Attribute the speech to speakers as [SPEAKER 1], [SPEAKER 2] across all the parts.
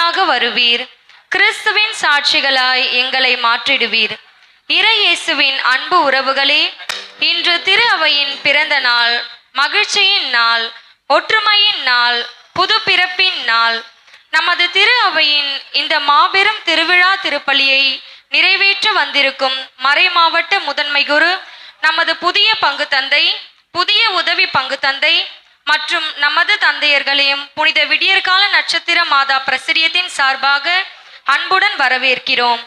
[SPEAKER 1] விரைவாக வருவீர். கிறிஸ்துவின் சாட்சிகளாய் எங்களை மாற்றிடுவீர். இறையேசுவின் அன்பு உறவுகளே, இன்று திரு அவையின் பிறந்த நாள், மகிழ்ச்சியின் நாள், ஒற்றுமையின் நாள், புது பிறப்பின் நாள். நமது திரு அவையின் இந்த மாபெரும் திருவிழா திருப்பலியை நிறைவேற்ற வந்திருக்கும் மறை மாவட்ட முதன்மை குரு, நமது புதிய பங்கு தந்தை, புதிய உதவி பங்கு தந்தை மற்றும் நமது தந்தையர்களையும் புனித விடியற்கால நட்சத்திர மாதா பிரசிரியத்தின் சார்பாக அன்புடன் வரவேற்கிறோம்.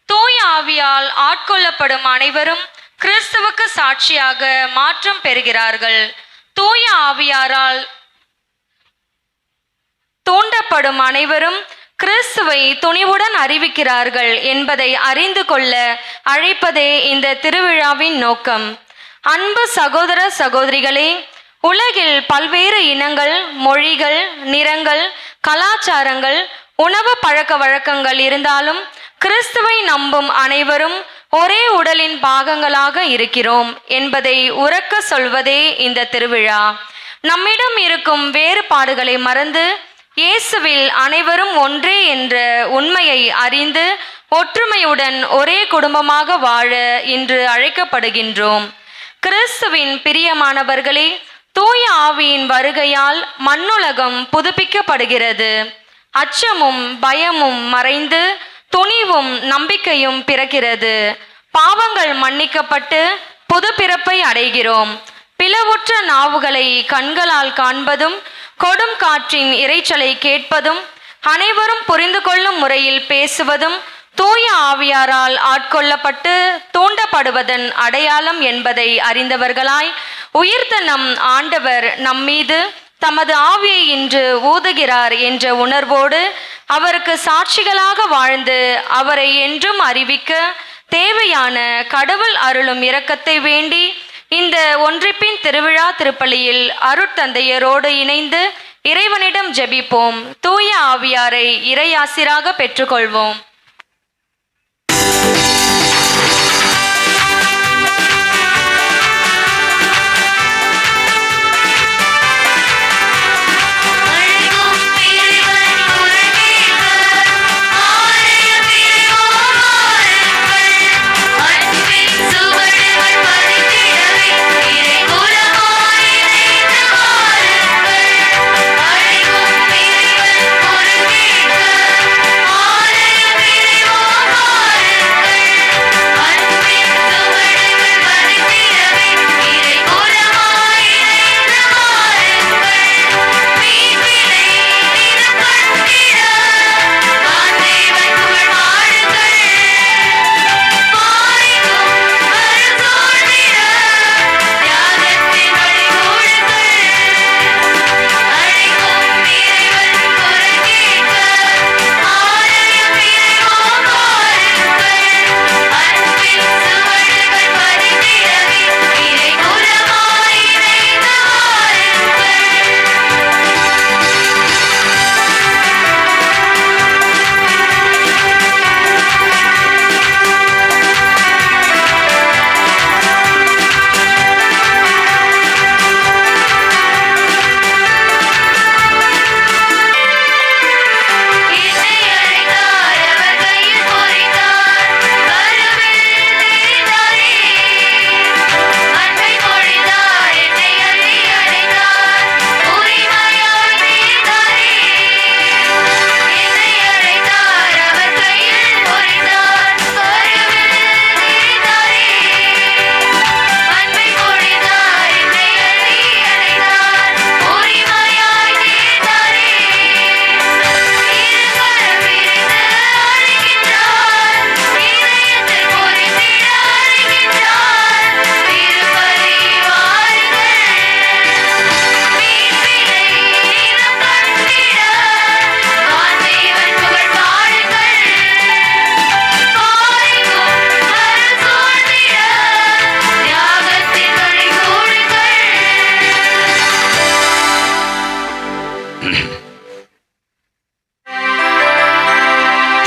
[SPEAKER 1] தூய ஆவியால் ஆட்கொள்ளப்படும் அனைவரும் கிறிஸ்துவுக்கு சாட்சியாக மாற்றம் பெறுகிறார்கள். தூய ஆவியாரால் தூண்டப்படும் அனைவரும் கிறிஸ்துவை துணிவுடன் அறிவிக்கிறார்கள் என்பதை அறிந்து கொள்ள அழைப்பதே இந்த திருவிழாவின் நோக்கம். அன்பு சகோதர சகோதரிகளே, உலகில் பல்வேறு இனங்கள், மொழிகள், நிறங்கள், கலாச்சாரங்கள், உணவு பழக்க வழக்கங்கள் இருந்தாலும் கிறிஸ்துவை நம்பும் அனைவரும் ஒரே உடலின் பாகங்களாக இருக்கிறோம் என்பதை உரக்க சொல்வதே இந்த திருவிழா. நம்மிடம் இருக்கும் வேறுபாடுகளை மறந்து இயேசுவில் அனைவரும் ஒன்றே என்ற உண்மையை அறிந்து ஒற்றுமையுடன் ஒரே குடும்பமாக வாழ இன்று அழைக்கப்படுகின்றோம். கிறிஸ்துவின் பிரியமானவர்களே, தூய ஆவியின் வருகையால் மண்ணுலகம் புதுப்பிக்கப்படுகிறது. அச்சமும் பயமும் மறைந்து துணிவும் நம்பிக்கையும் பிறக்கிறது. பாவங்கள் மன்னிக்கப்பட்டு புது பிறப்பை அடைகிறோம். பிளவுற்ற நாவுகளை கண்களால் காண்பதும் கொடும் காற்றின் இரைச்சலை கேட்பதும் அனைவரும் புரிந்து கொள்ளும் முறையில் பேசுவதும் தூய ஆவியாரால் ஆட்கொள்ளப்பட்டு தூண்டப்படுவதன் அடையாளம் என்பதை அறிந்தவர்களாய் உயிர்த்த நம் ஆண்டவர் நம்மீது தமது ஆவியை இன்று ஊதுகிறார் என்ற உணர்வோடு அவருக்கு சாட்சிகளாக வாழ்ந்து அவரை என்றும் அறிவிக்க தேவையான கடவுள் அருளும் இரக்கத்தை வேண்டி இந்த ஒன்றிப்பின் திருவிழா திருப்பலியில் அருட்தந்தையரோடு இணைந்து இறைவனிடம் ஜெபிப்போம். தூய ஆவியாரை இறையாசிராக பெற்றுக்கொள்வோம்.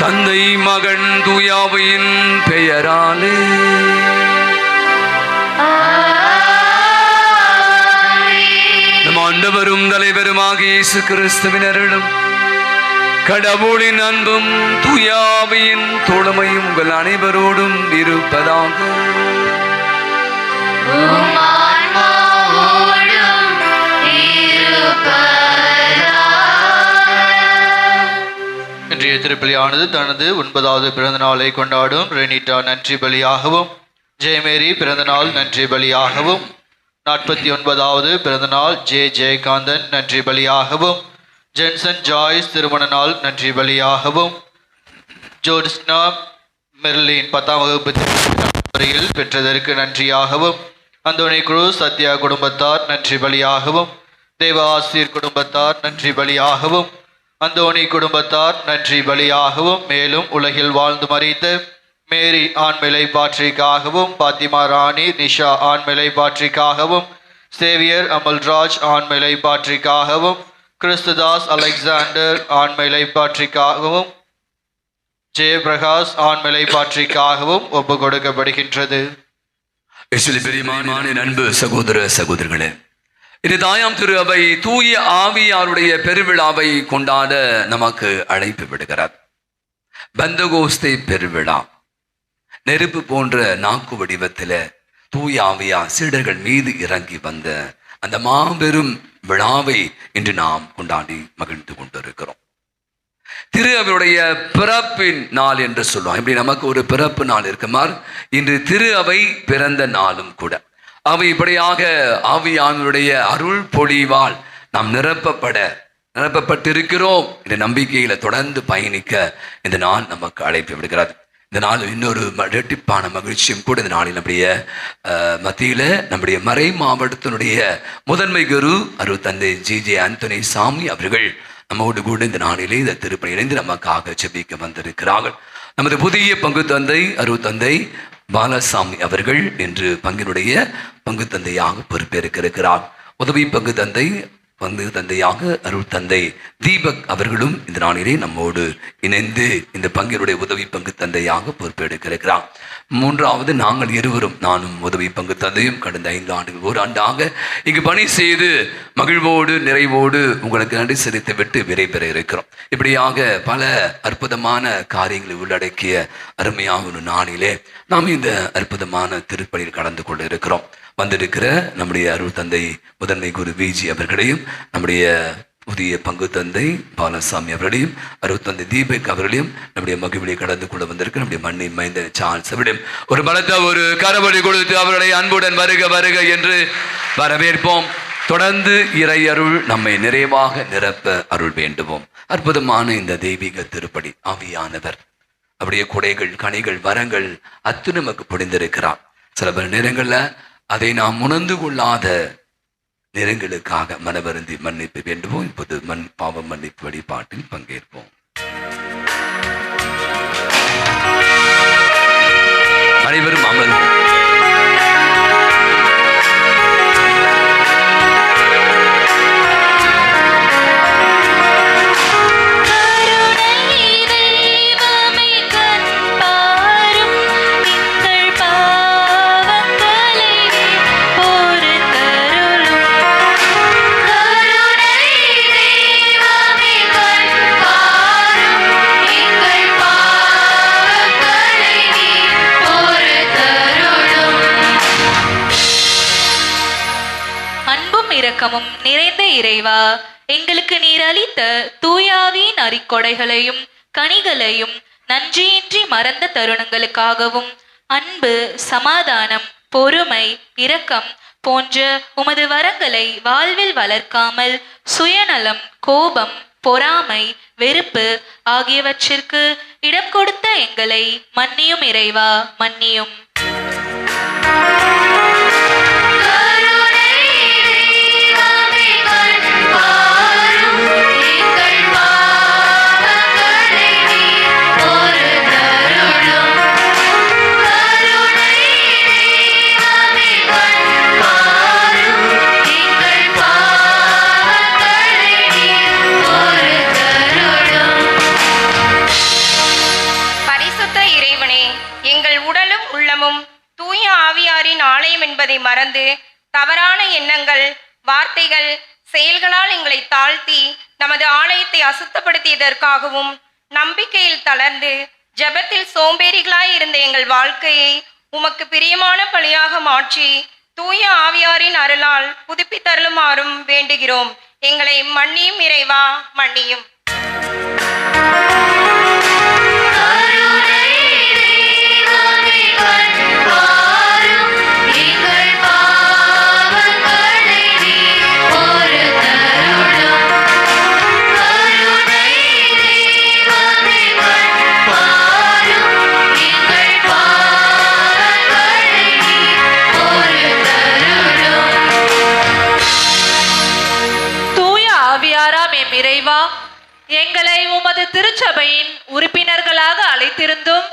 [SPEAKER 2] தந்தை மகன் தூயாவின் பெயராலே நம் ஆண்டவரும் தலைவருமாக இயேசு கிறிஸ்துவின் அருளும் கடவுளின் அன்பும் தூயாவியின் தோழமையும் உங்கள் அனைவரோடும் இருப்பதாக.
[SPEAKER 3] இன்றைய திருப்பலியானது தனது 9வது பிறந்த நாளை கொண்டாடும் ரெனிட்டா நன்றி பலியாகவும், ஜெயமேரி பிறந்தநாள் நன்றி பலியாகவும், 49வது பிறந்தநாள் ஜெயகாந்தன் நன்றி பலியாகவும், ஜென்சன் ஜாய்ஸ் திருமண நாள் நன்றி பலியாகவும், ஜோர்ஸ்னா மெர்லின் 10ஆம் வகுப்பு முறையில் பெற்றதற்கு நன்றியாகவும், அந்தோனி குரூஸ் சத்யா குடும்பத்தார் நன்றி பலியாகவும், தேவ ஆசிரியர் குடும்பத்தார் நன்றி பலியாகவும், அந்தோனி குடும்பத்தார் நன்றி பலியாகவும், மேலும் உலகில் வாழ்ந்து மறித்த மேரி ஆண்மிலை பாட்ரிக்காகவும், பாத்திமா ராணி நிஷா ஆண்மிலை பாட்ரிக்காகவும், சேவியர் அமல்ராஜ் ஆண்மிலை பாட்ரிக்காகவும், கிறிஸ்துதாஸ் அலெக்சாண்டர் ஆண்மிலை பாட்ரிக்காகவும், ஜெயபிரகாஷ் ஆண்மிலை பாட்ரிக்காகவும் ஒப்பு கொடுக்கப்படுகின்றது.
[SPEAKER 2] அன்பு சகோதர சகோதரர்களே, இது தாயாம் திரு அவை தூய ஆவியாருடைய பெருவிழாவை கொண்டாட நமக்கு அழைப்பு விடுகிறார். பெந்தகோஸ்தே பெருவிழா நெருப்பு போன்ற நாக்கு வடிவத்தில் தூய ஆவியார் சீடர்கள் மீது இறங்கி வந்த அந்த மாபெரும் விழாவை இன்று நாம் கொண்டாடி மகிழ்ந்து கொண்டிருக்கிறோம். திரு அவையுடைய பிறப்பின் நாள் என்று சொல்லுவோம். இப்படி நமக்கு ஒரு பிறப்பு நாள் இருக்குமாறு இன்று திரு அவை பிறந்த நாளும் கூட. அவை இப்படியாக ஆவியானுடைய அருள் பொழிவால் நாம் நிரப்பப்பட்டிருக்கிறோம் என்ற நம்பிக்கையில தொடர்ந்து பயணிக்க இந்த நாள் நமக்கு அழைப்பு விடுகிறது. இந்த நாள் இன்னொரு இரட்டிப்பான மகிழ்ச்சியும் கூட இந்த நாளில் நம்முடைய மத்தியில நம்முடைய மறை மாவட்டத்தினுடைய முதன்மை குரு அருள் தந்தை ஜி ஆந்தனி சாமி அவர்கள் நம்மோடு கூட இந்த நாளிலே இந்த திருப்பணி இணைந்து நமக்காக ஜெபிக்க வந்திருக்கிறார்கள். நமது புதிய பங்கு தந்தை அருள் தந்தை பாலசாமி அவர்கள் இன்று பங்கினுடைய பங்கு தந்தையாக பொறுப்பேற்க இருக்கிறார். உதவி பங்கு தந்தையாக அருள் தந்தை தீபக் அவர்களும் இந்த நாளிலே நம்மோடு இணைந்து இந்த பங்கினுடைய உதவி பங்கு தந்தையாக பொறுப்பெடுக்க இருக்கிறார். 3வது நாங்கள் இருவரும், நானும் உதவி பங்கு தந்தையும் கடந்த 5 ஆண்டுகள் ஓராண்டாக இங்கு பணி செய்து மகிழ்வோடு நிறைவோடு உங்களுக்கு நன்றி செலுத்தி விட்டு விடைபெற இருக்கிறோம். இப்படியாக பல அற்புதமான காரியங்களை உள்ளடக்கிய அருமையான ஒரு நாளிலே நாம் இந்த அற்புதமான திருப்பலியில் கலந்து கொள்ள இருக்கிறோம். வந்திருக்கிற நம்முடைய அருள் தந்தை முதன்மை குரு விஜி அவர்களையும், நம்முடைய புதிய பங்கு தந்தை பாலசாமி அவர்களையும், அருள் தந்தை தீபக் அவர்களையும் நம்முடைய மகிழ்ச்சியை கடந்து கொள்ள வந்திருக்க நம்முடைய மண்ணை மைந்த சார்ல்ஸ் அவர்களையும் ஒரு பலத்த ஒரு கரவழி கொடுத்து அவர்களை அன்புடன் வருக வருக என்று வரவேற்போம். தொடர்ந்து இறை அருள் நம்மை நிறைவாக நிரப்ப அருள் வேண்டுவோம். அற்புதமான இந்த தெய்வீக திருப்படி ஆவியானவர் அப்படியே கொடைகள் கனிகள் வரங்கள் அத்து நமக்கு பொழிந்திருக்கிறார். சில பல நேரங்கள்ல அதை நாம் உணர்ந்து கொள்ளாத நேரங்களுக்காக மனவருந்தி மன்னிப்பு வேண்டுவோம். இப்போது பாவ மன்னிப்பு வழிபாட்டில் பங்கேற்போம். அனைவரும் அமர்வோம்.
[SPEAKER 1] இரக்கமும் நிறைந்த இறைவா, எங்களுக்கு நீர் அளித்த தூயாவின் அரிக்கொடைகளையும் கனிகளையும் நன்றியின்றி மறந்த தருணங்களுக்காகவும், அன்பு, சமாதானம், பொறுமை, இரக்கம் போன்ற உமது வரங்களை வாழ்வில் வளர்க்காமல் சுயநலம், கோபம், பொறாமை, வெறுப்பு ஆகியவற்றிற்கு இடம் கொடுத்த எங்களை மன்னியும் இறைவா, மன்னியும்.
[SPEAKER 4] ஆலயம் என்பதை மறந்து தவறான எண்ணங்கள், வார்த்தைகள், செயல்களால் எங்களை தாழ்த்தி நமது ஆலயத்தை அசுத்தப்படுத்தியதற்காகவும் நம்பிக்கையில் தளர்ந்து ஜெபத்தில் சோம்பேறிகளாய் இருந்த எங்கள் வாழ்க்கையை உமக்கு பிரியமான பலியாக மாற்றி தூய ஆவியாரின் அருளால் புதுப்பித்தருளுமாறும் வேண்டுகிறோம். எங்களை மன்னியும் இறைவா, மன்னியும்.
[SPEAKER 5] இறைவா, எங்களை உமது திருச்சபையின் உறுப்பினர்களாக அழைத்திருந்தும்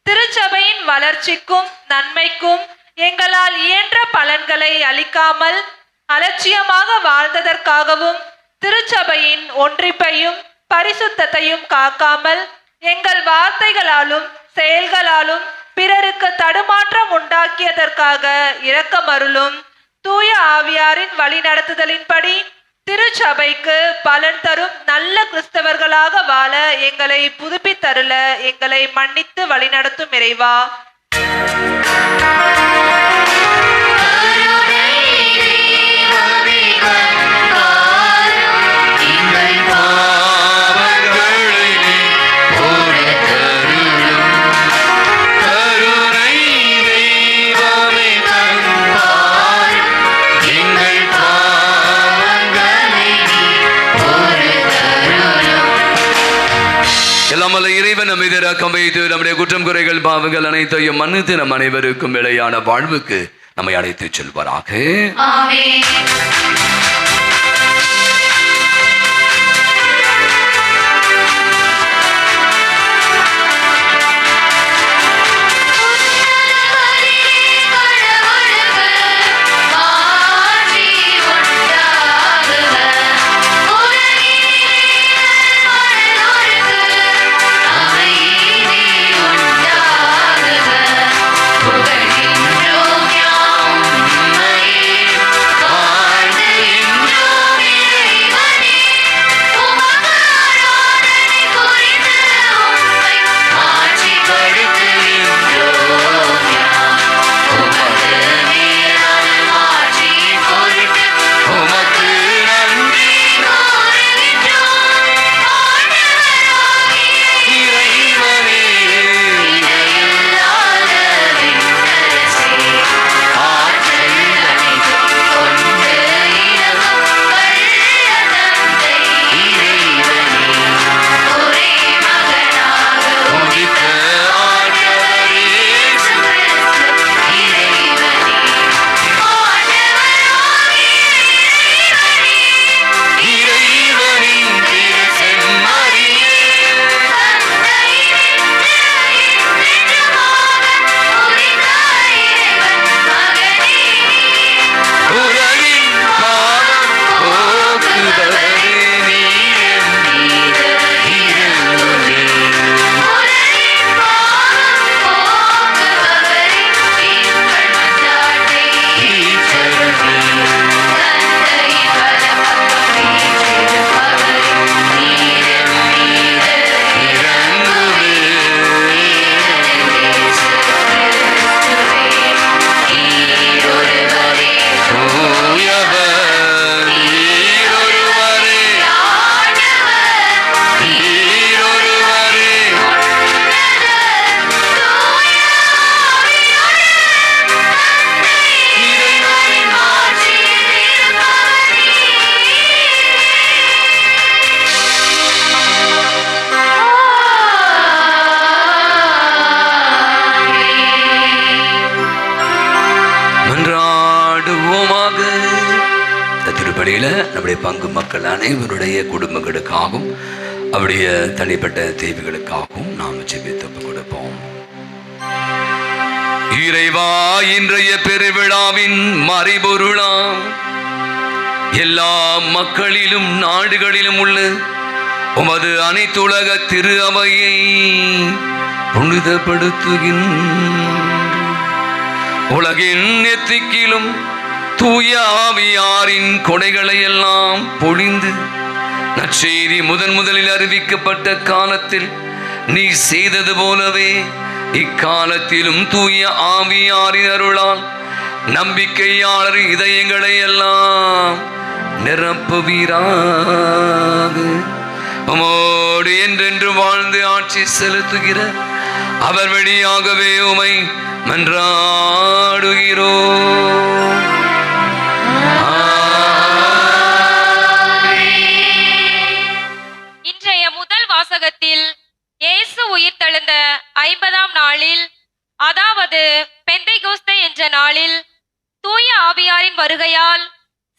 [SPEAKER 5] திருச்சபையின் வளர்ச்சிக்கும் நன்மைக்கும் எங்களால் இயன்ற பலன்களை அளிக்காமல் அலட்சியமாக வாழ்ந்ததற்காகவும் திருச்சபையின் ஒன்றிப்பையும் பரிசுத்தத்தையும் காக்காமல் எங்கள் வார்த்தைகளாலும் செயல்களாலும் பிறருக்கு தடுமாற்றம் உண்டாக்கியதற்காக இரக்கமருளும். தூய ஆவியாரின் வழிநடத்துதலின்படி திருச்சபைக்கு பலன் தரும் நல்ல கிறிஸ்தவர்களாக வாழ எங்களை புதுப்பித்தருள எங்களை மன்னித்து வழிநடத்தும் இறைவா.
[SPEAKER 2] இறைவன் நம்மை இரக்கம் வைத்து நம்முடைய குற்றம் குறைகள் பாவங்கள் அனைத்தையும் மன்னித்து நம் அனைவருக்கும் நிலையான வாழ்வுக்கு நம்மை அழைத்து செல்வாராக.
[SPEAKER 1] ஆமென்.
[SPEAKER 2] நம்முடைய பங்கு மக்கள் அனைவருடைய குடும்பங்களுக்காகவும் அவருடைய தனிப்பட்ட தேவைகளுக்காகவும் நாம் ஜெபித்து கொடுப்போம். இறைவா, இன்றைய பெருவிழாவின் மறைபொருளாம் எல்லா மக்களிலும் நாடுகளிலும் உள்ள உமது அனைத்துலக திரு அவையை புனிதப்படுத்துகின்ற உலகின் எத்திக்கிலும் தூய ஆவியாரின் கொடைகளை எல்லாம் பொழிந்து நற்செய்தி முதலில் அறிவிக்கப்பட்ட காலத்தில் நீ செய்தது போலவே இக்காலத்திலும் தூய ஆவியாரின் அருளால் நம்பிக்கையாளர் இதயங்களை எல்லாம் நிரப்புவீராக. உமோடு என்றென்று வாழ்ந்து ஆட்சி செலுத்துகிற அவர் வழியாகவே உமை மன்றாடுகிறோம்.
[SPEAKER 1] இன்றைய முதல் வாசகத்தில் இயேசு உயிர்த்தெழுந்த 50ஆம் நாளில், அதாவது பெந்தைகோஸ்தே என்ற நாளில் தூய ஆவியாரின் வருகையால்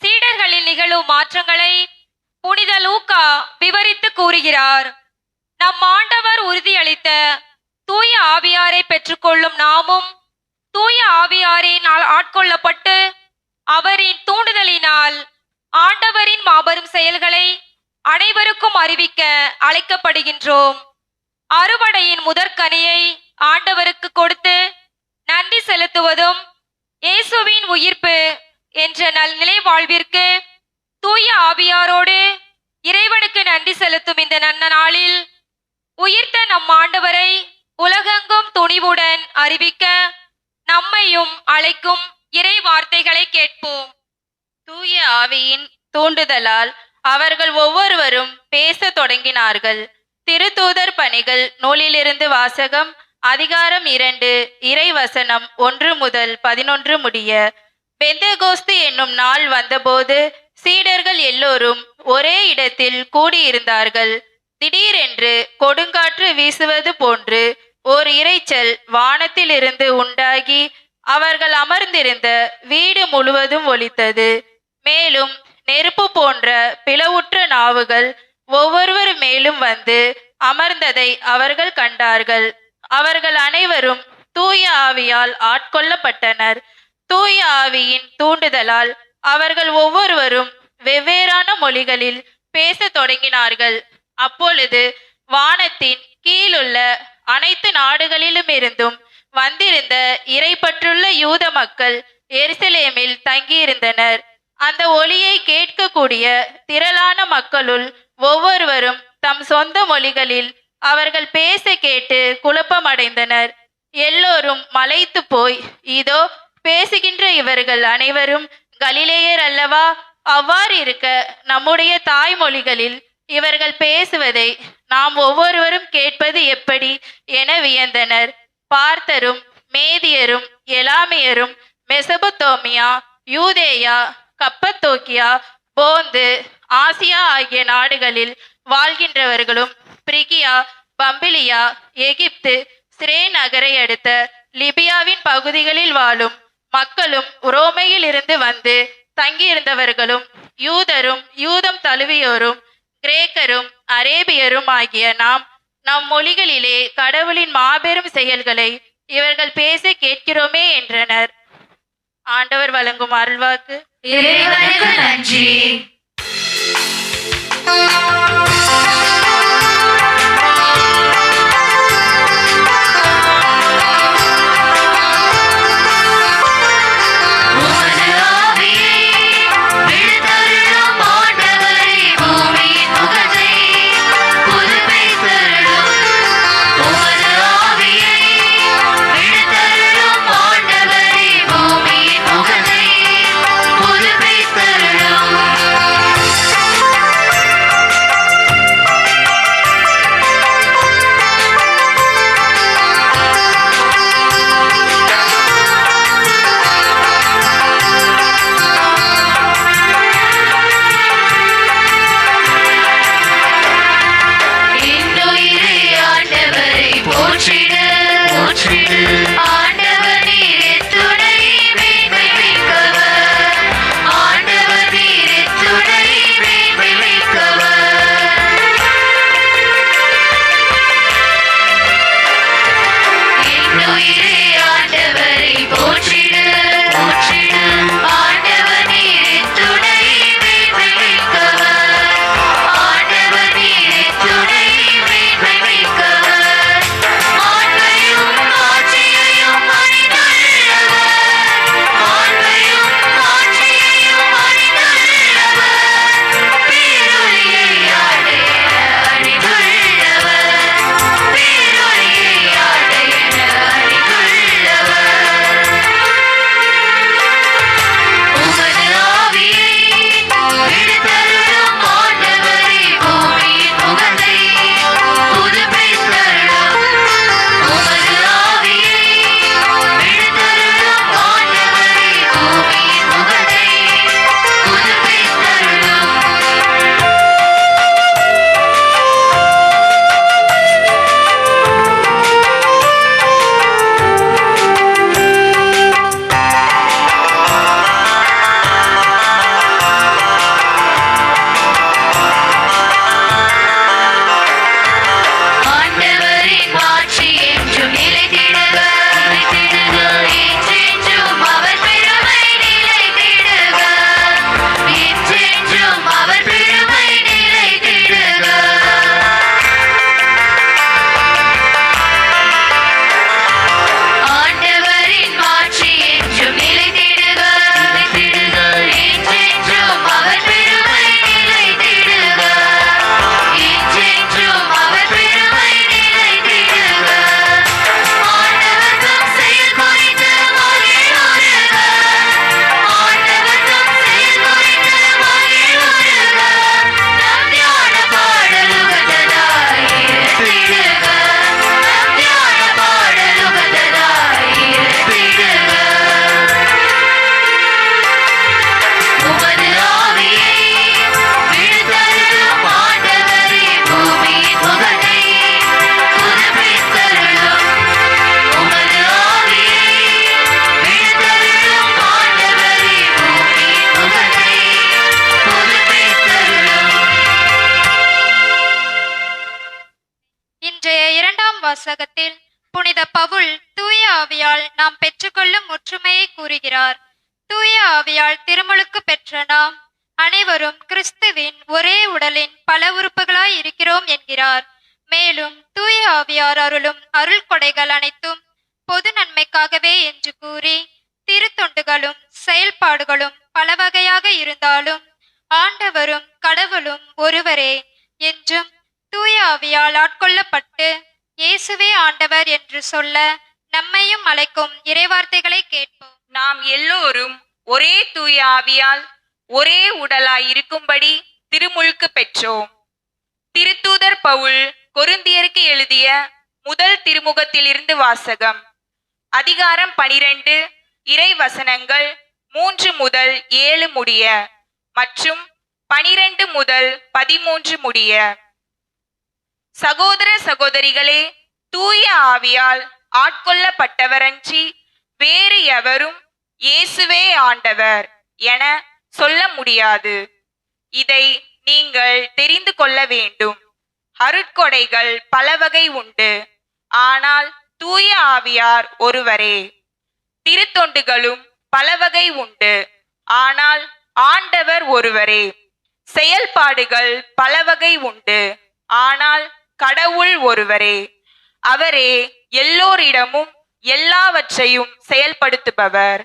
[SPEAKER 1] சீடர்களில் நிகழும் மாற்றங்களை புனித லூக்கா விவரித்து கூறுகிறார். நம் ஆண்டவர் உறுதியளித்த தூய ஆவியாரை பெற்றுக்கொள்ளும் நாமும் தூய ஆவியாரினால் ஆட்கொள்ளப்பட்டு அவரின் தூண்டுதலினால் ஆண்டவரின் மாபெரும் செயல்களை அனைவருக்கும் அறிவிக்க அழைக்கப்படுகின்றோம். அறுவடையின் முதற்கனியை ஆண்டவருக்கு கொடுத்து நன்றி செலுத்துவதும் இயேசுவின் உயிர்ப்பு என்ற நல்நிலை வாழ்விற்கு தூய ஆவியாரோடு இறைவனுக்கு நன்றி செலுத்தும் இந்த நன்ன நாளில் உயிர்த்த நம் ஆண்டவரை உலகெங்கும் துணிவுடன் அறிவிக்க நம்மையும் அழைக்கும் இறை வார்த்தைகளை கேட்போம்.
[SPEAKER 6] தூய ஆவியின் தூண்டுதலால் அவர்கள் ஒவ்வொருவரும் பேசத் தொடங்கினார்கள். திருத்தூதர் பணிகள் நூலிலிருந்து வாசகம். அதிகாரம் 2, இறைவசனம் 1 முதல் 11 முடிய. பெந்தெகோஸ்து என்னும் நாள் வந்தபோது சீடர்கள் எல்லோரும் ஒரே இடத்தில் கூடியிருந்தார்கள். திடீரென்று கொடுங்காற்று வீசுவது போன்று ஓர் இரைச்சல் வானத்திலிருந்து உண்டாகி அவர்கள் அமர்ந்திருந்த வீடு முழுவதும் ஒலித்தது. மேலும் நெருப்பு போன்ற பிளவுற்ற நாவுகள் ஒவ்வொருவர் மேலும் வந்து அமர்ந்ததை அவர்கள் கண்டார்கள். அவர்கள் அனைவரும் தூய ஆவியால் ஆட்கொள்ளப்பட்டனர். தூய ஆவியின் தூண்டுதலால் அவர்கள் ஒவ்வொருவரும் வெவ்வேறான மொழிகளில் பேசத் தொடங்கினார்கள். அப்பொழுது வானத்தின் கீழுள்ள அனைத்து நாடுகளிலுமிருந்தும் வந்திருந்த இறைப்பற்றுள்ள யூத மக்கள் எருசலேமில் தங்கியிருந்தனர். அந்த ஒலியை கேட்கக்கூடிய திரளான மக்களுள் ஒவ்வொருவரும் தம் சொந்த மொழிகளில் அவர்கள் பேச கேட்டு குழப்பமடைந்தனர். எல்லோரும் மலைத்து போய், இதோ பேசுகின்ற இவர்கள் அனைவரும் கலிலேயர் அல்லவா? அவ்வாறு இருக்க நம்முடைய தாய்மொழிகளில் இவர்கள் பேசுவதை நாம் ஒவ்வொருவரும் கேட்பது எப்படி என வியந்தனர். பார்த்தரும் மேதியரும் எலாமியரும் மெசபத்தோமியா, யூதேயா, கப்பத்தோக்கியா, போந்து, ஆசியா ஆகிய நாடுகளில் வாழ்கின்றவர்களும் பிரிகியா, பம்பிலியா, எகிப்து, சிரே நகரை அடுத்த லிபியாவின் பகுதிகளில் வாழும் மக்களும் உரோமையில் இருந்து வந்து தங்கியிருந்தவர்களும் யூதரும் யூதம் தழுவியோரும் கிரேக்கரும் அரேபியரும் ஆகிய நாம் நம் மொழிகளிலே கடவுளின் மாபெரும் செயல்களை இவர்கள் பேச கேட்கிறோமே என்றனர். ஆண்டவர் வழங்கும் அருள்வாக்கு.
[SPEAKER 7] இறைவனுக்கு நன்றி.
[SPEAKER 1] வாசகத்தில் புனித பவுல் தூய ஆவியால் நாம் பெற்றுக்கொள்ளும் ஒற்றுமையை கூறுகிறார். தூய ஆவியால் திருமுழுக்கு பெற்ற நாம் அனைவரும் கிறிஸ்துவின் ஒரே உடலின் பல உறுப்புகளாய் இருக்கிறோம் என்கிறார். மேலும் தூய ஆவியார் அருளும் அருள் கொடைகள் அனைத்தும் பொது நன்மைக்காகவே என்று கூறி, திருத்தொண்டுகளும் செயல்பாடுகளும் பல வகையாக இருந்தாலும் ஆண்டவரும் கடவுளும் ஒருவரே என்றும் தூய ஆவியால் ஆட்கொள்ளப்பட்டு இயேசுவே ஆண்டவர் என்று சொல்ல நம்மையும் அழைக்கும் இறைவார்த்தைகளை கேட்போம்.
[SPEAKER 6] நாம் எல்லோரும் ஒரே தூய ஆவியால் ஒரே உடலாய் இருக்கும்படி திருமுழுக்கு பெற்றோம். திருத்தூதர் பவுல் கொரிந்தியருக்கு எழுதிய முதல் திருமுகத்திலிருந்து வாசகம். அதிகாரம் 12, இறை வசனங்கள் 3 முதல் 7 முடிய மற்றும் 12 முதல் 13 முடிய. சகோதர சகோதரிகளே, தூய ஆவியால் ஆட்கொள்ளப்பட்டவரன்றி வேறு எவரும் இயேசுவே ஆண்டவர் என சொல்ல முடியாது. இதை நீங்கள் தெரிந்து கொள்ள வேண்டும். அருட்கொடைகள் பல வகை உண்டு, ஆனால் தூய ஆவியார் ஒருவரே. திருத்தொண்டுகளும் பல வகை உண்டு, ஆனால் ஆண்டவர் ஒருவரே. செயல்பாடுகள் பல வகை உண்டு, ஆனால் கடவுள் ஒருவரே. அவரே எல்லோரிடமும் எல்லாவற்றையும் செயல்படுத்துபவர்.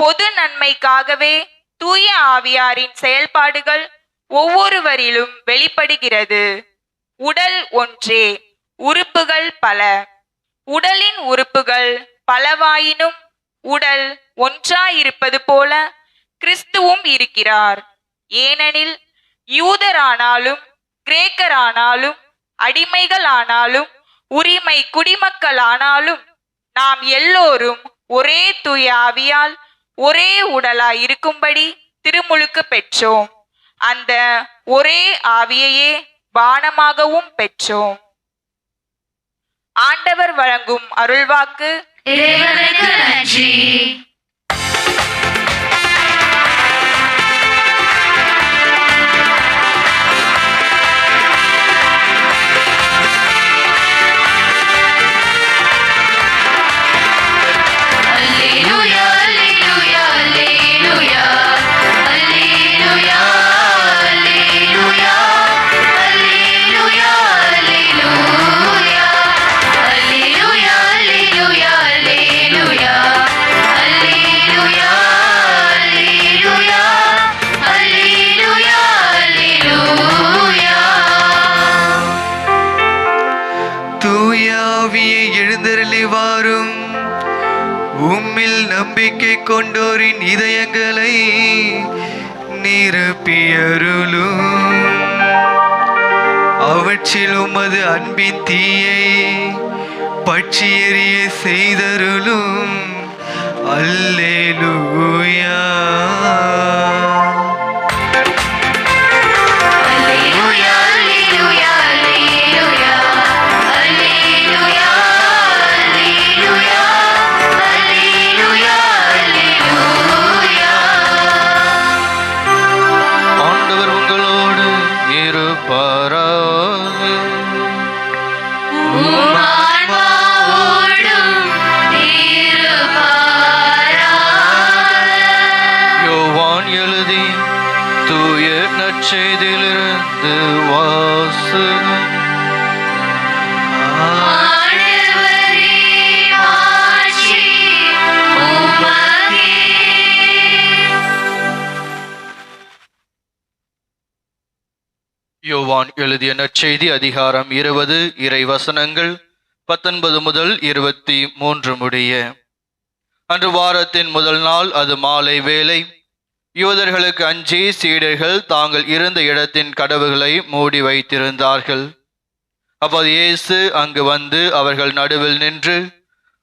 [SPEAKER 6] பொது நன்மைக்காகவே தூய ஆவியாரின் செயல்பாடுகள் ஒவ்வொருவரிலும் வெளிப்படுகிறது. உடல் ஒன்றே, உறுப்புகள் பல. உடலின் உறுப்புகள் பலவாயினும் உடல் ஒன்றாயிருப்பது போல கிறிஸ்துவும் இருக்கிறார். ஏனெனில் யூதரானாலும் கிரேக்கரானாலும் அடிமைகளானாலும் உரிமை குடிமக்களானாலும் நாம் எல்லோரும் ஒரே தூய ஆவியால் ஒரே உடலாய் இருக்கும்படி திருமுழுக்கு பெற்றோம். அந்த ஒரே ஆவியையே பானமாகவும் பெற்றோம். ஆண்டவர் வழங்கும் அருள்வாக்கு.
[SPEAKER 7] இறைவனுக்கு நன்றி. அல்லேலூயா, அல்லேலூயா, அல்லேலூயா, அல்லேலூயா, அல்லேலூயா, அல்லேலூயா, அல்லேலூயா, அல்லேலூயா, அல்லேலூயா, அல்லேலூயா, அல்லேலூயா, அல்லேலூயா, அல்லேலூயா.
[SPEAKER 8] தூயாவியை எழுந்தருளி வாரும். உம்மில் நம்பிக்கை கொண்டோரின் இதயங்களை நிரப்பியருளும். அவற்றில் உமது அன்பின் தீயை பற்றி எரிய செய்தருளும். அல்லேலூயா.
[SPEAKER 7] அல்லேலூயா, அல்லேலூயா, அல்லேலூயா, அல்லேலூயா, அல்லேலூயா, அல்லேலூயா, அல்லேலூயா.
[SPEAKER 3] ஆண்டவர் உங்களோடு இருப்பாராக.
[SPEAKER 7] உம் ஆன்மாவோடும் இருப்பாராக.
[SPEAKER 3] யோவான் எழுதி தூய நற்செய்தியிலிருந்து வாசகம்.
[SPEAKER 7] ஆண்டவரே, மாட்சி உமக்கே.
[SPEAKER 3] யோவான் எழுதிய நற்செய்தி அதிகாரம் 20, இறை வசனங்கள் 19 முதல் 23 முடிய. அன்று வாரத்தின் முதல் நாள், அது மாலை வேளை. யூதர்களுக்கு அஞ்சி சீடர்கள் தாங்கள் இருந்த இடத்தின் கதவுகளை மூடி வைத்திருந்தார்கள். அப்போது இயேசு அங்கு வந்து அவர்கள் நடுவில் நின்று,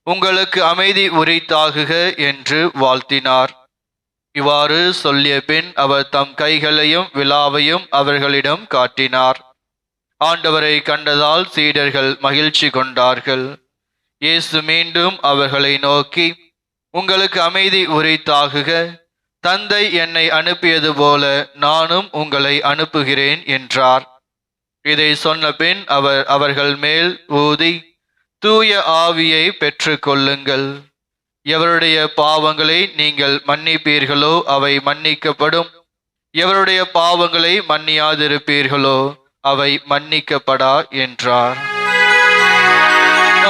[SPEAKER 3] உங்களுக்கு அமைதி உரித்தாகுக என்று வாழ்த்தினார். இவ்வாறு சொல்லிய பின் அவர் தம் கைகளையும் விலாவையும் அவர்களிடம் காட்டினார். ஆண்டவரை கண்டதால் சீடர்கள் மகிழ்ச்சி கொண்டார்கள். இயேசு மீண்டும் அவர்களை நோக்கி, உங்களுக்கு அமைதி உரித்தாகுக. தந்தை என்னை அனுப்பியது போல நானும் உங்களை அனுப்புகிறேன் என்றார். இதை சொன்ன பின் அவர் அவர்கள் மேல் ஊதி தூய ஆவியை பெற்றுக்கொள்ளுங்கள். எவருடைய பாவங்களை நீங்கள் மன்னிப்பீர்களோ அவை மன்னிக்கப்படும். எவருடைய பாவங்களை மன்னியாதிருப்பீர்களோ அவை மன்னிக்கப்படா என்றார்.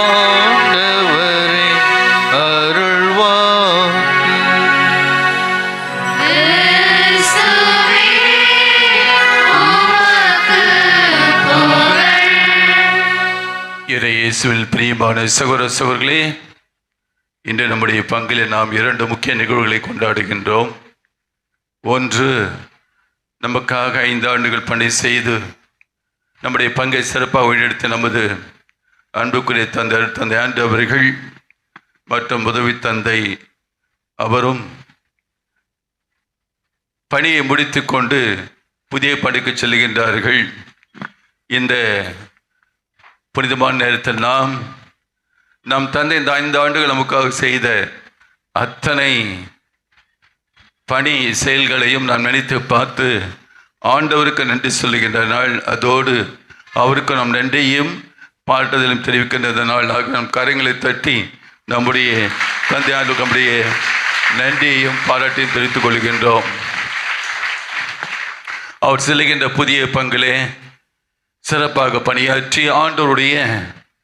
[SPEAKER 3] ஆண்டவரே, அருள்வாக்கு.
[SPEAKER 7] இயேசுவே, உமக்கு புகழ்.
[SPEAKER 9] இயேசுவில் பிரியமான சகோதர சகோதரர்களே, இன்று நம்முடைய பங்கில் நாம் 2 முக்கிய நிகழ்வுகளை கொண்டாடுகின்றோம். ஒன்று, நமக்காக 5 ஆண்டுகள் பணி செய்து நம்முடைய பங்கை சிறப்பாக வழிநடத்த நமது அன்புக்குரிய தந்தை ஆண்டவர்கள் மற்றும் உதவி தந்தை அவரும் பணியை முடித்து கொண்டு புதிய பணிக்கு செல்கின்றார்கள். இந்த புனிதமான நேரத்தில் நம் தந்தை இந்த 5 ஆண்டுகள் நமக்காக செய்த அத்தனை பணி செயல்களையும் நான் நினைத்து பார்த்து ஆண்டவருக்கு நன்றி சொல்லுகின்ற நாள். அதோடு அவருக்கு நம் நன்றியும் பாட்டுதலும் தெரிவிக்கின்ற நாளாக நம் கரங்களை தட்டி நம்முடைய தந்தை ஆண்டுக்கு நம்முடைய நன்றியையும் பாராட்டியும் தெரிவித்துக் கொள்கின்றோம். அவர் செல்லுகின்ற புதிய பங்கிலே சிறப்பாக பணியாற்றி ஆண்டவருடைய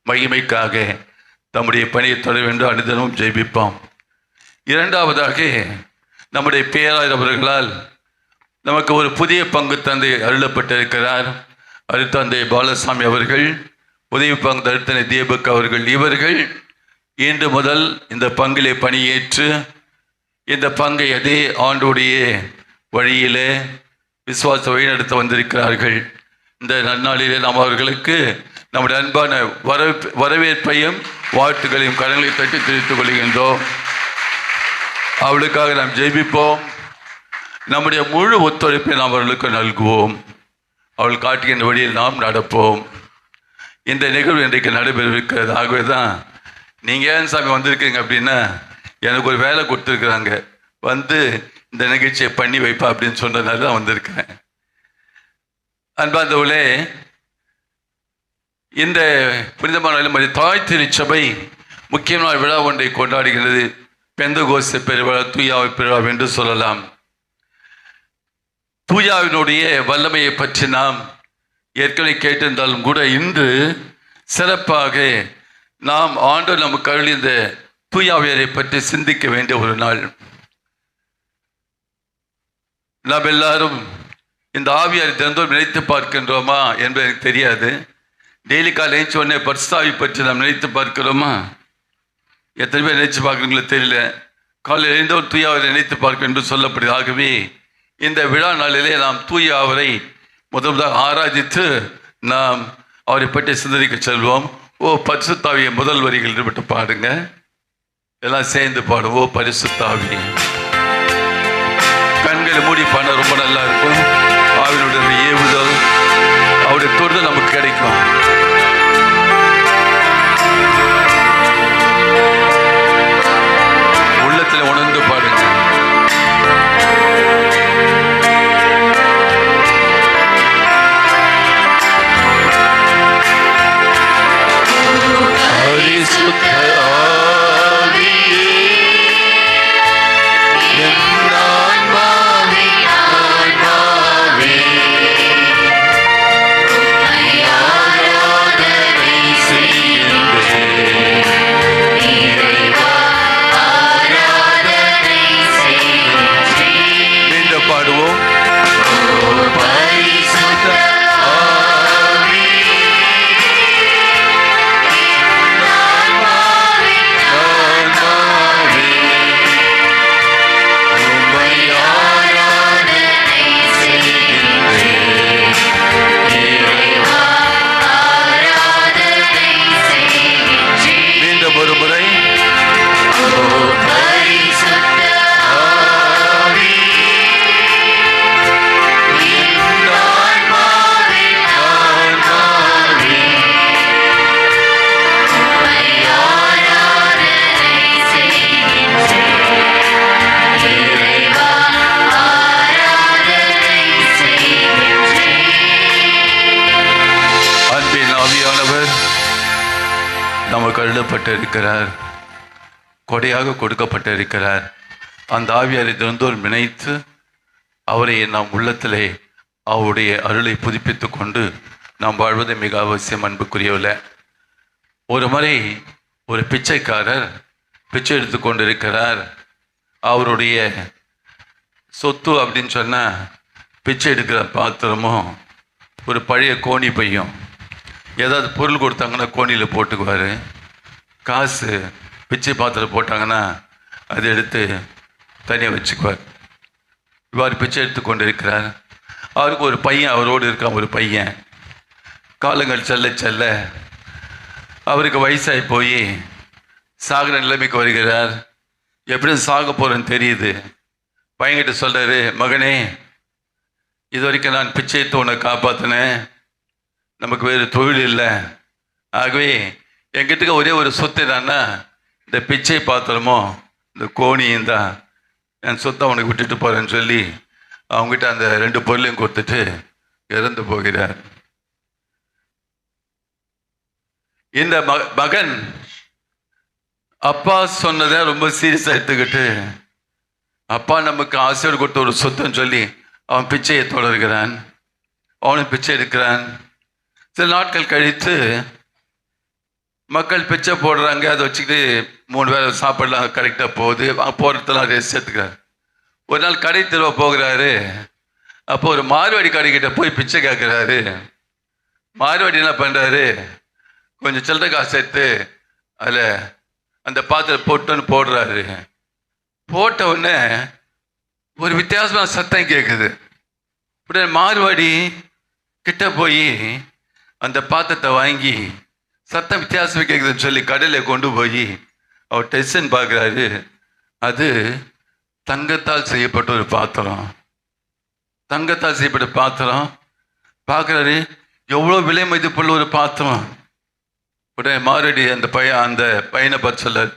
[SPEAKER 9] மகிமைக்காக நம்முடைய பணியை தொடர வேண்டும் அனுதினமும் ஜெபிப்போம். இரண்டாவதாக, நம்முடைய பேராயர் அவர்களால் நமக்கு ஒரு புதிய பங்கு தந்தை அருளப்பட்டிருக்கிறார். அருத்தந்தை பாலசாமி அவர்கள், உதவி பங்கு தருத்தனை தீபக் அவர்கள், இவர்கள் இன்று முதல் இந்த பங்கிலே பணியேற்று இந்த பங்கை அதே ஆண்டுடைய வழியிலே விசுவாச வழிநடத்த வந்திருக்கிறார்கள். இந்த நன்னாளிலே நாம் அவர்களுக்கு நம்முடைய அன்பான வரவேற்பையும் வாழ்த்துக்களையும் கடன்களை தட்டி தெரிவித்துக் கொள்கின்றோம். அவளுக்காக நாம் ஜெபிப்போம். நம்முடைய முழு ஒத்துழைப்பை நாம் அவர்களுக்கு நல்குவோம். அவள் காட்டுகின்ற வழியில் நாம் நடப்போம். இந்த நிகழ்வு இன்றைக்கு நடைபெறவிருக்கிறது. ஆகவே தான் நீங்கள் ஏன் சாமி வந்திருக்கீங்க அப்படின்னா, எனக்கு ஒரு வேலை கொடுத்துருக்குறாங்க, வந்து இந்த நிகழ்ச்சியை பண்ணி வைப்பா அப்படின்னு சொன்னதுனால தான் வந்திருக்கிறேன். அன்பார்ந்தவர்களே, இந்த புனிதமான நம்முடைய தாய் திருச்சபை முக்கியமான விழா ஒன்றை கொண்டாடுகிறது. பெந்தகோஸ்து பெருவிழா, தூயாவை பெருவிழா என்று சொல்லலாம். தூயாவினுடைய வல்லமையை பற்றி நாம் ஏற்கனவே கேட்டிருந்தாலும் கூட இன்று சிறப்பாக நாம் ஆண்டவர் நமக்கு அருள் இந்த தூயாவியரை பற்றி சிந்திக்க வேண்டிய ஒரு நாள். நாம் எல்லாரும் இந்த ஆவியாரை தினந்தோறும் நினைத்து பார்க்கின்றோமா என்பது எனக்கு தெரியாது. டெய்லி காலை எழுந்து உடனே பரிசுத்தாவி பற்றி நாம் நினைத்து பார்க்கிறோமா? எத்தனை பேர் நினைச்சு பார்க்குறீங்களோ தெரியல. காலையில் எழுந்தவர் தூயாவரை நினைத்து பார்க்க என்று சொல்லப்படுது. ஆகவே இந்த விழா நாளிலே நாம் தூயாவரை முதலாக ஆராதித்து நாம் அவரை பற்றி சிந்தனைக்க செல்வோம். ஓ பரிசுத்தாவியை முதல் வரிகள் ஈடுபட்டு பாடுங்க, எல்லாம் சேர்ந்து பாடுவோம். ஓ பரிசுத்தாவி, கண்களை மூடி பாட ரொம்ப நல்லா இருக்கும். ஆவினுடைய ஏவுதல், அவருடைய தொடுதல் நமக்கு கிடைக்கும். உள்ளத்தில் உணர்ந்து பாடுங்க.
[SPEAKER 7] ஆராதனை
[SPEAKER 9] அருளப்பட்டிருக்கிறார், கொடையாக கொடுக்கப்பட்டிருக்கிறார். அந்த ஆவியாரை தினந்தோறும் நினைத்து அவரை நாம் உள்ளத்திலே அவருடைய அருளை புதுப்பித்து கொண்டு நாம் வாழ்வது மிக அவசியம். அன்புக்குரியவில்லை, ஒரு முறை ஒரு பிச்சைக்காரர் பிச்சை எடுத்து கொண்டிருக்கிறார். அவருடைய சொத்து அப்படின்னு சொன்னால் பிச்சை எடுக்கிற பாத்திரமும் ஒரு பழைய கோணி பையும், ஏதாவது பொருள் கொடுத்தாங்கன்னா கோணியில் போட்டுக்குவார். காசு பிச்சை பாத்திரம் போட்டாங்கன்னா அதை எடுத்து தனியாக வச்சுக்குவார். இவ்வாறு பிச்சை எடுத்து கொண்டு இருக்கிறார். அவருக்கு ஒரு பையன் அவரோடு இருக்கான். ஒரு பையன் காலங்கள் செல்ல செல்ல அவருக்கு வயசாகி போய் சாகிற நிலைமைக்கு வருகிறார். எப்படியும் சாக போகிறேன்னு தெரியுது. பையன்கிட்ட சொல்கிறாரு, மகனே, இது வரைக்கும் நான் பிச்சை எடுத்து உன்னை காப்பாற்றினேன், நமக்கு வேறு தொழில் இல்லை, ஆகவே என்கிட்ட ஒரே ஒரு சொத்து என்னன்னா இந்த பிச்சை பாத்திரமோ இந்த கோணியும் தான், என் சொத்தை அவனுக்கு விட்டுட்டு போகிறேன்னு சொல்லி அவங்ககிட்ட அந்த 2 பொருளையும் கொடுத்துட்டு இறந்து போகிறார். இந்த மகன் அப்பா சொன்னதை ரொம்ப சீரியஸாக எடுத்துக்கிட்டு, அப்பா நமக்கு ஆசையோடு கொடுத்த ஒரு சொத்துன்னு சொல்லி அவன் பிச்சையை தொடர்கிறான். அவனும் பிச்சை எடுக்கிறான். சில நாட்கள் கழித்து மக்கள் பிச்சை போடுறாங்க. அதை வச்சுக்கிட்டு 3 வேளை சாப்பாடுலாம் கரெக்டாக போகுது. போகிறதெல்லாம் ரெஸ்ட் எடுத்துக்கிறார். ஒரு நாள் கடை திரும்ப போகிறாரு. அப்போ ஒரு மார்வாடி கடைக்கிட்ட போய் பிச்சை கேட்குறாரு. மார்வாடி என்ன பண்ணுறாரு, கொஞ்சம் சில்லறை காசு எடுத்து அதில் அந்த பாத்திரம் போட்டுன்னு போடுறாரு. போட்ட உடனே ஒரு வித்தியாசமான சத்தம் கேட்குது. உடனே மார்வாடி கிட்ட போய் அந்த பாத்திரத்தை வாங்கி, சத்தம் வித்தியாசமாக கேட்குதுன்னு சொல்லி கடையில் கொண்டு போய் அவர் டெஸ்டன் பார்க்குறாரு. அது தங்கத்தால் செய்யப்பட்ட ஒரு பாத்திரம். தங்கத்தால் செய்யப்பட்ட பாத்திரம் பார்க்குறாரு. எவ்வளோ விலை மதிப்புள்ள ஒரு பாத்திரம். உடனே மாரடி அந்த பையனை பார்த்து சொல்லார்,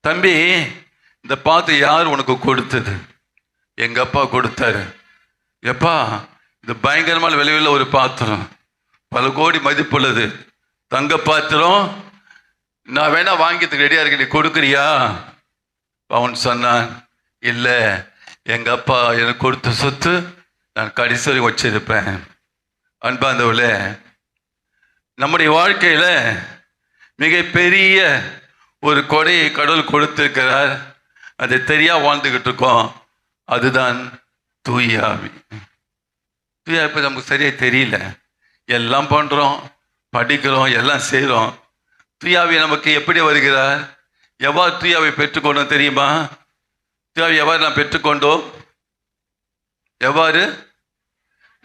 [SPEAKER 9] தம்பி, இந்த பாத்திரம் யார் உனக்கு கொடுத்தது? எங்கள் அப்பா கொடுத்தாரு. எப்பா, இது பயங்கரமான விலையுள்ள ஒரு பாத்திரம், பல கோடி மதிப்புள்ளது, தங்க பாத்திரம், நான் வேணா வாங்கியதுக்கு ரெடியாக இருக்க, நீ கொடுக்குறியா? அவன் சொன்னான், இல்லை, எங்கள் அப்பா எனக்கு கொடுத்த சொத்து நான் கடைசி வரை வச்சிருப்பேன். அன்பாந்தவர்களே, நம்முடைய வாழ்க்கையில் மிகப்பெரிய ஒரு கொடையை கடவுள் கொடுத்திருக்கிறார். அதை தெரியா வாழ்ந்துக்கிட்டு இருக்கோம். அதுதான் தூய ஆவி. தூய ஆவி நமக்கு சரியாக தெரியல. எல்லாம் பண்ணுறோம், படிக்கிறோம், எல்லாம் செய்கிறோம். தூயாவி நமக்கு எப்படி வருகிறார்? எவ்வாறு தூயாவை பெற்றுக்கொண்டோம் தெரியுமா? தூயாவை எவ்வாறு நாம் பெற்றுக்கொண்டோம்? எவ்வாறு?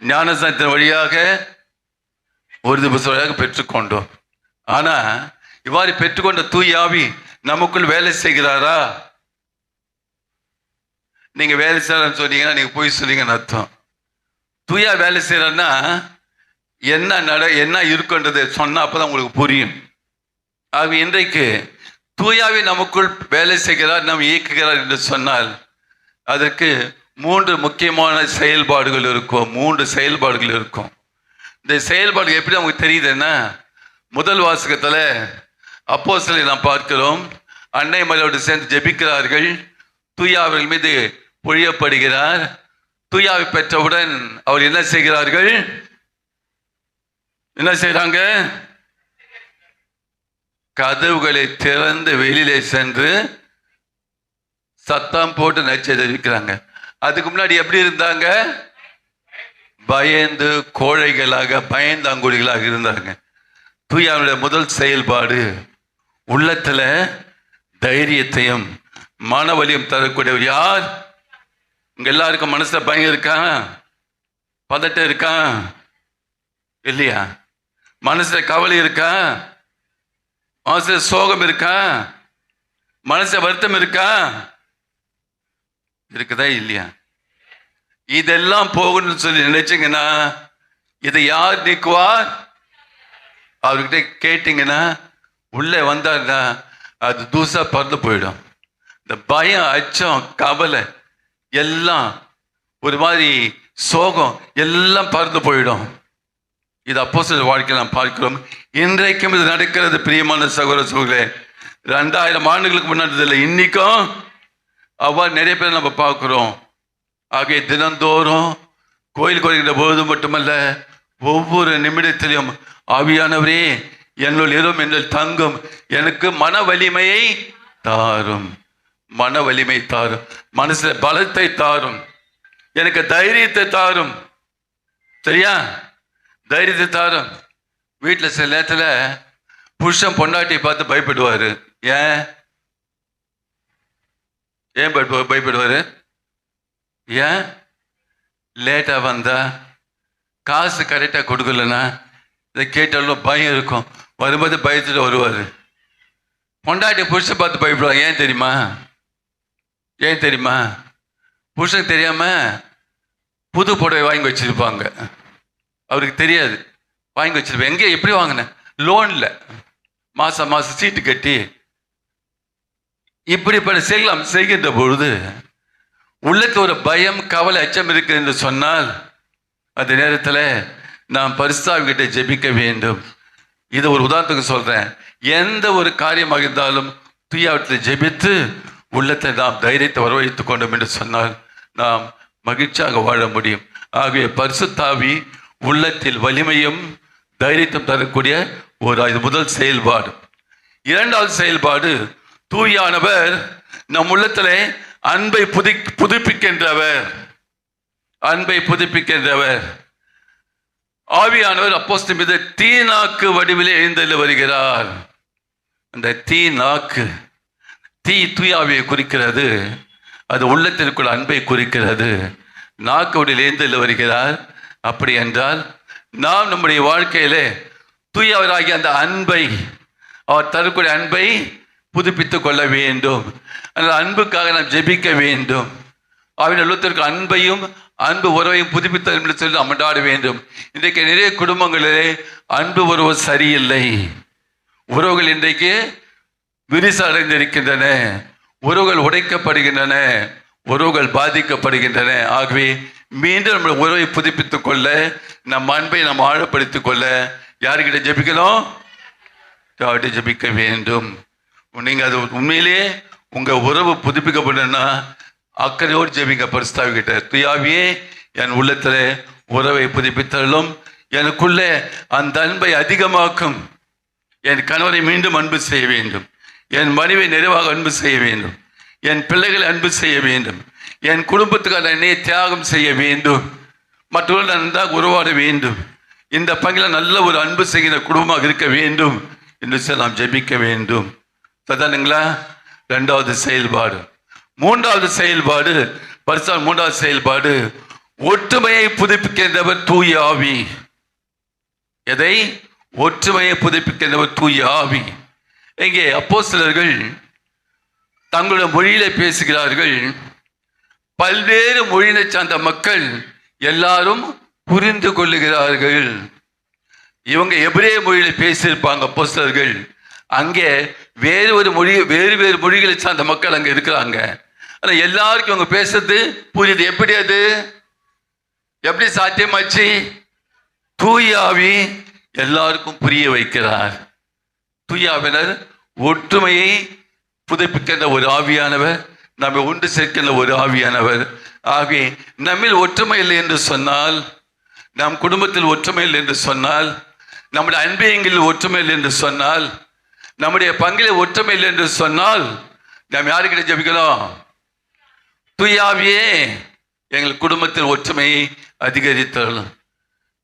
[SPEAKER 9] ஞானஸ்நானத்தின் வழியாக, ஒரு திவசம் வழியாக பெற்றுக்கொண்டோம். ஆனால் இவ்வாறு பெற்றுக்கொண்ட தூயாவி நமக்குள் வேலை செய்கிறாரா? நீங்க வேலை செய்யறன்னு சொன்னீங்கன்னா நீங்க போய் சொன்னீங்கன்னு அர்த்தம். தூயா வேலை செய்யறன்னா என்ன இருக்குன்றது சொன்னா அப்பதான் உங்களுக்கு புரியும். ஆக இன்றைக்கு தூயாவி நமக்குள் வேலை செய்கிறார், நாம் இயக்குகிறார் என்று சொன்னால் அதற்கு 3 முக்கியமான செயல்பாடுகள் இருக்கும். 3 செயல்பாடுகள் இருக்கும். இந்த செயல்பாடு எப்படி நமக்கு தெரியுதுன்னா, முதல் வாசகத்தில் அப்போஸ்தலரை நாம் பார்க்கிறோம். அன்னை மரியாவோடு சேர்ந்து ஜெபிக்கிறார்கள். தூயாவின் மீது பொழியப்படுகிறார். தூயாவை பெற்றவுடன் அவர் என்ன செய்கிறார்கள்? என்ன செய்றாங்க? கதவுகளை திறந்து வெளியிலே சென்று சத்தம் போட்டு நச்சரிக்கிறாங்க. அதுக்கு முன்னாடி எப்படி இருந்தாங்க? பயந்து கோழைகளாக, பயந்தாங்குடிகளாக இருந்தாங்க. தூயாவுடைய முதல் செயல்பாடு உள்ளத்துல தைரியத்தையும் மனவலியும் தரக்கூடியவர் யார்? இங்க எல்லாருக்கும் மனசுல பயம் இருக்கா? பதட்டம் இருக்கா? இல்லையா? மனசுல கவலை இருக்கா? மனசுல சோகம் இருக்கா? மனசுல வருத்தம் இருக்கா? இருக்குதா இல்லையா? இதெல்லாம் போகணும்னு சொல்லி நினைச்சீங்கன்னா இதை யார் நீக்குவார்? அவர்கிட்ட கேட்டீங்கன்னா உள்ளே வந்தாருன்னா அது தூசா பறந்து போயிடும். இந்த பயம், அச்சம், கவலை எல்லாம், ஒரு மாதிரி சோகம் எல்லாம் பறந்து போயிடும். இது அப்போஸ்தலர் வாழ்க்கையில் நாம் பார்க்கிறோம். இன்றைக்கும் இது நடக்கிறது. பிரியமான சகோதர சகோதரர்களே, 2000 ஆண்டுகளுக்கு முன்னாடி இல்லை, இன்னைக்கும் அவ்வாறு நிறைய பேர் நம்ம பார்க்கிறோம். ஆகிய தினந்தோறும் கோயிலுக்கு வருகின்ற போது மட்டுமல்ல, ஒவ்வொரு நிமிடத்திலும் ஆவியானவரே என்னுள் இரும், என்னுள் தங்கும், எனக்கு மன வலிமையை தாரும், மன வலிமை தாரும், மனசுல பலத்தை தாரும், எனக்கு தைரியத்தை தாரும். சரியா? தைரியத்தை தாரும். வீட்டில் சில நேரத்தில் புருஷன் பொண்டாட்டியை பார்த்து பயப்படுவார். ஏன் பயப்படுவார்? ஏன்? லேட்டாக வந்தா, காசு கரெக்டாக கொடுக்கலன்னா, இதை கேட்டாலும் பயம் இருக்கும். வரும்போது பயத்துட்டு வருவார். பொண்டாட்டி புருஷன் பார்த்து பயப்படுவாங்க. ஏன் தெரியுமா? ஏன் தெரியுமா? புருஷனுக்கு தெரியாம புது புடவை வாங்கி வச்சிருப்பாங்க. அவருக்கு தெரியாது. வாங்கி வச்சிருப்பேன். எங்கே எப்படி வாங்கினேன்? லோன்ல மாசம் மாசம் சீட்டு கட்டி இப்படிப்பட்ட செய்யலாம். செய்கின்ற பொழுது உள்ளத்து ஒரு பயம், கவலை, அச்சம் இருக்கு என்று சொன்னால், அந்த நேரத்தில் நாம் பரிசுத்தாவிகிட்ட ஜெபிக்க வேண்டும். இது ஒரு உதாரணத்துக்கு சொல்றேன். எந்த ஒரு காரியமாக இருந்தாலும் தூயாவத்தில் ஜெபித்து உள்ளத்தை நாம் தைரியத்தை வரவழைத்துக் கொண்டோம் என்று சொன்னால் நாம் மகிழ்ச்சியாக வாழ முடியும். ஆகவே பரிசுத்தாவி உள்ளத்தில் வலிமையும் தைரியத்தையும் தரக்கூடிய இது முதல் செயல்பாடு. இரண்டாவது செயல்பாடு, தூயானவர் நம் உள்ளத்திலே அன்பை புதுப்பிக்கின்றவர். அன்பை புதுப்பிக்கின்றவர். ஆவியானவர் அப்போஸ்தலர் மீது தீநாக்கு வடிவிலே எழுந்தருளி வருகிறார். அந்த தீநாக்கு, தீ தூயாவியை குறிக்கிறது. அது உள்ளத்திற்குள் அன்பை குறிக்கிறது. நாக்கு வடிவில் எழுந்தருளி வருகிறார். அப்படி என்றால் நாம் நம்முடைய வாழ்க்கையிலே தூயவராகிய அந்த அன்பை, அவர் தரக்கூடிய அன்பை புதுப்பித்துக் கொள்ள வேண்டும். அந்த அன்புக்காக நாம் ஜெபிக்க வேண்டும். அவன் உள்ளத்திற்கு அன்பையும் அன்பு உறவையும் புதுப்பித்த என்று சொல்லி அமண்டாட வேண்டும். இன்றைக்கு நிறைய குடும்பங்களிலே அன்பு உறவு சரியில்லை. உறவுகள் இன்றைக்கு விரிசு அடைந்திருக்கின்றன. உறவுகள் உடைக்கப்படுகின்றன. உறவுகள் பாதிக்கப்படுகின்றன. ஆகவே மீண்டும் நம்முடைய உறவை புதுப்பித்துக் கொள்ள, நம் அன்பை நாம் ஆழப்படுத்திக் கொள்ள யாருக்கிட்ட ஜெபிக்கணும்? ஜெபிக்க வேண்டும். நீங்க அது உண்மையிலேயே உங்க உறவு புதுப்பிக்கப்படணும்னா அக்கறையோடு ஜெபிங்க. பரிசுத்தாவி கிட்ட, தூயாவியே என் உள்ளத்துல உறவை புதுப்பித்தலும், எனக்குள்ளே அந்த அன்பை அதிகமாக்கும். என் கணவரை மீண்டும் அன்பு செய்ய வேண்டும். என் மனைவி நிறைவாக அன்பு செய்ய வேண்டும். என் பிள்ளைகளை அன்பு செய்ய வேண்டும். என் குடும்பத்துக்கான என்னை தியாகம் செய்ய வேண்டும். மற்றவர்கள் நன்றாக உருவாட வேண்டும். இந்த பங்கில் நல்ல ஒரு அன்பு செய்கிற குடும்பமாக இருக்க வேண்டும் என்று நாம் ஜெபிக்க வேண்டும். சரிதானுங்களா? இரண்டாவது செயல்பாடு. மூன்றாவது செயல்பாடு, பரிசுத்த மூன்றாவது செயல்பாடு, ஒற்றுமையை புதுப்பிக்கின்றவர் தூய ஆவி. எதை? ஒற்றுமையை புதுப்பிக்கின்றவர் தூய ஆவி. இங்கே அப்போஸ்தலர்கள் தங்களுடைய மொழியில பேசுகிறார்கள். பல்வேறு மொழியினை சார்ந்த மக்கள் எல்லாரும் புரிந்து கொள்ளுகிறார்கள். இவங்க எபிரேய மொழியில பேசியிருப்பாங்க அப்போஸ்தலர்கள். அங்கே வேறு வேறு மொழிகளை சார்ந்த மக்கள் அங்கே இருக்கிறாங்க. ஆனால் எல்லாருக்கும் அவங்க பேசுறது புரியுது. எப்படி? அது எப்படி சாத்தியமாச்சு? தூய ஆவி எல்லாருக்கும் புரிய வைக்கிறார். தூயாவினர் ஒற்றுமையை புதுப்பிக்கின்ற ஒரு ஆவியானவர், நம்ம ஒன்று சேர்க்கின்ற ஒரு ஆவியானவர். ஆகவே நம்மில் ஒற்றுமை இல்லை என்று சொன்னால், நம் குடும்பத்தில் ஒற்றுமை இல்லை என்று சொன்னால், நம்முடைய அன்பியங்களில் ஒற்றுமை இல்லை என்று சொன்னால், நம்முடைய பங்கிலே ஒற்றுமை இல்லை என்று சொன்னால், நாம் யாருக்கிட்ட ஜெபிக்கணும்? தூயாவியே எங்கள் குடும்பத்தில் ஒற்றுமையை அதிகரித்தரலாம்,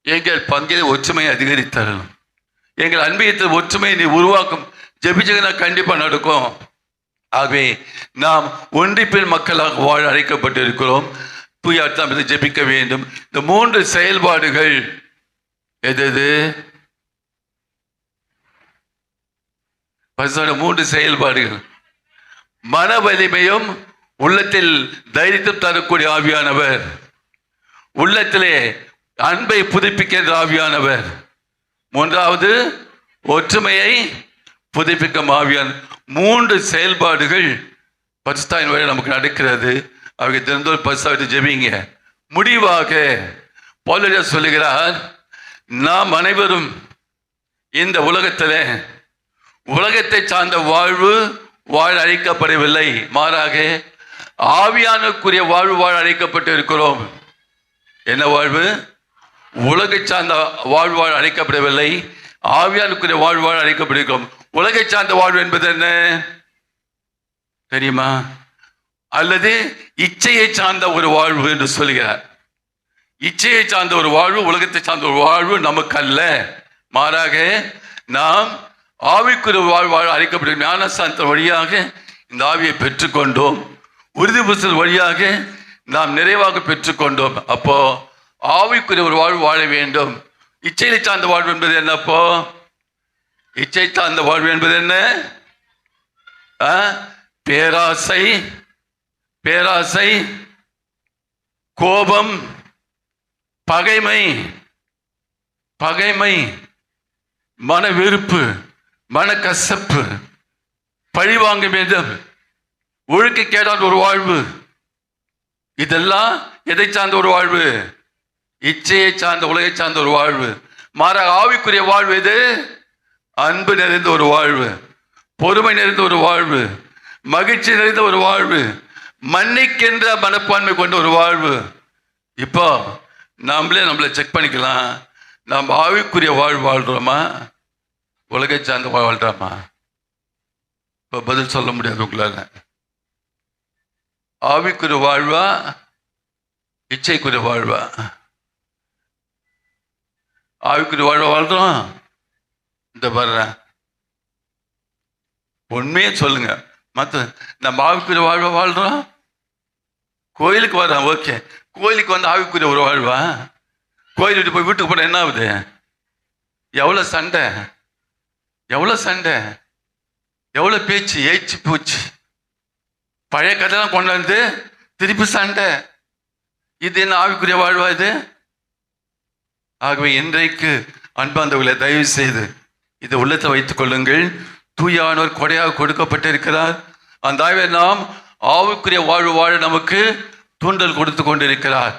[SPEAKER 9] எங்கள் பங்கில் ஒற்றுமையை அதிகரித்தரலாம், எங்கள் அன்பியத்தில் ஒற்றுமையை நீ உருவாக்கும். ஜெபிச்சதுன்னா கண்டிப்பாக நடக்கும். ஆகவே நாம் ஒன்றிப்பின் மக்களாக வாழ அழைக்கப்பட்டிருக்கிறோம். தூயாத்தான் இதை ஜெபிக்க வேண்டும். இந்த மூன்று செயல்பாடுகள் எது? மூன்று செயல்பாடுகள். மன வலிமையும் உள்ளத்தில் தைரியத்தை தரக்கூடிய ஆவியானவர், உள்ளத்திலே அன்பை புதுப்பிக்கின்ற ஆவியானவர், மூன்றாவது ஒற்றுமையை புதுப்பிக்கும் ஆவியான. மூன்று செயல்பாடுகள் பரிசுத்தாவின் வழி நமக்கு நடக்கிறது. அவங்க தினந்தோறும் பரிசுத்தாவிட்டு ஜெபிங்க. முடிவாக பவுல் சொல்லுகிறார், நாம் அனைவரும் இந்த உலகத்திலே உலகத்தை சார்ந்த வாழ்வு வாழ அழைக்கப்படவில்லை, மாறாக ஆவியானுக்குரிய வாழ்வு வாழ அழைக்கப்பட்டு இருக்கிறோம். என்ன வாழ்வு? உலகை சார்ந்த வாழ்வு வாழ அழைக்கப்படவில்லை, ஆவியானுக்குரிய வாழ்வு வாழ அழைக்கப்பட்டிருக்கிறோம். உலகை சார்ந்த வாழ்வு என்பது என்ன தெரியுமா? அல்லது இச்சையை சார்ந்த ஒரு வாழ்வு என்று சொல்கிறார். இச்சையை சார்ந்த ஒரு வாழ்வு, உலகத்தை சார்ந்த ஒரு வாழ்வு நமக்கு அல்ல, மாறாக நாம் ஆவிக்குரிய வாழ்வு வாழ அழைக்கப்படும். ஞானஸ்தானத்தின் வழியாக இந்த ஆவியை பெற்றுக்கொண்டோம், உறுதிப்படுத்தல் வழியாக நாம் நிறைவாக பெற்றுக்கொண்டோம். அப்போ ஆவிக்குரிய ஒரு வாழ்வு வாழ வேண்டும். இச்சையை சார்ந்த வாழ்வு என்பது என்னப்போ? இச்சை சார்ந்த வாழ்வு என்பது என்ன? பேராசை, பேராசை, கோபம், பகைமை, பகைமை, மன வெறுப்பு, மனக்கசப்பு, பழிவாங்கும் எண்ணம், ஒழுக்கக்கேடான ஒரு வாழ்வு. இதெல்லாம் எதை சார்ந்த ஒரு வாழ்வு? இச்சையை சார்ந்த, உலகை சார்ந்த ஒரு வாழ்வு. மாறாக ஆவிக்குரிய வாழ்வு எது? அன்பு நிறைந்த ஒரு வாழ்வு, பொறுமை நிறைந்த ஒரு வாழ்வு, மகிழ்ச்சி நிறைந்த ஒரு வாழ்வு, மன்னிக்கின்ற மனப்பான்மை கொண்ட ஒரு வாழ்வு. இப்போ நம்மளை செக் பண்ணிக்கலாம். நாம் ஆவிக்குரிய வாழ்வு வாழ்றோமா, உலகை சார்ந்த வாழ்றோமா? இப்போ பதில் சொல்ல முடியாது உங்களால. ஆவிக்குரிய வாழ்வா, இச்சைக்குரிய வாழ்வா? ஆவிக்குரிய வாழ்வா வாழ்றோம். இந்த வர்ற உண்மையே சொல்லுங்க. மற்ற நம்ம ஆவிக்குரிய வாழ்வா வாழ்றோம். கோயிலுக்கு வர்றோம், ஓகே. கோயிலுக்கு வந்து ஆவிக்குரிய ஒரு வாழ்வா? கோயில் விட்டு போய் வீட்டுக்கு போனால் என்ன ஆகுது? எவ்வளோ சண்டை, எவ்வளோ சண்டை, எவ்வளோ பேச்சு, ஏச்சு பூச்சு, பழைய கதைலாம் கொண்டாந்து திருப்பி சண்டை. இது என்ன ஆவிக்குரிய வாழ்வா இது? ஆகவே இன்றைக்கு அன்பாந்தவர்களை தயவு செய்து இதை உள்ளத்தை வைத்துக் கொள்ளுங்கள். தூயானவர் கொடையாக கொடுக்கப்பட்டிருக்கிறார். அந்த ஆய்வை நாம் ஆவிக்குரிய வாழ்வு வாழ நமக்கு தூண்டல் கொடுத்து கொண்டிருக்கிறார்.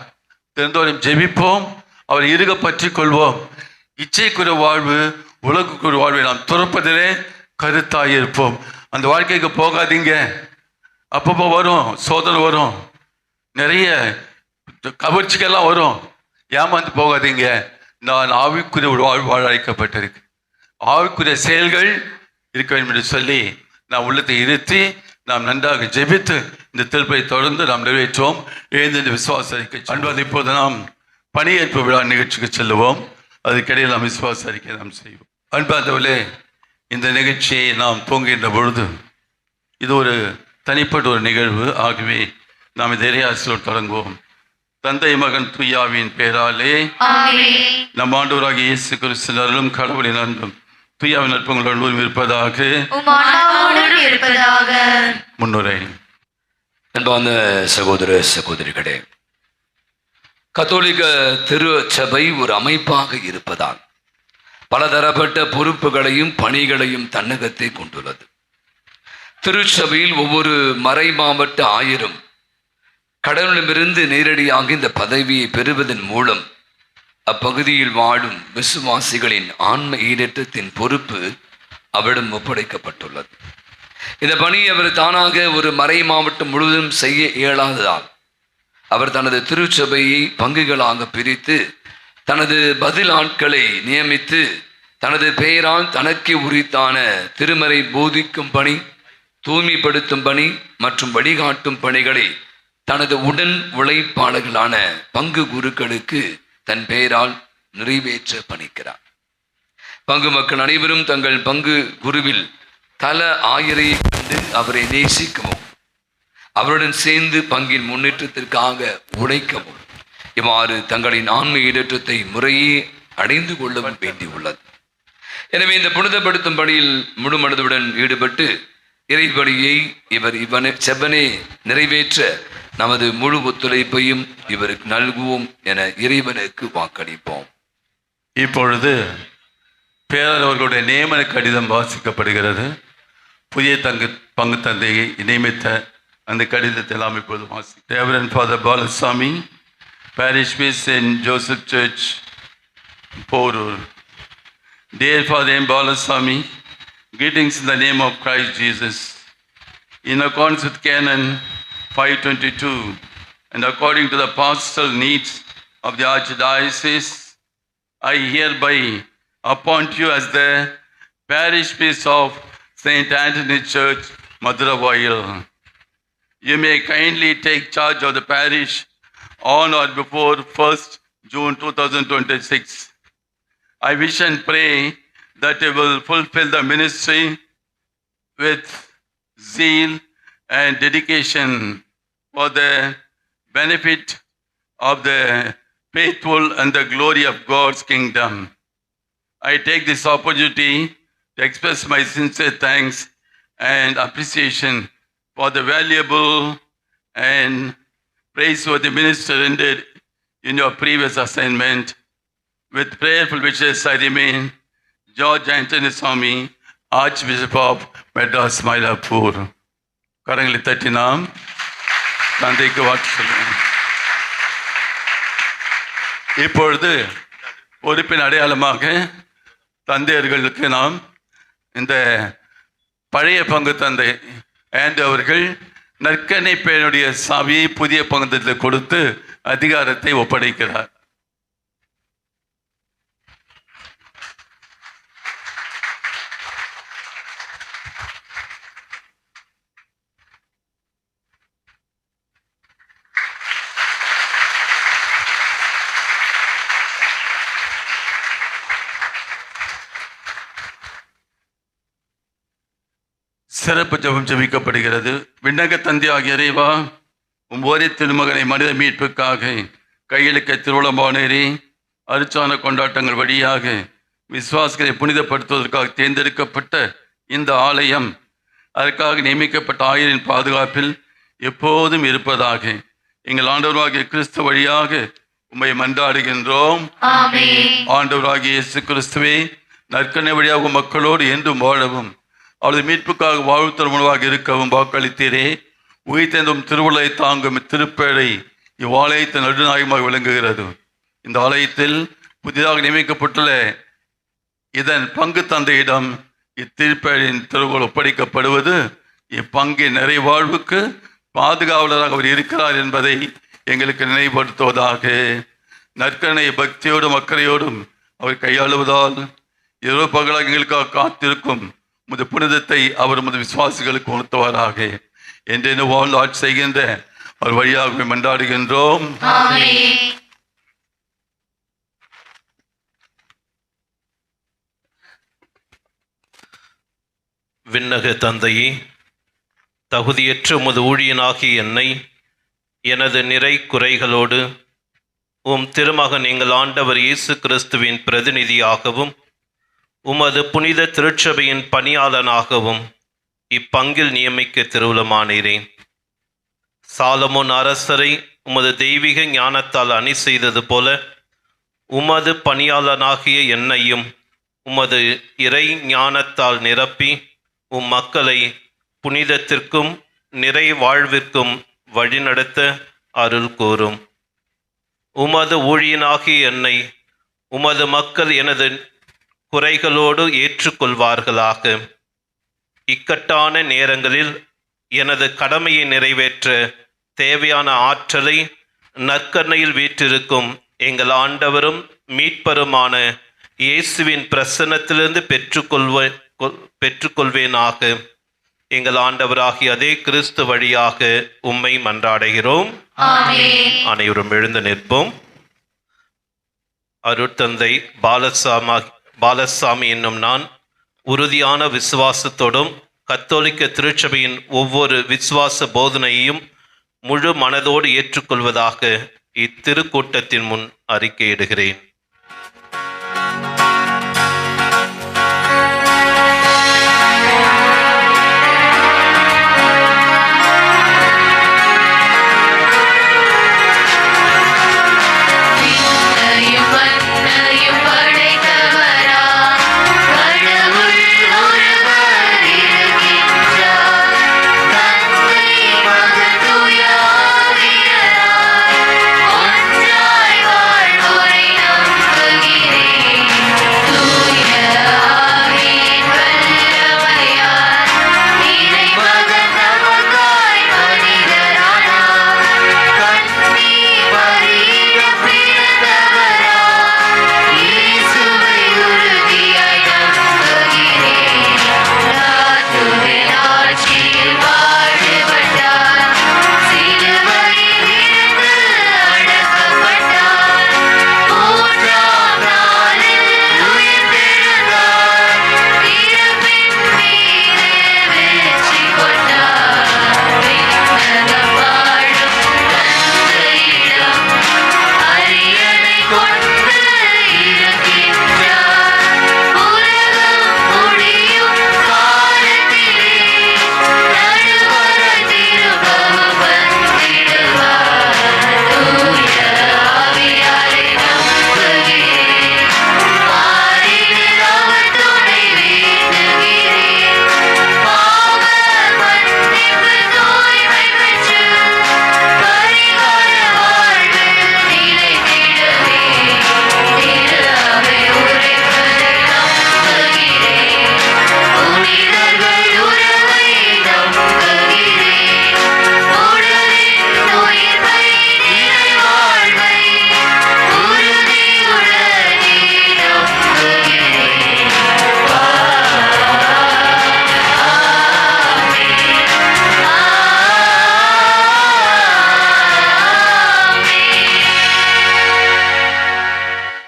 [SPEAKER 9] தெரிந்தவரையும் ஜெபிப்போம், அவரை இறுக பற்றி கொள்வோம். இச்சைக்குரிய வாழ்வு, உலகுக்குரிய வாழ்வை நாம் துறப்பதிலே கருத்தாய் இருப்போம். அந்த வாழ்க்கைக்கு போகாதீங்க. அப்பப்போ வரும் சோதனை, வரும் நிறைய கவர்ச்சிக்கெல்லாம் வரும். ஏமாந்து போகாதீங்க. நான் ஆவிக்குரிய ஒரு வாழ்வு வாழ அழைக்கப்பட்டிருக்கு, ஆவிக்குரிய செயல்கள் இருக்க வேண்டும் என்று சொல்லி நாம் உள்ளத்தை இருத்தி நாம் நன்றாக ஜெபித்து இந்த திருப்பை தொடர்ந்து நாம் நிறைவேற்றுவோம். எழுந்து இந்த விசுவாச அறிக்கை அன்பாது. இப்போது நாம் பணியேற்பு விழா நிகழ்ச்சிக்கு செல்லுவோம். அதுக்கிடையில் நாம் விசுவாச அறிக்கை நாம் செய்வோம். அன்பாதவர்களே, இந்த நிகழ்ச்சியை நாம் தூங்குகின்ற பொழுது இது ஒரு தனிப்பட்ட ஒரு நிகழ்வு. ஆகவே நாம் இதை இறையாசிரியர் தொடங்குவோம். தந்தை மகன் தூயாவின் பெயராலே நம் ஆண்டவராகிய இயேசு கிறிஸ்துவின் அருளும் கடவுளின் அன்பும் தூயாவின் நட்புகளோடு இருப்பதாக. முன்னுரை.
[SPEAKER 2] அன்பான சகோதர சகோதரிகளே, கத்தோலிக்க திருச்சபை ஒரு அமைப்பாக இருப்பதால் பலதரப்பட்ட பொறுப்புகளையும் பணிகளையும் தன்னகத்தை கொண்டுள்ளது. திருச்சபையில் ஒவ்வொரு மறை மாவட்ட ஆயரும் கடவுளிடமிருந்து நேரடியாக இந்த பதவியை பெறுவதன் மூலம் அப்பகுதியில் வாழும் விசுவாசிகளின் ஆன்ம ஈடேற்றத்தின் பொறுப்பு அவரிடம் ஒப்படைக்கப்பட்டுள்ளது. இந்த பணியை அவர் தானாக ஒரு மறை மாவட்டம் முழுவதும் செய்ய இயலாததால் அவர் தனது திருச்சபையை பங்குகளாக பிரித்து தனது பதில் ஆட்களை நியமித்து தனது பெயரால் தனக்கு உரித்தான திருமறை போதிக்கும் பணி, தூய்மைப்படுத்தும் பணி மற்றும் வழிகாட்டும் பணிகளை தனது உடன் உழைப்பாளர்களான பங்கு குருக்களுக்கு தன் பெயரால் நிறைவேற்ற பணிக்கிறார். பங்கு மக்கள் அனைவரும் தங்கள் பங்கு குருவில் தல ஆயரை கண்டு அவரை நேசிக்கவும் அவருடன் சேர்ந்து பங்கின் முன்னேற்றத்திற்காக உழைக்கவும் இவ்வாறு தங்களின் ஆன்ம ஈடேற்றத்தை முறையே அடைந்து கொள்ளவும் வேண்டியுள்ளது. எனவே இந்த புனிதப்படுத்தும் பணியில் முழு மனதுடன் ஈடுபட்டு இறைபடியை இவர் செவ்வனே நிறைவேற்ற நமது முழு ஒத்துழைப்பையும் இவருக்கு நல்குவோம் என இறைவனுக்கு வாக்களிப்போம்.
[SPEAKER 9] இப்பொழுது பேரவர்களுடைய நியமன கடிதம் வாசிக்கப்படுகிறது. புதிய பங்கு தந்தையை நியமித்த அந்த கடிதத்தை எல்லாம் இப்பொழுது வாசி. Reverend father Balasamy, Parish Priest St. Joseph Church, Porur. Dear Father M. Balasamy, greetings in the name of Christ Jesus. In accordance with Canon 522 and according to the pastoral needs of the Archdiocese, I hereby appoint you as the parish priest of St. Anthony Church, Maduravayil. You may kindly take charge of the parish on or before 1st June 2026. I wish and pray that you will fulfill the ministry with zeal and dedication for the benefit of the faithful and the glory of God's kingdom. I take this opportunity to express my sincere thanks and appreciation for the valuable and praiseworthy ministry rendered in your previous assignment. With prayerful wishes, I remain George Anthony Swami, Archbishop of Madras, Mylapore. கரங்களை தட்டி நாம் தந்தைக்கு வாழ்த்து சொல்லுவோம். இப்பொழுது பொறுப்பின் அடையாளமாக தந்தையர்களுக்கு நாம் இந்த பழைய பங்கு தந்தை ஆண்ட் அவர்கள் நற்கனை பேருடைய சாவியை புதிய பங்குத்தில் கொடுத்து அதிகாரத்தை ஒப்படைக்கிறார். சிறப்பு ஜெபம் ஜெபிக்கப்படுகிறது. விண்ணக தந்தை ஆகிய இறைவா, ஒரே திருமகனை மனித மீட்புக்காக கையெழுக்க திருவுளமானேறி அருச்சான கொண்டாட்டங்கள் வழியாக விசுவாசிகளை புனிதப்படுத்துவதற்காக தேர்ந்தெடுக்கப்பட்ட இந்த ஆலயம் அதற்காக நியமிக்கப்பட்ட ஆயரின் பாதுகாப்பில் எப்போதும் இருப்பதாக எங்கள் ஆண்டவராகிய கிறிஸ்து வழியாக உம்மை மன்றாடுகின்றோம். ஆண்டவராகிய இயேசு கிறிஸ்துவே, நற்கனை வழியாக மக்களோடு என்றும் வாழவும் அவரது மீட்புக்காக வாழ்த்தல் உணவாக இருக்கவும் வாக்களித்தீரே. உயிர்த்தெழும் திருவுளை தாங்கும் திருப்பேழை இவ்வாலயத்தின் நடுநாயகமாக விளங்குகிறது. இந்த ஆலயத்தில் புதிதாக நியமிக்கப்பட்டுள்ள இதன் பங்கு தந்தையிடம் இத்திருப்பேழின் திருவுள் ஒப்படைக்கப்படுவது இப்பங்கின் நிறைவாழ்வுக்கு பாதுகாவலராக அவர் இருக்கிறார் என்பதை எங்களுக்கு நினைவுபடுத்துவதாக. நற்கருணை பக்தியோடும் அக்கறையோடும் அவர் கையாளுவதால் இரவு பகலாக எங்களுக்காக காத்திருக்கும் உமது புனிதத்தை அவர் உமது விசுவாசிகளுக்கு உணர்த்துவாராக. என்றென்று வாழ்ந்து ஆட்சி செய்கின்ற அவர் வழியாக மன்றாடுகின்றோம்.
[SPEAKER 10] விண்ணக தந்தையே, தகுதியற்ற உமது ஊழியனாகிய என்னை எனது நிறை குறைகளோடு உம் திருமகன் எங்கள் ஆண்டவர் இயேசு கிறிஸ்துவின் பிரதிநிதியாகவும் உமது புனித திருச்சபையின் பணியாளனாகவும் இப்பங்கில் நியமிக்க திருவுளமானீரேன். சாலமோன் அரசரை உமது தெய்வீக ஞானத்தால் அணி செய்தது போல உமது பணியாளனாகிய என்னையும் உமது இறை ஞானத்தால் நிரப்பி உம் மக்களை புனிதத்திற்கும் நிறை வாழ்விற்கும் வழிநடத்த அருள் கூறும். உமது ஊழியனாகிய என்னை உமது மக்கள் எனது குறைகளோடு ஏற்றுக்கொள்வார்களாக. இக்கட்டான நேரங்களில் எனது கடமையை நிறைவேற்ற தேவையான ஆற்றலை நற்கருணையில் வீற்றிருக்கும் எங்கள் ஆண்டவரும் மீட்பருமான இயேசுவின் பிரசன்னத்திலிருந்து பெற்றுக்கொள்வேனாக. எங்கள் ஆண்டவராகிய அதே கிறிஸ்து வழியாக உம்மை மன்றாடுகிறோம். அனைவரும் எழுந்து நிற்போம். அருட்தந்தை பாலசாமி என்னும் நான் உறுதியான விசுவாசத்தோடும் கத்தோலிக்க திருச்சபையின் ஒவ்வொரு விசுவாச போதனையையும் முழு மனதோடு ஏற்றுக்கொள்வதாக இத்திருக்கூட்டத்தின் முன் அறிக்கையிடுகிறேன்.
[SPEAKER 7] ஒன்றாய் வாழ்வோரை நம்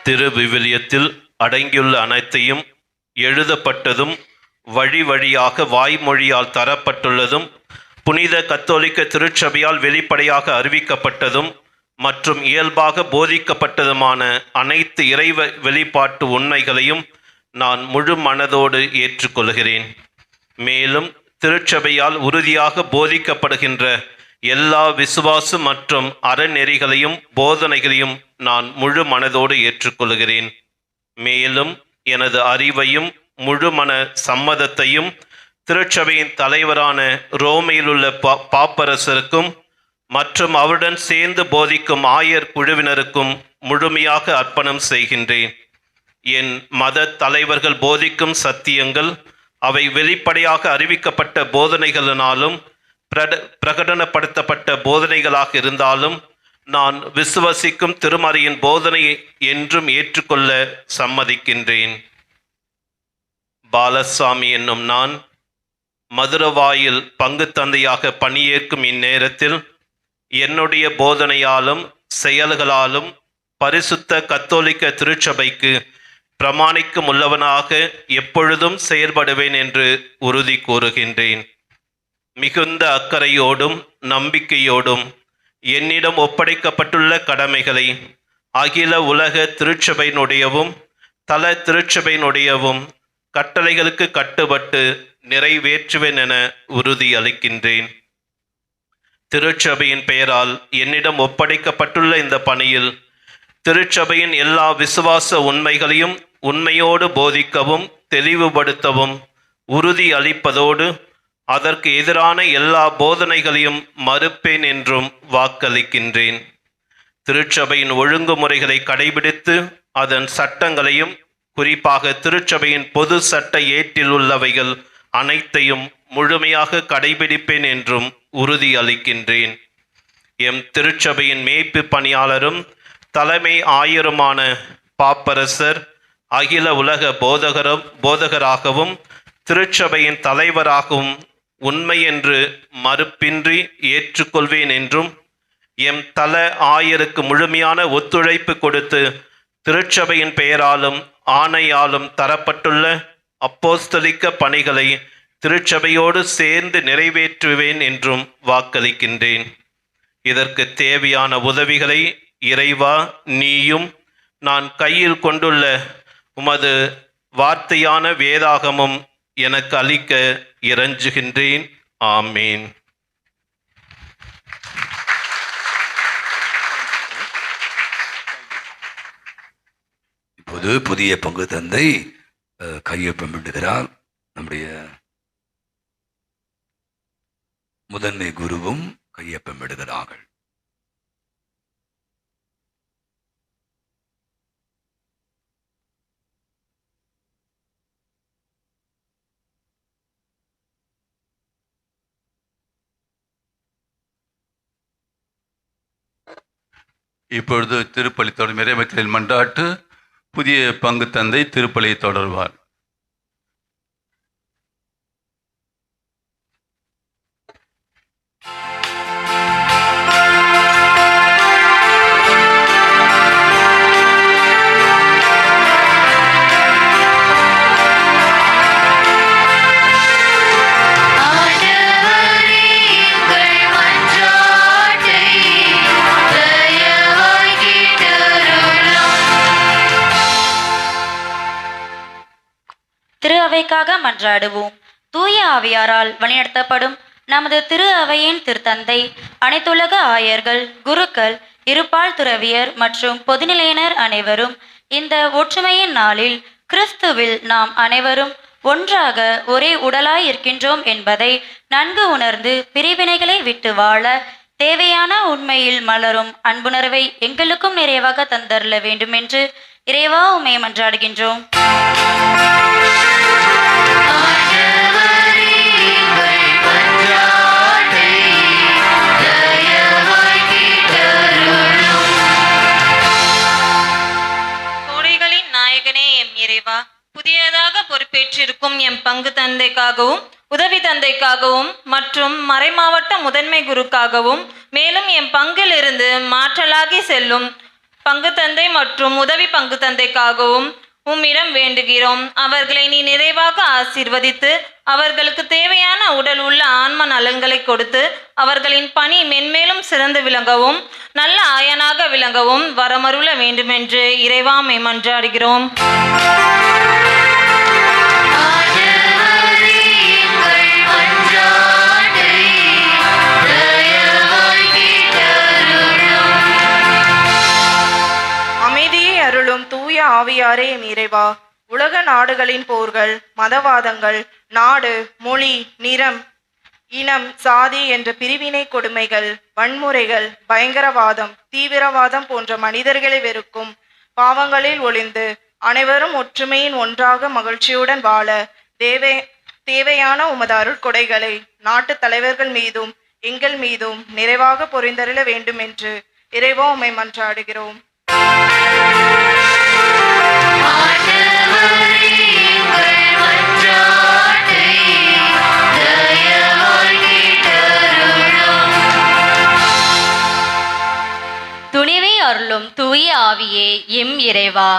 [SPEAKER 10] திருவிவிலியத்தில் அடங்கியுள்ள அனைத்தையும் எழுதப்பட்டதும் வழி வழியாக வாய்மொழியால் தரப்பட்டுள்ளதும் புனித கத்தோலிக்க திருச்சபையால் வெளிப்படையாக அறிவிக்கப்பட்டதும் மற்றும் இயல்பாக போதிக்கப்பட்டதுமான அனைத்து இறை வெளிப்பாட்டு உண்மைகளையும் நான் முழு மனதோடு ஏற்றுக்கொள்கிறேன். மேலும் திருச்சபையால் உறுதியாக போதிக்கப்படுகின்ற எல்லா விசுவாச மற்றும் அறநெறிகளையும் போதனைகளையும் நான் முழு மனதோடு ஏற்றுக்கொள்கிறேன். மேலும் எனது அறிவையும் முழு மன சம்மதத்தையும் திருச்சபையின் தலைவரான ரோமையிலுள்ள பாப்பரசருக்கும் மற்றும் அவருடன் சேர்ந்து போதிக்கும் ஆயர் குழுவினருக்கும் முழுமையாக அர்ப்பணம் செய்கின்றேன். என் மத தலைவர்கள் போதிக்கும் சத்தியங்கள் அவை வெளிப்படையாக அறிவிக்கப்பட்ட போதனைகளினாலும் பிரகடனப்படுத்தப்பட்ட போதனைகளாக இருந்தாலும் நான் விசுவசிக்கும் திருமறையின் போதனை என்றும் ஏற்றுக்கொள்ள சம்மதிக்கின்றேன். பாலசாமி என்னும் நான் மதுரவாயில் பங்கு தந்தையாக பணியேற்கும் இந்நேரத்தில் என்னுடைய போதனையாலும் செயல்களாலும் பரிசுத்த கத்தோலிக்க திருச்சபைக்கு பிரமாணிக்கும் உள்ளவனாக எப்பொழுதும் செயல்படுவேன் என்று உறுதி கூறுகின்றேன். மிகுந்த அக்கறையோடும் நம்பிக்கையோடும் என்னிடம் ஒப்படைக்கப்பட்டுள்ள கடமைகளை அகில உலக திருச்சபையினுடையவும் தல திருச்சபையினுடையவும் கட்டளைகளுக்கு கட்டுப்பட்டு நிறைவேற்றுவேன் என உறுதி அளிக்கின்றேன். திருச்சபையின் பெயரால் என்னிடம் ஒப்படைக்கப்பட்டுள்ள இந்த பணியில் திருச்சபையின் எல்லா விசுவாச உண்மைகளையும் உண்மையோடு போதிக்கவும் தெளிவுபடுத்தவும் உறுதி அளிப்பதோடு அதற்கு எதிரான எல்லா போதனைகளையும் மறுப்பேன் என்றும் வாக்களிக்கின்றேன். திருச்சபையின் ஒழுங்குமுறைகளை கடைபிடித்து அதன் சட்டங்களையும் குறிப்பாக திருச்சபையின் பொது சட்ட ஏட்டில் உள்ளவைகள் அனைத்தையும் முழுமையாக கடைபிடிப்பேன் என்றும் உறுதி அளிக்கின்றேன். எம் திருச்சபையின் மேய்ப்பு பணியாளரும் தலைமை ஆயருமான பாப்பரசர் அகில உலக போதகராகவும் திருச்சபையின் தலைவராகவும் உண்மை என்று மறுப்பின்றி ஏற்றுக்கொள்வேன் என்றும் எம் தல ஆயருக்கு முழுமையான ஒத்துழைப்பு கொடுத்து திருச்சபையின் பெயராலும் ஆணையாலும் தரப்பட்டுள்ள அப்போஸ்தலிக்க பணிகளை திருச்சபையோடு சேர்ந்து நிறைவேற்றுவேன் என்றும் வாக்களிக்கின்றேன். இதற்கு தேவையான உதவிகளை இறைவா நீயும் நான் கையில் கொண்டுள்ள உமது வார்த்தையான வேதாகமும் எனக்கு அளிக்க இறைஞ்சுகின்றேன். ஆமீன்.
[SPEAKER 2] இப்போது புதிய பங்கு தந்தை கையொப்பமிடுகிறார். நம்முடைய முதன்மை குருவும் கையொப்பமிடுகிறார்கள்.
[SPEAKER 9] இப்பொழுது திருப்பலி தொடரும் இறைமக்களின் மன்றாட்டு புதிய பங்கு தந்தை திருப்பலியை தொடர்வார்.
[SPEAKER 1] திரு அவைக்காக மன்றாடுவோம். தூய ஆவியாரால் வழிநடத்தப்படும் நமது திரு அவையின் திருத்தந்தை, அனைத்துலக ஆயர்கள், குருக்கள், இருபால் துறவியர் மற்றும் பொதுநிலையினர் அனைவரும் இந்த ஒற்றுமையின் நாளில் கிறிஸ்துவில் நாம் அனைவரும் ஒன்றாக ஒரே உடலாய் இருக்கின்றோம் என்பதை நன்கு உணர்ந்து பிரிவினைகளை விட்டு வாழ தேவையான உண்மையில் மலரும் அன்புணர்வை எங்களுக்கும் நிறைவாக தந்தருள வேண்டும் என்று இறைவா உம்மை மன்றாடுகின்றோம்.
[SPEAKER 11] கோடைகளின் நாயகனே எம் இறைவா, புதியதாக பொறுப்பேற்றிருக்கும் எம் பங்கு தந்தைக்காகவும் உதவி தந்தைக்காகவும் மற்றும் மறைமாவட்ட முதன்மை குருக்காகவும் மேலும் எம் பங்கில் இருந்து மாற்றலாகி செல்லும் பங்கு தந்தை மற்றும் உதவி பங்கு தந்தைக்காகவும் உம்மிடம் வேண்டுகிறோம். அவர்களை நீ நிறைவாக ஆசீர்வதித்து அவர்களுக்கு தேவையான உடல் உள்ள ஆன்ம நலன்களை கொடுத்து அவர்களின் பணி மென்மேலும் சிறந்து விளங்கவும் நல்ல ஆயனாக விளங்கவும் வரமருள வேண்டுமென்று இறைவாமை மன்றாடுகிறோம்.
[SPEAKER 6] அமைதியை அருளும் தூய ஆவியாரே எம் இறைவா, உலக நாடுகளின் போர்கள், மதவாதங்கள், நாடு, மொழி, நிறம், இனம், சாதி என்ற பிரிவினை கொடுமைகள், வன்முறைகள், பயங்கரவாதம், தீவிரவாதம் போன்ற மனிதர்களை வெறுக்கும் பாவங்களில் ஒளிந்து அனைவரும் ஒற்றுமையின் ஒன்றாக மகிழ்ச்சியுடன் வாழ தேவையான உமது அருட்கொடைகளை நாட்டு தலைவர்கள் மீதும் எங்கள் மீதும் நிறைவாக பொறிந்தருள வேண்டும் என்று இறைவா உம்மை மன்றாடுகிறோம்.
[SPEAKER 1] துணிவை அருளும் தூய ஆவியே எம் இறைவா,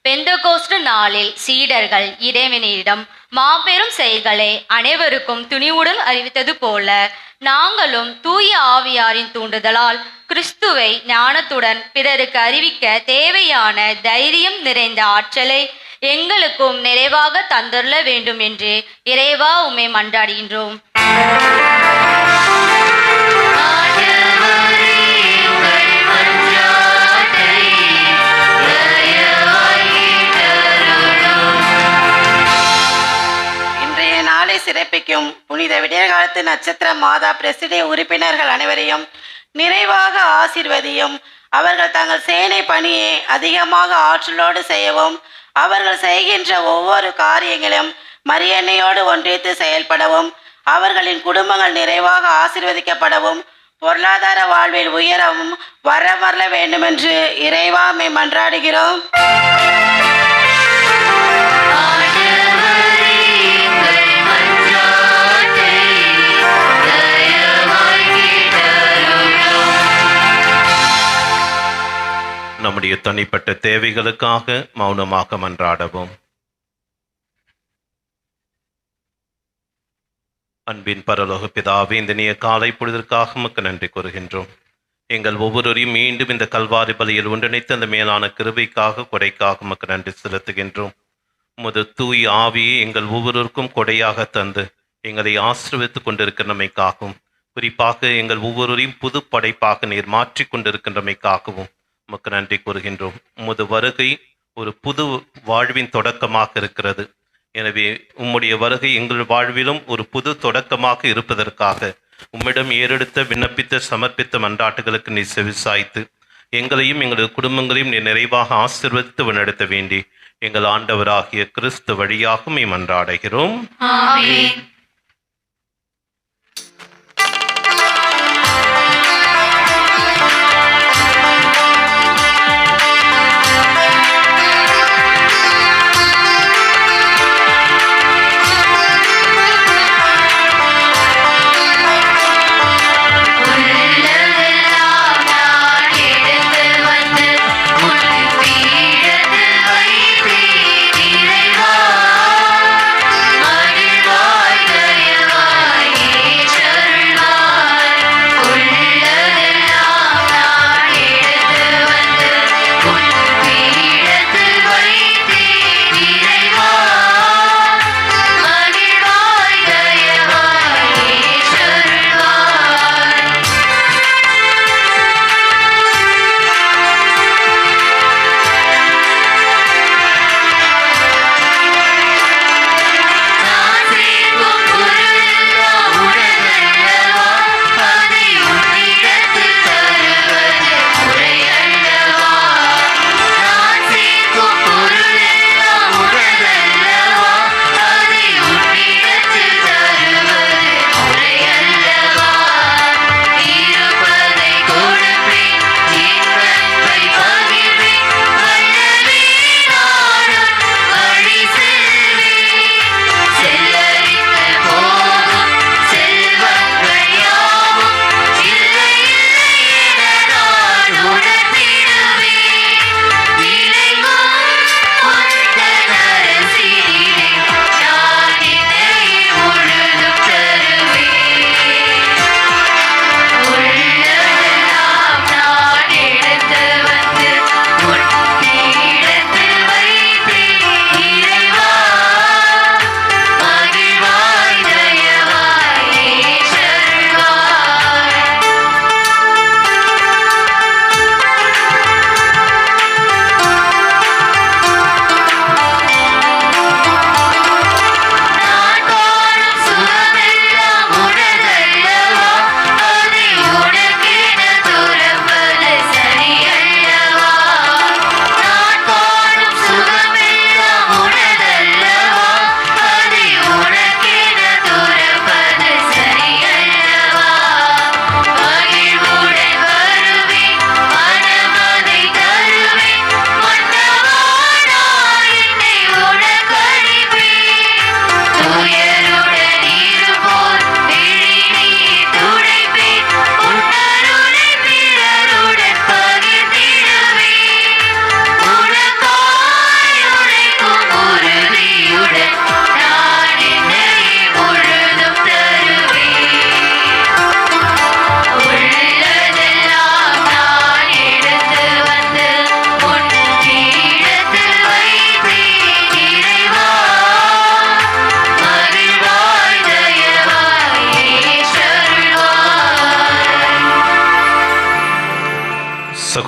[SPEAKER 1] பெந்தகோஸ்து நாளில் சீடர்கள் இறைவனிடம் மாபெரும் செயல்களை அனைவருக்கும் துணிவுடன் அறிவித்தது போல நாங்களும் தூய ஆவியாரின் தூண்டுதலால் கிறிஸ்துவை ஞானத்துடன் பிறருக்கு அறிவிக்க தேவையான தைரியம் நிறைந்த ஆற்றலை எங்களுக்கும் நிறைவாக தந்தருள வேண்டும் என்று இறைவா உம்மை மன்றாடுகின்றோம்.
[SPEAKER 12] இன்றைய நாளை சிறப்பிக்கும் புனித விடியற்காலத்து நட்சத்திர மாதா பிரசிடே உறுப்பினர்கள் அனைவரையும் நிறைவாக ஆசீர்வதியும். அவர்கள் தங்கள் சேனை பணியை அதிகமாக ஆற்றலோடு செய்யவும் அவர்கள் செய்கின்ற ஒவ்வொரு காரியங்களும் மரியன்னையோடு ஒன்றித்து செயல்படவும் அவர்களின் குடும்பங்கள் நிறைவாக ஆசீர்வதிக்கப்படவும் பொருளாதார வாழ்வில் உயரவும் வரமரல வேண்டுமென்று இறைவாமை மன்றாடுகிறோம்.
[SPEAKER 10] நம்முடைய தனிப்பட்ட தேவைகளுக்காக மௌனமாக மன்றாடவும். அன்பின் பரலோக பிதாவே, இந்த நீய காலை பொழுதற்காக உமக்கு நன்றி கூறுகின்றோம். எங்கள் ஒவ்வொருவரையும் மீண்டும் இந்த கல்வாரி பலியில் ஒன்றிணைத்து அந்த மேலான கிருபைக்காக கொடைக்காக உமக்கு நன்றி செலுத்துகின்றோம். உமது தூய் ஆவியை எங்கள் ஒவ்வொருவருக்கும் கொடையாக தந்து எங்களை ஆசீர்வதித்துக் கொண்டிருக்கின்றமைக்காகவும் குறிப்பாக எங்கள் ஒவ்வொருவரையும் புது படைப்பாக நீர் மாற்றி கொண்டிருக்கின்றமைக்காகவும் உமக்கு நன்றி கூறுகின்றோம். உமது வருகை ஒரு புது வாழ்வின் தொடக்கமாக இருக்கிறது. எனவே உம்முடைய வருகை எங்கள் வாழ்விலும் ஒரு புது தொடக்கமாக இருப்பதற்காக உம்மிடம் ஏறெடுத்த விண்ணப்பித்த சமர்ப்பித்த மன்றாட்டுகளுக்கு நீ செவிசாய்த்து எங்களையும் எங்களது குடும்பங்களையும் நீ நிறைவாக ஆசீர்வதித்து வழிநடத்த வேண்டி எங்கள் ஆண்டவராகிய கிறிஸ்து வழியாகவும் மன்றாடுகிறோம்.
[SPEAKER 1] ஆமென்.
[SPEAKER 7] மகிழ்வாய்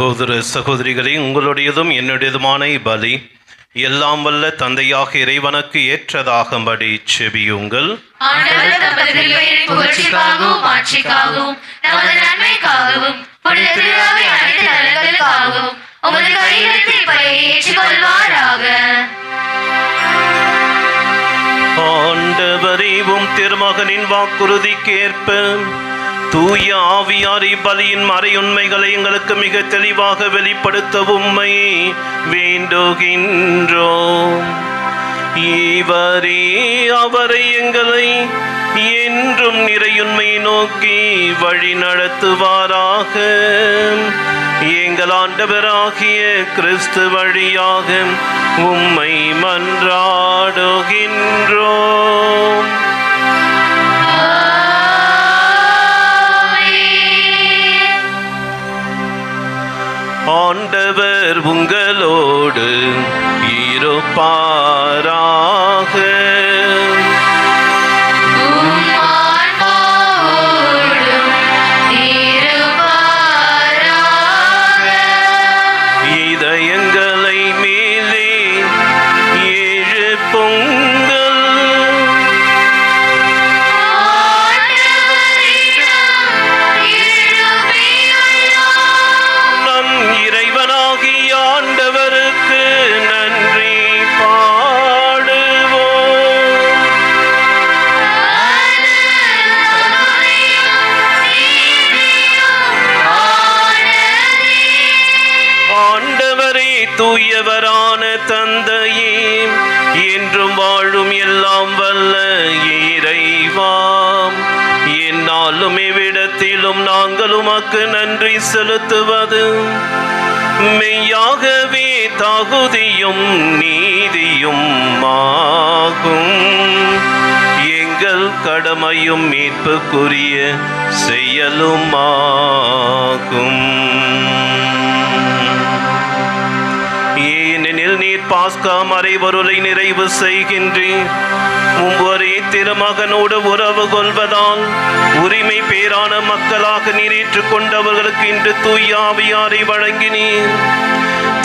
[SPEAKER 10] சகோதர சகோதரிகளே, உங்களுடையதும் என்னுடையதுமான பலி எல்லாம் வல்ல தந்தையாக இறைவனுக்கு ஏற்றதாகும்படி செபியுங்கள்.
[SPEAKER 7] ஆண்டவர் தமது திருப்பெயரின் புகழ்ச்சிக்காகவும் மாட்சிக்காகவும் நமது நன்மைக்காகவும் புனித திருவிழாவை அனைத்து நலன்களுக்காகவும் உமது கையில் திருப்பலியை ஏற்றுக்கொள்வாராக.
[SPEAKER 10] ஆண்டவரே, உம் திருமகனின் வாக்குறுதிக்கேற்ப தூய ஆவியாரி பலியின் மறையுண்மைகளை எங்களுக்கு மிக தெளிவாக வெளிப்படுத்த உம்மை வேண்டுகின்றோம். இவரே அவரை எங்களை என்றும் நிறையுண்மை நோக்கி வழி நடத்துவாராக. எங்கள் ஆண்டவராகிய கிறிஸ்து வழியாக உம்மை மன்றாடுகின்றோம். ஆண்டவர் உங்களோடு இருப்பாராக. இதயங்களை மேலே எழுப்புங்கள். நம் இறைவனாகிய ஆண்டவருக்கு நன்றி பாடுவோம். ஆண்டவரே, தூயவரான தந்தையே, என்றும் வாழும் எல்லாம் வல்ல இறைவாம், என்னாலும் இவ்விடத்திலும் நாங்கள் உமக்கு நன்றி செலுத்துவது மெய்யாகவே தகுதியும் நீதியும் ஆகும். எங்கள் கடமையும் மீட்புக்குரிய செயலும் ஆகும். ஏனெனில் நீர் பாஸ்கா மறைபொருளை நிறைவு செய்கின்றீர். ஒவ்வொரு திருமகனோடு உறவு கொள்வதால் உரிமை பேரான மக்களாக நீர் ஏற்றுக்கொண்டவர்களுக்கு இன்று தூய ஆவியாரை வழங்கினீர்.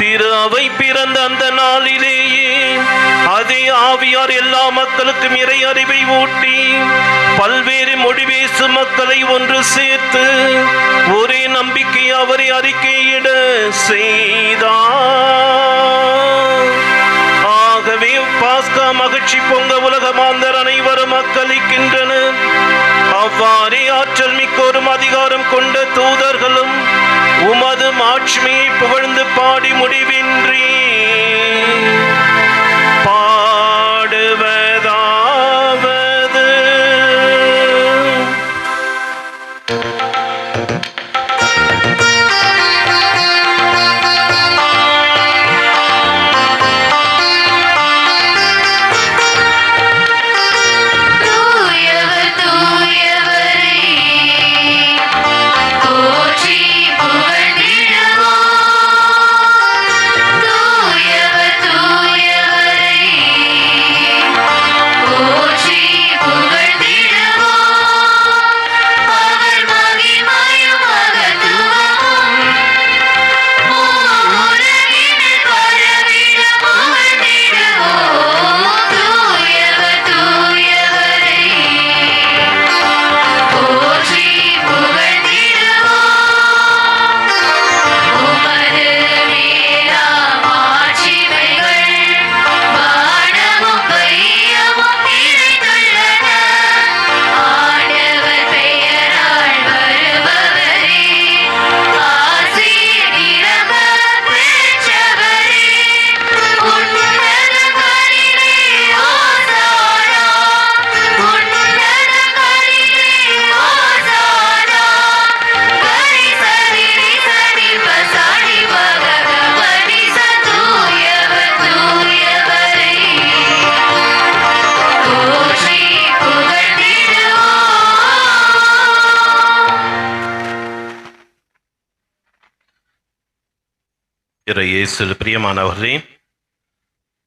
[SPEAKER 10] திரு அவை பிறந்த அந்த நாளிலேயே அதே ஆவியார் எல்லா மக்களுக்கும் இறை அறிவை ஊட்டி பல்வேறு மொழி பேசும் மக்களை ஒன்று சேர்த்து ஒரே நம்பிக்கை அவரை அறிக்கையிட செய்தார். ஆகவே பாஸ்கா மகிழ்ச்சி பொங்க உலக மாந்தர் அனைவரும் மக்களிக்கின்றனர். அவ்வாறே ஆற்றல் மிக்கோரும் அதிகாரம் கொண்ட தூதர்களும் உமது மாட்சிமையை புகழ்ந்து பாடி முடிவின்றி பாடுவதாவது.
[SPEAKER 7] தூயவர் தூயவரே, போற்றி புகழ்ந்திடுவோம். தூயவர் தூயவரே, போற்றி புகழ்ந்திடுவோம். அவர் மகிமையும் மகத்துவமும் உலகினில் பரவிட புகழ்ந்திடுவோம். தூயவர் தூயவரே, போற்றி புகழ்ந்திடுவோம். உமது மேலாம் ஆட்சிமைகள் வானமும் வையமும் நிறைந்துள்ளன. ஆண்டவர் பெயரால் வருபவரே, ஆசீர் நிரம்பப் பெற்றவரே, உன்னதங்களிலே ஓசானா, உன்னதங்களிலே ஓசானா. கரிசரி ரிசரி பசாடி பகவதி சதூயவர் தூயவரே, போற்றி புகழ்ந்திடுவோம்.
[SPEAKER 10] இறை இயேசுவில் பிரியமானவர்களே,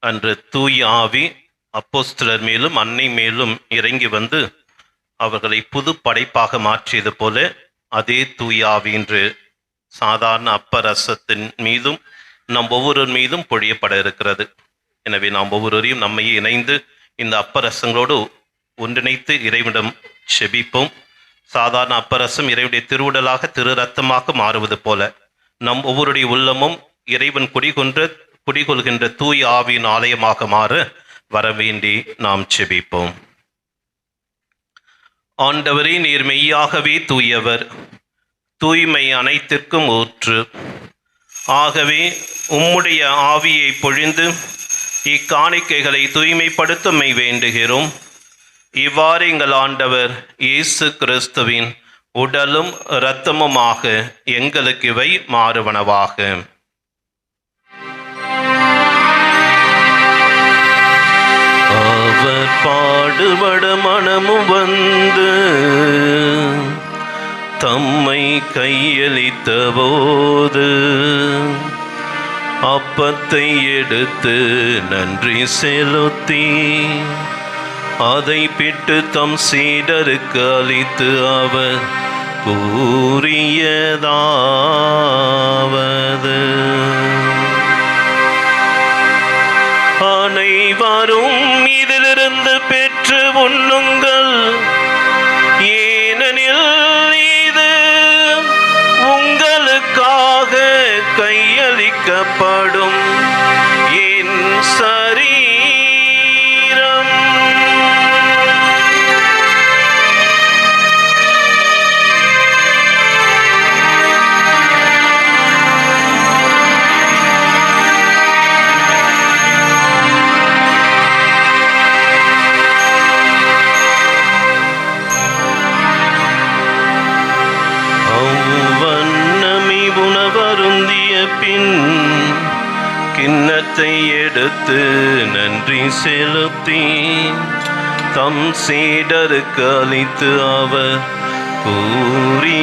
[SPEAKER 10] அன்று தூய ஆவி அப்போஸ்தலர் மேலும் அன்னை மேலும் இறங்கி வந்து அவர்களை புது படைப்பாக மாற்றியது போல அதே தூய ஆவி இன்று சாதாரண அப்பரசத்தின் மீதும் நம் ஒவ்வொரு மீதும் பொழியப்பட இருக்கிறது. எனவே நாம் ஒவ்வொருவரையும் நம்மையே இணைந்து இந்த அப்பரசங்களோடு ஒன்றிணைத்து இறைவனிடம் செபிப்போம். சாதாரண அப்பரசம் இறைவனுடைய திருவுடலாக திரு ரத்தமாக மாறுவது போல நம் ஒவ்வொருடைய உள்ளமும் இறைவன் குடிகொள்கின்ற தூய ஆவியின் ஆலயமாக மாற வரவேண்டி நாம் செபிப்போம். ஆண்டவரே, நீர் மெய்யாகவே தூயவர், தூய்மை அனைத்திற்கும் ஊற்று. ஆகவே உம்முடைய ஆவியை பொழிந்து இக்காணிக்கைகளை தூய்மைப்படுத்தமை வேண்டுகிறோம். இவ்வாறு எங்கள் ஆண்டவர் இயேசு கிறிஸ்துவின் உடலும் இரத்தமுமாக எங்களுக்கு இவை மாறுவனவாக. அவர் பாடுபட மனமும் வந்து தம்மை கையளித்த போது அப்பத்தை எடுத்து நன்றி செலுத்தி அதை பிட்டு தம் சீடருக்கு அளித்து அவர் கூறியதாவது: அனைவரும் இதிலிருந்து பெற்று உண்ணுங்கள், ஏனெனில் இது உங்களுக்காக கையளிக்கப்படும் என் சரீரம். பின் கிண்ணத்தை எடுத்து நன்றி செலுத்தி தம் சீடருக்கு அளித்து அவர் கூறியதாவது: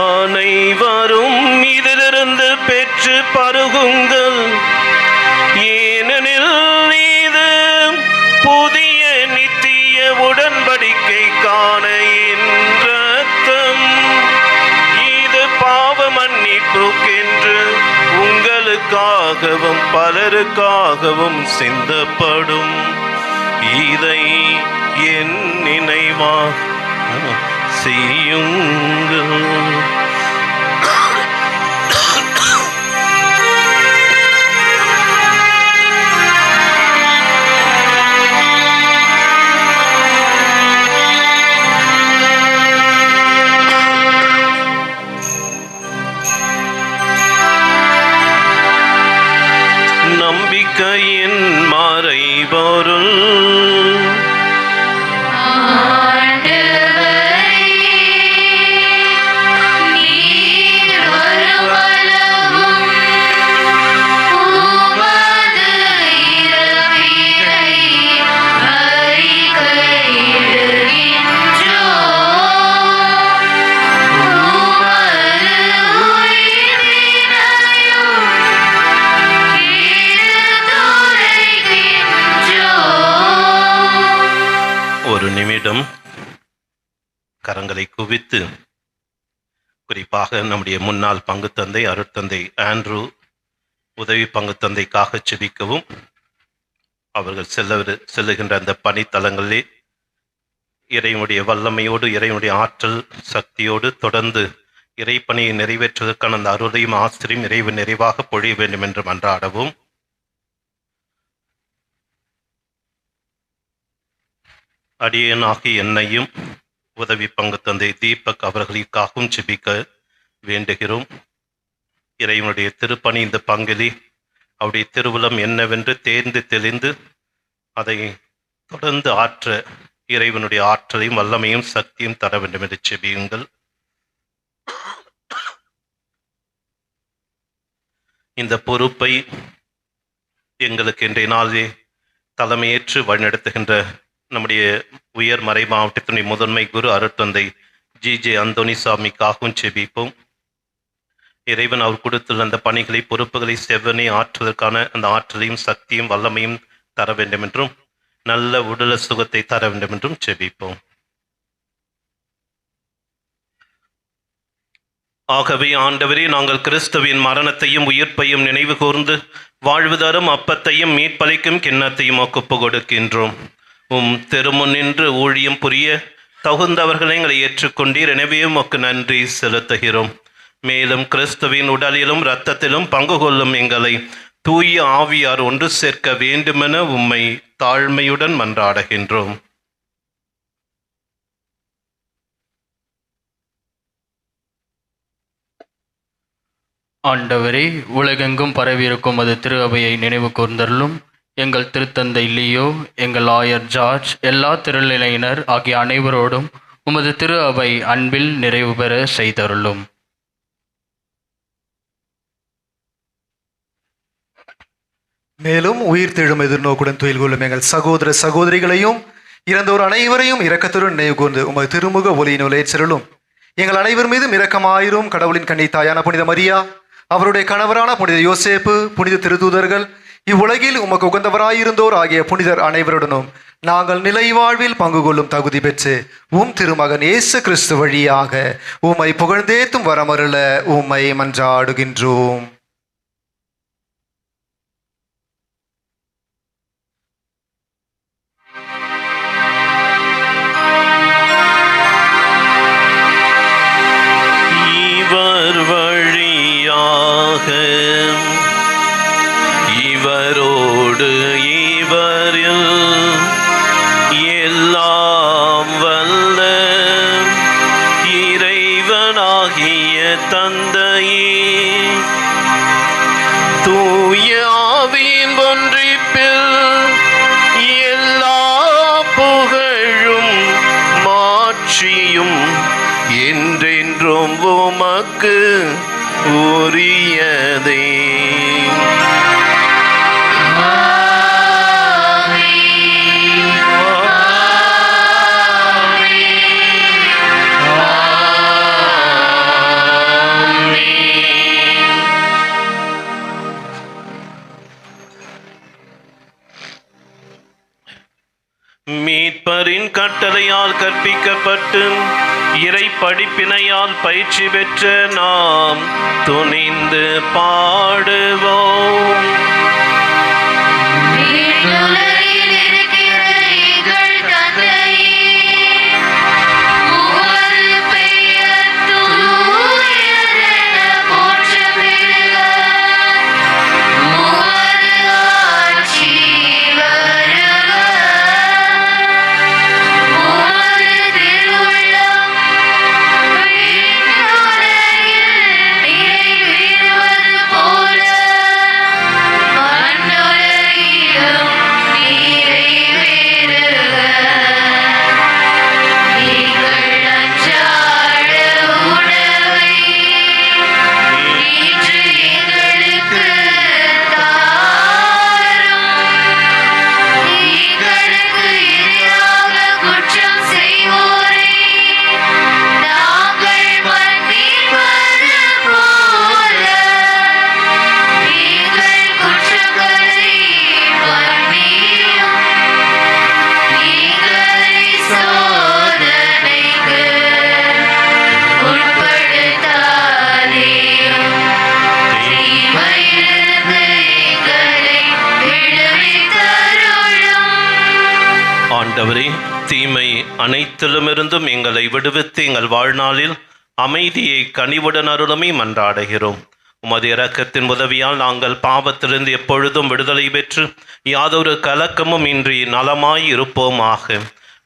[SPEAKER 10] அனைவரும் இதிலிருந்து பெற்று பருகுங்கள், ஏனெனில் இது புதிய நித்திய உடன்படிக்கைக்கான என் இரத்தம். இது பாவ மன்னிப்புக்கென்று உங்களுக்காகவும் பலருக்காகவும் சிந்தப்படும். இதை என் நினைவாக செய்யுங்கள். நம்பிக்கையின் மறைபொருள் நிமிடம் கரங்களை குவித்து குறிப்பாக நம்முடைய முன்னாள் பங்கு தந்தை அருட்தந்தை ஆண்ட்ரூ உதவி பங்கு தந்தைக்காக செபிக்கவும், அவர்கள் செல்லுகின்ற அந்த பணித்தலங்களிலே இறைவனுடைய வல்லமையோடு இறைவனுடைய ஆற்றல் சக்தியோடு தொடர்ந்து இறைப்பணியை நிறைவேற்றுவதற்கான அந்த அருளையும் ஆசிரியும் இறைவன் நிறைவாக பொழிய வேண்டும் என்று மன்றாடவும். அடியேனாகி என்னையும் உதவி பங்கு தந்தை தீபக் அவர்களுக்காகவும் செபிக்க வேண்டுகிறோம். இறைவனுடைய திருப்பணி இந்த பங்கிலே அவருடைய திருவுளம் என்னவென்று தேர்ந்து தெளிந்து அதை தொடர்ந்து ஆற்ற இறைவனுடைய ஆற்றலையும் வல்லமையும் சக்தியும் தர வேண்டும் என்று செபியுங்கள். இந்த பொறுப்பை எங்களுக்கு இன்றைய நாளிலே தலைமையேற்று வழிநடத்துகின்ற நம்முடைய உயர் மறை மாவட்டத்தினுடைய முதன்மை குரு அருட்தந்தை ஜி.ஜே. அந்தோனிசாமிக்காகவும் செபிப்போம். இறைவன் அவர் கொடுத்துள்ள அந்த பணிகளை பொறுப்புகளை செவ்வனே ஆற்றுவதற்கான அந்த ஆற்றலையும் சக்தியும் வல்லமையும் தர வேண்டும் என்றும் நல்ல உடல சுகத்தை தர வேண்டும் என்றும் செபிப்போம். ஆகவே ஆண்டவரே, நாங்கள் கிறிஸ்துவின் மரணத்தையும் உயிர்ப்பையும் நினைவு கூர்ந்து வாழ்வு தரும் அப்பத்தையும் மீட்பளிக்கும் கிண்ணத்தையும் ஒப்பு கொடுக்கின்றோம். திருமுன் நின்று ஊழியம் புரிய தகுந்தவர்களை எங்களை ஏற்றுக்கொண்டீர். எனவே உமக்கு நன்றி செலுத்துகிறோம். மேலும் கிறிஸ்துவின் உடலிலும் இரத்தத்திலும் பங்கு கொள்ளும் எங்களை தூய ஆவியார் ஒன்று சேர்க்க வேண்டுமென உம்மை தாழ்மையுடன் மன்றாடுகின்றோம்.
[SPEAKER 13] ஆண்டவரே, உலகெங்கும் பரவியிருக்கும் அது திரு அவையை நினைவு கூர்ந்தருளும். எங்கள் திருத்தந்தை லியோ, எங்கள் ஆயர் ஜார்ஜ், எல்லா திருநிலையினர் ஆகிய அனைவரோடும் உமது திரு அவை அன்பில் நிறைவு பெற செய்தருளும்.
[SPEAKER 14] மேலும் உயிர்த்தெழும் எதிர்நோக்குடன் துயில் கொள்ளும் எங்கள் சகோதர சகோதரிகளையும் இறந்தோர் அனைவரையும் இரக்கத்துடன் நினைவு கூர்ந்து உமது திருமுக ஒளியினுள் ஏற்றருளும். எங்கள் அனைவர் மீதும் இரக்கமாயிரும். கடவுளின் கன்னி தாயான புனித மரியா, அவருடைய கணவரான புனித யோசேப்பு, புனித திருதூதர்கள், இவ்வுலகில் உமக்கு உகந்தவராயிருந்தோர் ஆகிய புனிதர் அனைவருடனும் நாங்கள் நிலை வாழ்வில் பங்கு கொள்ளும் தகுதி பெற்று திருமகன் இயேசு கிறிஸ்து வழியாக உம்மை புகழ்ந்தேத்தும் வரமருள உம்மை மன்றாடுகின்றோம்.
[SPEAKER 10] இவரோடு இவரில் எல்லாம் வல்ல இறைவனாகிய தந்தையே, தூய ஆவியின் ஒன்றிப்பில் எல்லா புகழும் மாட்சியும் என்றென்றும் உமக்கு உரியதே. மீட்பரின் கட்டளையால் கற்பிக்கப்பட்டு இறை படிப்பினையால் பயிற்சி பெற்ற நாம் துணிந்து பாடுவோம். ஆண்டவரே, தீமை அனைத்திலுமிருந்தும் எங்களை விடுவித்து எங்கள் வாழ்நாளில் அமைதியை கனிவுடன் அருளுமே மன்றாடுகிறோம். உமது இரக்கத்தின் உதவியால் நாங்கள் பாவத்திலிருந்து எப்பொழுதும் விடுதலை பெற்று யாதொரு கலக்கமும் இன்றி நலமாய் இருப்போமாக.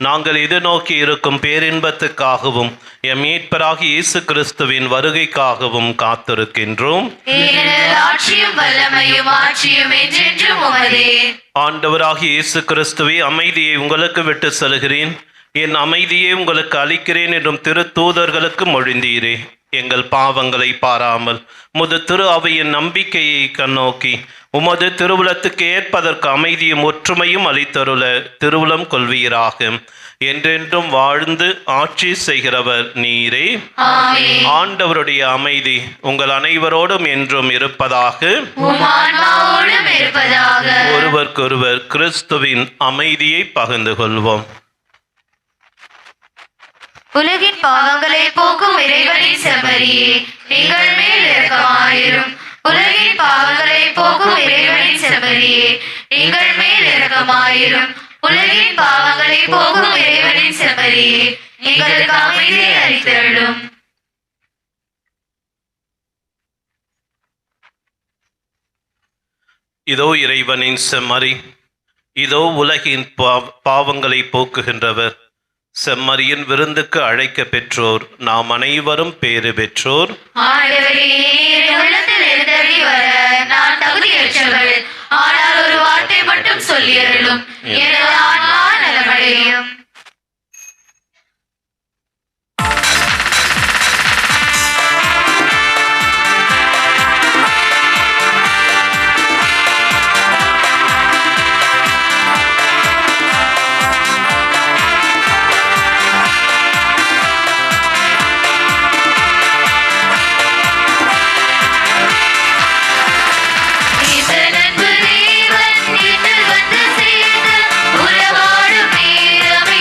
[SPEAKER 10] நாங்கள் எதிர்நோக்கி இருக்கும் பேரின்பத்துக்காகவும் எம் மீட்பராகிய இயேசு கிறிஸ்துவின் வருகைக்காகவும் காத்திருக்கின்றோம். ஆண்டவராகிய இயேசு கிறிஸ்துவே, அமைதியை உங்களுக்கு விட்டு செல்கிறேன், என் அமைதியை உங்களுக்கு அளிக்கிறேன் என்றும் திருத்தூதர்களுக்கு மொழிந்தீரே. எங்கள் பாவங்களை பாராமல் உமது திரு அவையின் நம்பிக்கையை கண்ணோக்கி உமது திருவுளத்துக்கு ஏற்பதற்கு அமைதியும் ஒற்றுமையும் அளித்தருள திருவுளம் கொள்வீராக. என்றென்றும் வாழ்ந்து ஆட்சி செய்கிறவர் நீரே. ஆண்டவருடைய அமைதி உங்கள் அனைவரோடும் என்றும் இருப்பதாக. ஒருவருக்கொருவர் கிறிஸ்துவின் அமைதியை பகிர்ந்து கொள்வோம்.
[SPEAKER 7] உலகின் பாவங்களை போக்கும் இறைவனின் செம்மறி செம்மறியே எங்கள் மேல் இரக்கமாயிரும். உலகின் பாவங்களை போக்கும் இறைவனின் செம்மறியே எங்கள் மேல் இரக்கமாயிரும். உலகின் பாவங்களை போக்கும் இறைவனின் செம்மறியே எங்களுக்கு அமைதியை அளித்தருளும்.
[SPEAKER 10] இதோ இறைவனின் செம்மறி, இதோ உலகின் பாவங்களை போக்குகின்றவர். செம்மறியின் விருந்துக்கு அழைக்க பெற்றோர் நாம் அனைவரும் பேறு பெற்றோர்.
[SPEAKER 7] ஆண்டவரே, நீர் என் உள்ளத்தில் எழுந்தருளி வர நான் தகுதியற்றவள். ஆனால் ஒரு வார்த்தை மட்டும் சொல்லியருளும், எனது ஆன்மா நலமடையும். உறவாடும் நேரமே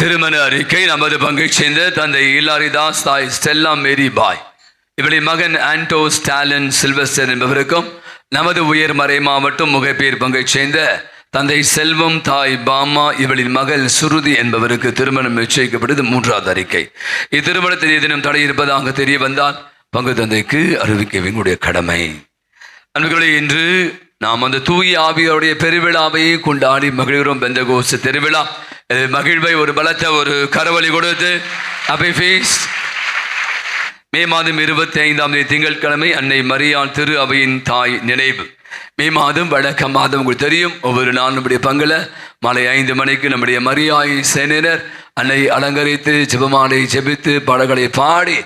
[SPEAKER 2] திருமண அறிக்கை. நமது பங்கை சேர்ந்த தந்தை இலாரிதாஸ், தாய் ஸ்டெல்லா மேரி பாய், இவளின் மகன் ஆண்டோ ஸ்டாலின் சில்வஸ்டர் என்பவருக்கும், நமது உயர் மறை மாவட்டம் முகப்பேர் பங்கை சேர்ந்த தந்தை செல்வம், தாய் பாமா, இவளின் மகள் சுருதி என்பவருக்கு திருமணம் நிச்சயிக்கப்பட்டது. 3வது அறிக்கை. இத்திருமணத்தில் ஏதேனும் தடை இருப்பதாக தெரிய வந்தால் பங்கு தந்தைக்கு அறிவிக்க எங்களுடைய கடமை. அன்பர்களே, இன்று நாம் அந்த தூய ஆவியோடைய பெருவிழாவை கொண்டாடி மகிழ்கிறோம். பெந்தகோஸ்து திருவிழா மகிழ்வை ஒரு பலத்த ஒரு கரவொலி கொடுத்து ஹாப்பி ஃபீஸ்ட். மே மாதம் 25ஆம் தேதி திங்கட்கிழமை அன்னை மரியாள் திரு அவையின் தாய் நினைவு. மே மாதம் வழக்க மாதம் உங்களுக்கு தெரியும். ஒவ்வொரு நாள் நம்முடைய பங்குல மாலை 5 மணிக்கு நம்முடைய மரியாய் சேனையினர் அன்னை அலங்கரித்து ஜெபமாலை ஜெபித்து பாடல்களை பாடி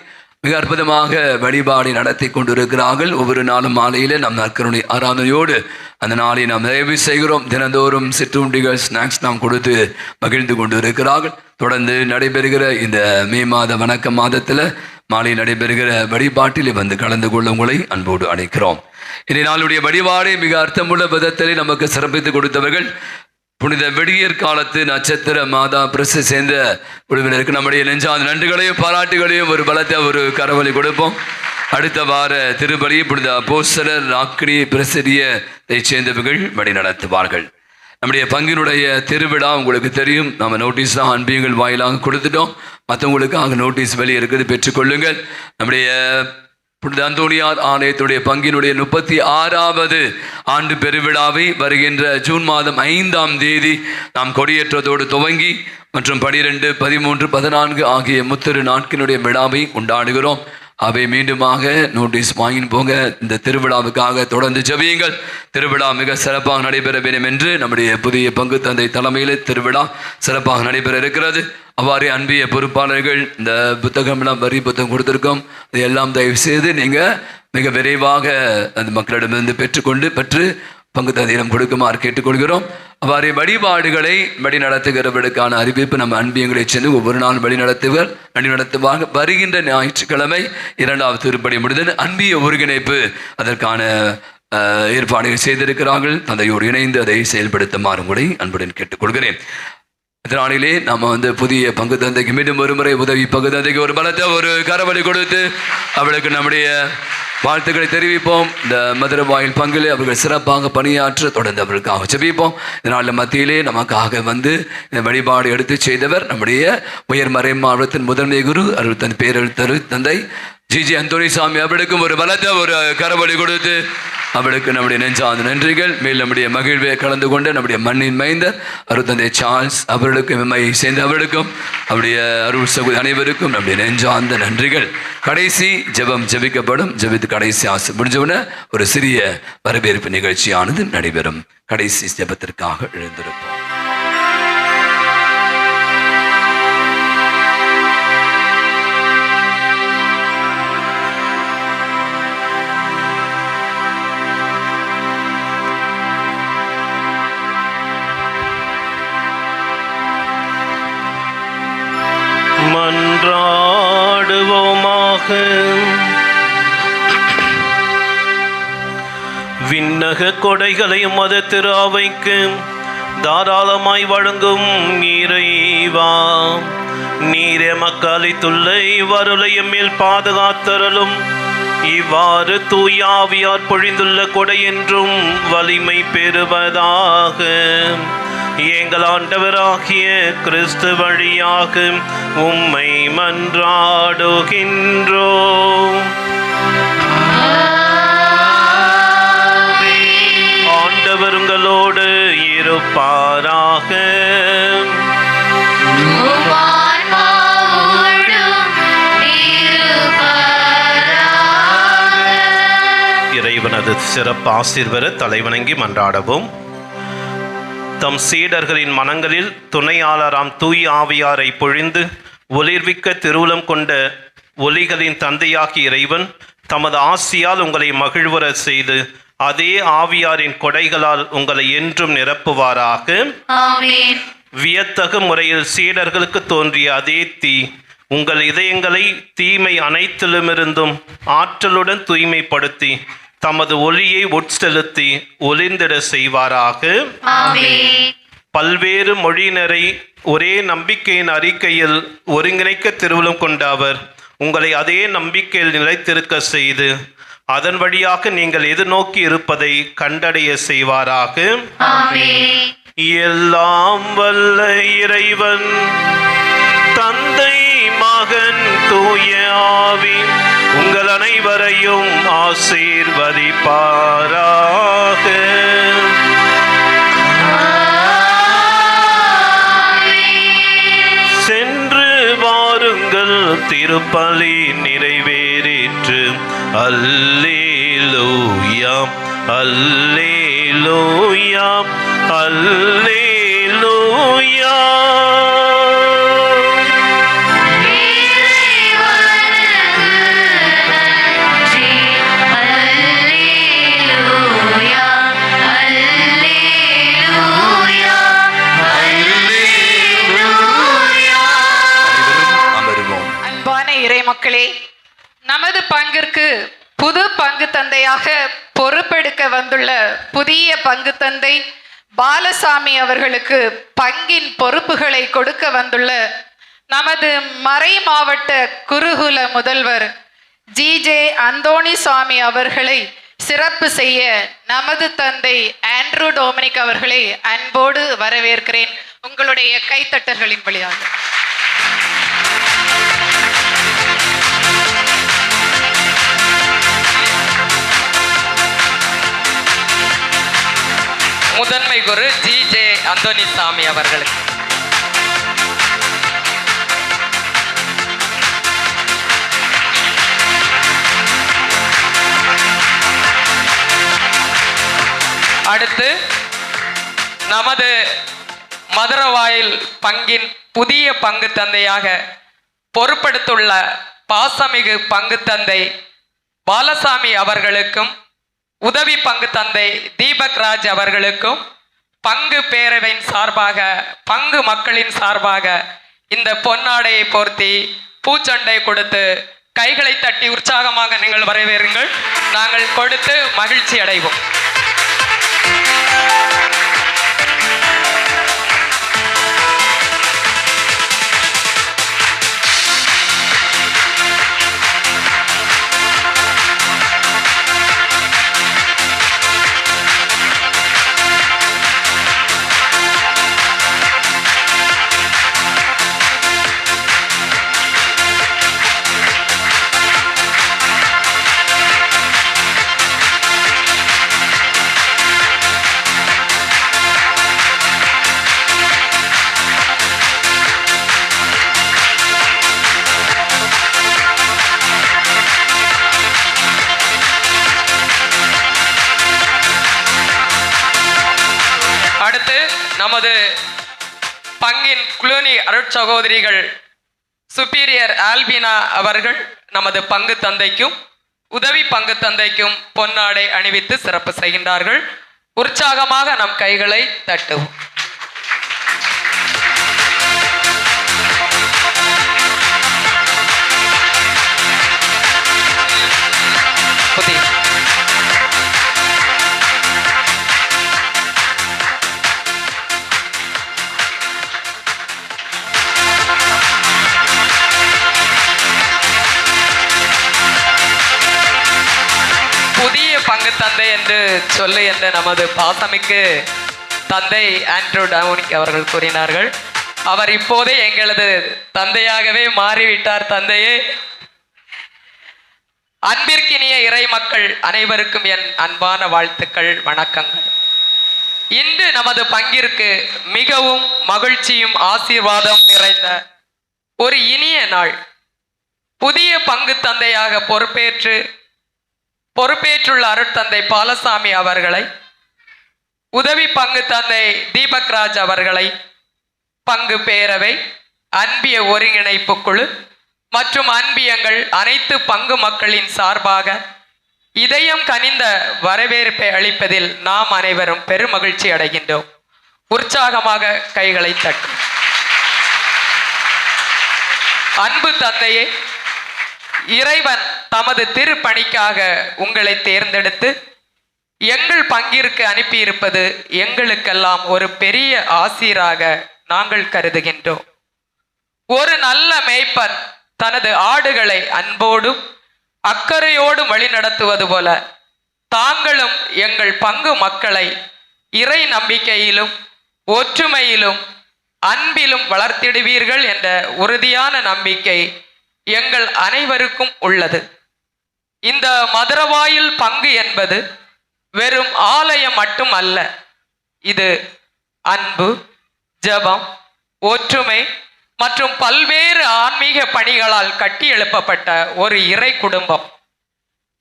[SPEAKER 2] மிக அற்புதமாக வழிபாடு நடத்தி கொண்டிருக்கிறார்கள். ஒவ்வொரு நாளும் மாலையில் நம் நற்கருணை ஆராதனையோடு அந்த நாளை நாம் நிறைவு செய்கிறோம். தினந்தோறும் சிற்றுண்டிகள் ஸ்நாக்ஸ் நாம் கொடுத்து மகிழ்ந்து கொண்டு இருக்கிறார்கள். தொடர்ந்து நடைபெறுகிற இந்த மே மாத வணக்க மாதத்தில் மாலை நடைபெறுகிற வழிபாட்டில் வந்து கலந்து கொள்ள உங்களை அன்போடு அழைக்கிறோம். இந்த நாளுடைய வழிபாடை மிக அர்த்தமுள்ள விதத்தில் நமக்கு சிறப்பித்து கொடுத்தவர்கள் புனித வெடியற் காலத்து நட்சத்திர மாதா பிரசு சேர்ந்த குழுவினருக்கு நம்முடைய நெஞ்சார்ந்த நன்றிகளையும் பாராட்டுகளையும் ஒரு பலத்தை ஒரு கரவொலி கொடுப்போம். அடுத்த வார திருப்பலி புனித அப்போஸ்தலர் ராக்கினி பிரசிரியத்தை சேர்ந்தவர்கள் வழி நடத்துவார்கள். நம்முடைய பங்கினுடைய திருவிழா உங்களுக்கு தெரியும். நம்ம நோட்டீஸ் தான் அன்பியங்கள் வாயிலாக கொடுத்துட்டோம். மற்றவங்களுக்காக நோட்டீஸ் வெளியே இருக்குது, பெற்றுக்கொள்ளுங்கள். நம்முடைய புனித அந்தோனியார் ஆலயத்துடைய பங்கினுடைய 36வது ஆண்டு பெருவிழாவை வருகின்ற ஜூன் மாதம் 5ஆம் தேதி நாம் கொடியேற்றத்தோடு துவங்கி மற்றும் 12, 13, 14 ஆகிய முத்திரு நாட்களினுடைய விழாவை கொண்டாடுகிறோம். அவை மீண்டுமாக நோட்டீஸ் வாங்கி போங்க. இந்த திருவிழாவுக்காக தொடர்ந்து ஜெபியுங்கள். திருவிழா மிக சிறப்பாக நடைபெற வேண்டும் என்று நம்முடைய புதிய பங்கு தந்தை தலைமையில் திருவிழா சிறப்பாக நடைபெற இருக்கிறது. அவ்வாறே அன்பிய பொறுப்பாளர்கள் இந்த புத்தகம்லாம் வரி புத்தகம் கொடுத்துருக்கோம். அது எல்லாம் தயவு செய்து நீங்கள் மிக விரைவாக அந்த மக்களிடமிருந்து பெற்று பங்கு தந்தையிடம் கொடுக்குமாறு கேட்டுக்கொள்கிறோம். அவ்வாறே வழிபாடுகளை வழி நடத்துகிறவர்களுக்கான அறிவிப்பு நம்ம அன்பியங்களை சென்று ஒவ்வொரு நாள் வழி நடத்துவாங்க. வருகின்ற ஞாயிற்றுக்கிழமை 2வது திருப்பலி முடிந்தது. அன்பிய ஒருங்கிணைப்பு அதற்கான ஏற்பாடுகள் செய்திருக்கிறார்கள். தந்தையோடு இணைந்து அதை செயல்படுத்துமாறு கூட அன்புடன் கேட்டுக்கொள்கிறேன். இதனாலே நம்ம புதிய பங்கு தந்தைக்கு மீண்டும் ஒரு முறை உதவி பங்கு தந்தைக்கு ஒரு பலத்தை ஒரு கரவொலி கொடுத்து அவளுக்கு நம்முடைய வாழ்த்துக்களை தெரிவிப்போம். இந்த மதுரவாயில் பங்கிலே அவர்கள் சிறப்பாக பணியாற்ற தொடர்ந்து அவர்களுக்காக ஜெபிப்போம். இதனால் மத்தியிலே நமக்காக இந்த வழிபாடு எடுத்து செய்தவர் நம்முடைய உயர்மறை மாவட்டத்தின் முதன்மை குரு அருள் தன் பேரெழுத்தரு தந்தை ஜிஜி அந்தோனிசாமி. அவளுக்கும் ஒரு பலத்தை ஒரு கரவொலி கொடுத்து அவளுக்கு நம்முடைய நெஞ்சார்ந்த நன்றிகள். மேல் நம்முடைய மகிழ்வை கலந்து கொண்ட நம்முடைய மண்ணின் மைந்தர் அருள் தந்தை சார்ல்ஸ் அவர்களுக்கும் எம்மையை சேர்ந்த அவர்களுக்கும் அவருடைய அருள் சகோதரி அனைவருக்கும் நம்முடைய நெஞ்சார்ந்த நன்றிகள். கடைசி ஜெபம் ஜெபிக்கப்படும். ஜெபித்து கடைசி ஆசை முடிஞ்சவுடனே ஒரு சிறிய வரவேற்பு நிகழ்ச்சியானது நடைபெறும். கடைசி ஜெபத்திற்காக எழுந்திருப்போம்.
[SPEAKER 10] மன்றாடுவோமாக. விண்ணக கொடைகளையும் மத திரு அவைக்கு தாராளமாய் வழங்கும் இறைவா, நீர் எமக்கு அளித்துள்ள இவ்வருளையும் மேல் பாதுகாத்தருளும். இவ்வாறு தூய ஆவியார் பொழிந்துள்ள கொடை என்றும் வலிமை பெறுவதாக. எங்கள் ஆண்டவராகிய கிறிஸ்து வழியாக உம்மை மன்றாடுகின்றோம். ஆண்டவர் உங்களோடு இருப்பாராக. இறைவனது சிறப்பு ஆசீர்வர தலைவணங்கி மன்றாடவும். தம் சீடர்களின் மனங்களில் துணையாளராம் தூய் ஆவியாரை பொழிந்து ஒளிர்விக்க திருவுளம் கொண்ட ஒலிகளின் தந்தையாகிய இறைவன் தமது ஆசியால் உங்களை மகிழ்வர செய்து அதே ஆவியாரின் கொடைகளால் உங்களை என்றும் நிரப்புவாராக. வியத்தகு முறையில் சீடர்களுக்கு தோன்றிய அதே தீ உங்கள் இதயங்களை தீமை அனைத்திலுமிருந்தும் ஆற்றலுடன் தூய்மைப்படுத்தி தமது ஒளியை உட்செலுத்தி ஒளிர்ந்திட செய்வாராக. பல்வேறு மொழியினரை ஒரே நம்பிக்கையின் அறிக்கையில் ஒருங்கிணைக்க திருவுளம் கொண்ட அவர் உங்களை அதே நம்பிக்கையில் நிலைத்திருக்க செய்து அதன் வழியாக நீங்கள் எதிர்நோக்கி இருப்பதை கண்டடைய செய்வாராக. எல்லாம் வல்ல இறைவன் தந்தை மகன் தூய ஆவி உங்கள் அனைவரையும் ஆசீர்வதிப்பாராக. சென்று வாருங்கள், திருப்பலி நிறைவேறிற்று. அல்லேலூயா அல்லேலூயா அல்லேலூயா.
[SPEAKER 5] மக்களே, நமது பங்கிற்கு புது பங்கு தந்தையாக பொறுப்பெடுக்க வந்துள்ள புதிய பங்கு தந்தை பாலசாமி அவர்களுக்கு பங்கின் பொறுப்புகளை கொடுக்க வந்துள்ள நமது மறை மாவட்ட குருகுல முதல்வர் ஜிஜே அந்தோணிசாமி அவர்களை சிறப்பு செய்ய நமது தந்தை ஆண்ட்ரூ டொமினிக் அவர்களை அன்போடு வரவேற்கிறேன். உங்களுடைய கைத்தட்டல்களின் வழியாக.
[SPEAKER 15] முதன்மை குரு ஜிஜே அந்தோணிசாமி அவர்களுக்கு. அடுத்து நமது மதுரவாயில் பங்கின் புதிய பங்கு தந்தையாக பொறுப்பெடுத்துள்ள பாசமிகு பங்கு தந்தை பாலசாமி அவர்களுக்கும் உதவி பங்கு தந்தை தீபக் ராஜ் அவர்களுக்கும் பங்கு பேரவையின் சார்பாக பங்கு மக்களின் சார்பாக இந்த பொன்னாடையை போர்த்தி பூச்சண்டை கொடுத்து கைகளை தட்டி உற்சாகமாக நீங்கள் வரவேறுங்கள். நாங்கள் கொடுத்து மகிழ்ச்சி அடைவோம். அடுத்து நமது பங்கின் குளூனி அருட்சகோதரிகள் சுப்பீரியர் ஆல்பினா அவர்கள் நமது பங்கு தந்தைக்கும் உதவி பங்கு தந்தைக்கும் பொன்னாடை அணிவித்து சிறப்பு செய்கின்றார்கள். உற்சாகமாக நம் கைகளை தட்டுவோம். புதிய பங்கு தந்தை என்று சொல்லு என்று நமது பாசமிக்கு தந்தை ஆண்ட்ரூ டொமினிக் அவர்கள் கூறினார்கள். அவர் இப்போதே எங்களது தந்தையாகவே மாறிவிட்டார். தந்தையே, அன்பிற்கினிய இறை மக்கள் அனைவருக்கும் என் அன்பான வாழ்த்துக்கள், வணக்கங்கள். இன்று நமது பங்கிற்கு மிகவும் மகிழ்ச்சியும் ஆசீர்வாதம் நிறைந்த ஒரு இனிய நாள். புதிய பங்கு தந்தையாக பொறுப்பேற்றுள்ள அருட்தந்தை பாலசாமி அவர்களை, உதவி பங்கு தந்தை தீபக் ராஜ் அவர்களை, பங்கு பேரவை, அன்பிய ஒருங்கிணைப்பு குழு மற்றும் அன்பியங்கள் அனைத்து பங்கு மக்களின் சார்பாக இதயம் கனிந்த வரவேற்பை அளிப்பதில் நாம் அனைவரும் பெருமகிழ்ச்சி அடைகின்றோம். உற்சாகமாக கைகளை தட்டும். அன்பு தந்தையே, இறைவன் தமது திருப்பணிக்காக உங்களை தேர்ந்தெடுத்து எங்கள் பங்கிற்கு அனுப்பியிருப்பது எங்களுக்கெல்லாம் ஒரு பெரிய ஆசீராக நாங்கள் கருதுகின்றோம். ஒரு நல்ல மேய்ப்பன் தனது ஆடுகளை அன்போடும் அக்கறையோடும் வழிநடத்துவது போல தாங்களும் எங்கள் பங்கு மக்களை இறை நம்பிக்கையிலும் ஒற்றுமையிலும் அன்பிலும் வளர்த்திடுவீர்கள் என்ற உறுதியான நம்பிக்கை எங்கள் அனைவருக்கும் உள்ளது. இந்த மதுரவாயில் பங்கு என்பது வெறும் ஆலயம் மட்டும் அல்ல. இது அன்பு, ஜெபம், ஒற்றுமை மற்றும் பல்வேறு ஆன்மீக பணிகளால் கட்டி எழுப்பப்பட்ட ஒரு இறை குடும்பம்.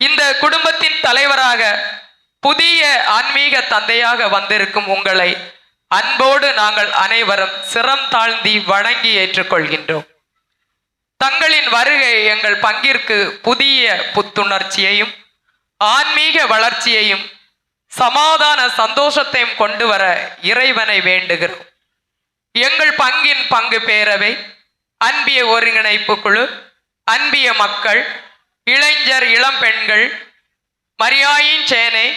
[SPEAKER 15] இந்த குடும்பத்தின் தலைவராக புதிய ஆன்மீக தந்தையாக வந்திருக்கும் உங்களை அன்போடு நாங்கள் அனைவரும் சிரம் தாழ்ந்தி வணங்கி ஏற்றுக்கொள்கின்றோம். தங்களின் வருகை எங்கள் பங்கிற்கு புதிய புத்துணர்ச்சியையும் ஆன்மீக வளர்ச்சியையும் சமாதான சந்தோஷத்தையும் கொண்டு வர இறைவனை வேண்டுகிறோம். எங்கள் பங்கின் பங்கு பேரவை, அன்பிய ஒருங்கிணைப்பு குழு, அன்பிய மக்கள், இளைஞர் இளம் பெண்கள், மரியாயின் சேனை,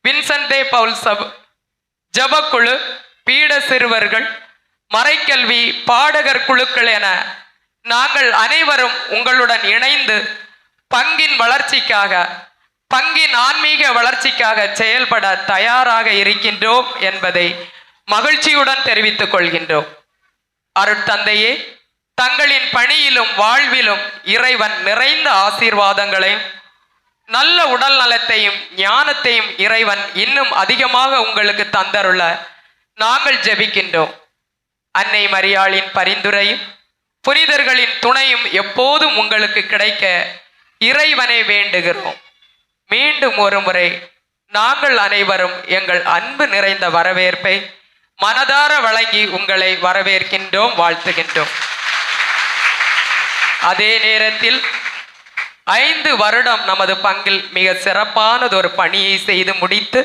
[SPEAKER 15] வின்சென்டே பவுல் ஜபக்குழு, பீட சிறுவர்கள், மறைக்கல்வி பாடகர் குழுக்கள் என நாங்கள் அனைவரும் உங்களுடன் இணைந்து பங்கின் வளர்ச்சிக்காக, பங்கின் ஆன்மீக வளர்ச்சிக்காக செயல்பட தயாராக இருக்கின்றோம் என்பதை மகிழ்ச்சியுடன் தெரிவித்துக் கொள்கின்றோம். அருட்தந்தையே, தங்களின் பணியிலும் வாழ்விலும் இறைவன் நிறைந்த ஆசீர்வாதங்களையும் நல்ல உடல் நலத்தையும் ஞானத்தையும் இறைவன் இன்னும் அதிகமாக உங்களுக்கு தந்தருள நாங்கள் ஜெபிக்கின்றோம். அன்னை மரியாளின் பரிந்துரையும் புனிதர்களின் துணையும் எப்போதும் உங்களுக்கு கிடைக்க இறைவனை வேண்டுகிறோம். மீண்டும் ஒரு முறை நாங்கள் அனைவரும் எங்கள் அன்பு நிறைந்த வரவேற்பை மனதார வழங்கி உங்களை வரவேற்கின்றோம், வாழ்த்துகின்றோம். அதே நேரத்தில் 5 வருடம் நமது பங்கில் மிக சிறப்பானதொரு பணியை செய்து முடித்து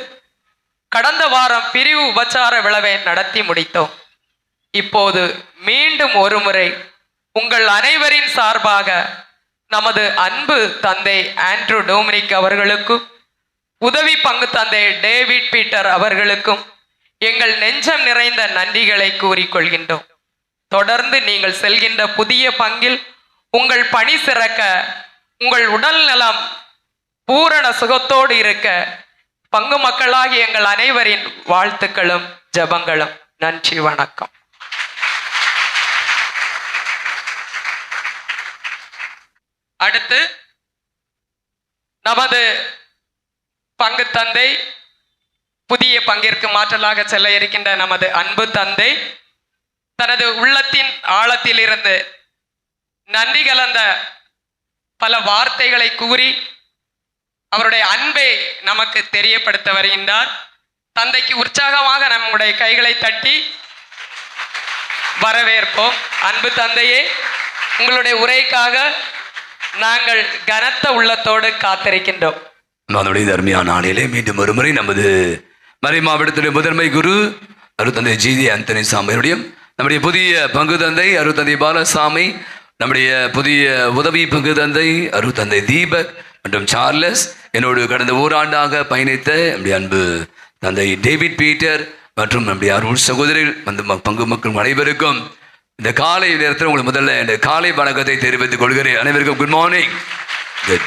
[SPEAKER 15] கடந்த வாரம் பிரிவு உபச்சார விழாவை நடத்தி முடித்தோம். இப்போது மீண்டும் ஒரு முறை உங்கள் அனைவரின் சார்பாக நமது அன்பு தந்தை ஆண்ட்ரூ டொமினிக் அவர்களுக்கும் உதவி பங்கு தந்தை டேவிட் பீட்டர் அவர்களுக்கும் எங்கள் நெஞ்சம் நிறைந்த நன்றிகளை கூறிக்கொள்கின்றோம். தொடர்ந்து நீங்கள் செல்கின்ற புதிய பங்கில் உங்கள் பணி சிறக்க, உங்கள் உடல் நலம் பூரண சுகத்தோடு இருக்க பங்கு மக்களாகி எங்கள் அனைவரின் வாழ்த்துக்களும் ஜெபங்களும். நன்றி, வணக்கம். அடுத்து நமது பங்கு தந்தை, புதிய பங்கிற்கு மாற்றலாக செல்ல இருக்கின்ற நமது அன்பு தந்தை தனது உள்ளத்தின் ஆழத்தில் இருந்து நன்றி கலந்த பல வார்த்தைகளை கூறி அவருடைய அன்பை நமக்கு தெரியப்படுத்த வருகின்றார். தந்தைக்கு உற்சாகமாக நம்முடைய கைகளை தட்டி வரவேற்போம். அன்பு தந்தையே, உங்களுடைய உரைக்காக நாங்கள் கனத்த உள்ளத்தோடு காத்திருக்கின்றோம்.
[SPEAKER 2] அதனுடைய அருமையான நாளிலே மீண்டும் ஒரு முறை நமது மறை மாவட்டத்துடைய முதன்மை குரு அருத்தந்தை ஜிதி அந்தனி சாமியுடைய, நம்முடைய புதிய பங்கு தந்தை அருத்தந்தை பாலசாமி, நம்முடைய புதிய உதவி பங்கு தந்தை அருத்தந்தை தீபக் மற்றும் சார்லஸ், என்னோடு கடந்த ஓராண்டாக பயணித்த நம்முடைய அன்பு தந்தை டேவிட் பீட்டர் மற்றும் நம்முடைய அருள் சகோதரிகள் வந்து பங்கு மக்கள் அனைவருக்கும் இந்த காலை நேரத்தில் உங்களுக்கு முதல்ல இந்த காலை வணக்கத்தை தெரிவித்துக் கொள்கிறேன். அனைவருக்கும் குட் மார்னிங். குட்.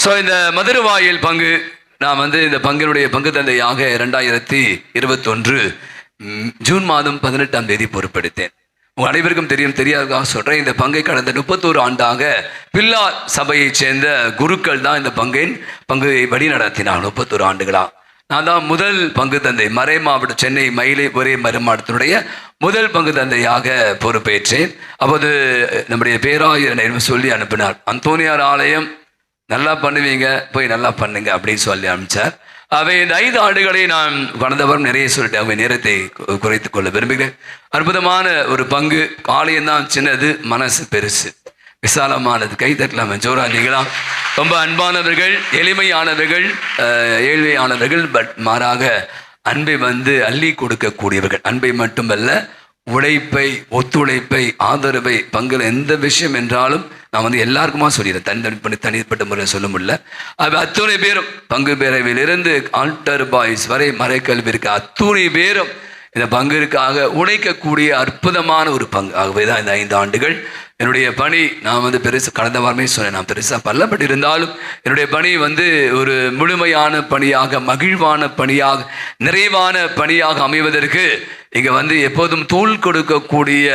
[SPEAKER 2] ஸோ இந்த மதுரவாயில் பங்கு, நான் வந்து இந்த பங்கினுடைய பங்கு தந்தையாக 2021 ஜூன் மாதம் 18ஆம் தேதி பொறுப்பெடுத்தேன். உங்கள் அனைவருக்கும் தெரியாததாக சொல்கிறேன். இந்த பங்கை கடந்த 31 ஆண்டாக பில்லா சபையைச் சேர்ந்த குருக்கள் தான் இந்த பங்கை வழி நடத்தினார். 31 ஆண்டுகளாக நான் தான் முதல் பங்கு தந்தை, மறை மாவட்ட சென்னை மயிலை ஒரே மறை மாவட்டத்தினுடைய முதல் பங்கு தந்தையாக பொறுப்பேற்றேன். அப்போது நம்முடைய பேராயர் சொல்லி அனுப்பினார், அந்தோனியார் ஆலயம் நல்லா பண்ணுவீங்க, போய் நல்லா பண்ணுங்க அப்படின்னு சொல்லி அனுப்பிச்சார். அவை இந்த 5 ஆண்டுகளை நான் கடந்த வாரம் நிறைய சொல்லிட்டு அவை நேரத்தை குறைத்து கொள்ள விரும்புகிறேன். அற்புதமான ஒரு பங்கு. ஆலயம்தான் சின்னது, மனசு பெருசு, விசாலமானது. கை தட்டலாம், ஜோரா நீங்களா. ரொம்ப அன்பானவர்கள், எளிமையானவர்கள், ஏழ்மையானவர்கள், பட் மாறாக அன்பை வந்து அள்ளி கொடுக்கக்கூடியவர்கள். அன்பை மட்டுமல்ல, உழைப்பை, ஒத்துழைப்பை, ஆதரவை, பங்கில் எந்த விஷயம் என்றாலும் நான் வந்து எல்லாருக்குமா சொல்லிடுறேன், தனிப்பட்ட முறையில் சொல்ல முடியல. அத்துணை பேரும் பங்கு பேரவையிலிருந்து ஆல்டர் பாய்ஸ் வரை மறைக்கல்வி இருக்க அத்துணை பேரும் இந்த பங்கிற்காக உழைக்கக்கூடிய அற்புதமான ஒரு பங்கு. ஆகவே தான் இந்த 5 ஆண்டுகள் என்னுடைய பணி, நான் வந்து பெருசு கடந்த வாரமே சொன்னேன், நான் பெருசாக பல்லப்பட்டு இருந்தாலும் என்னுடைய பணி வந்து ஒரு முழுமையான பணியாக, மகிழ்வான பணியாக, நிறைவான பணியாக அமைவதற்கு இங்கே வந்து எப்போதும் தோள் கொடுக்கக்கூடிய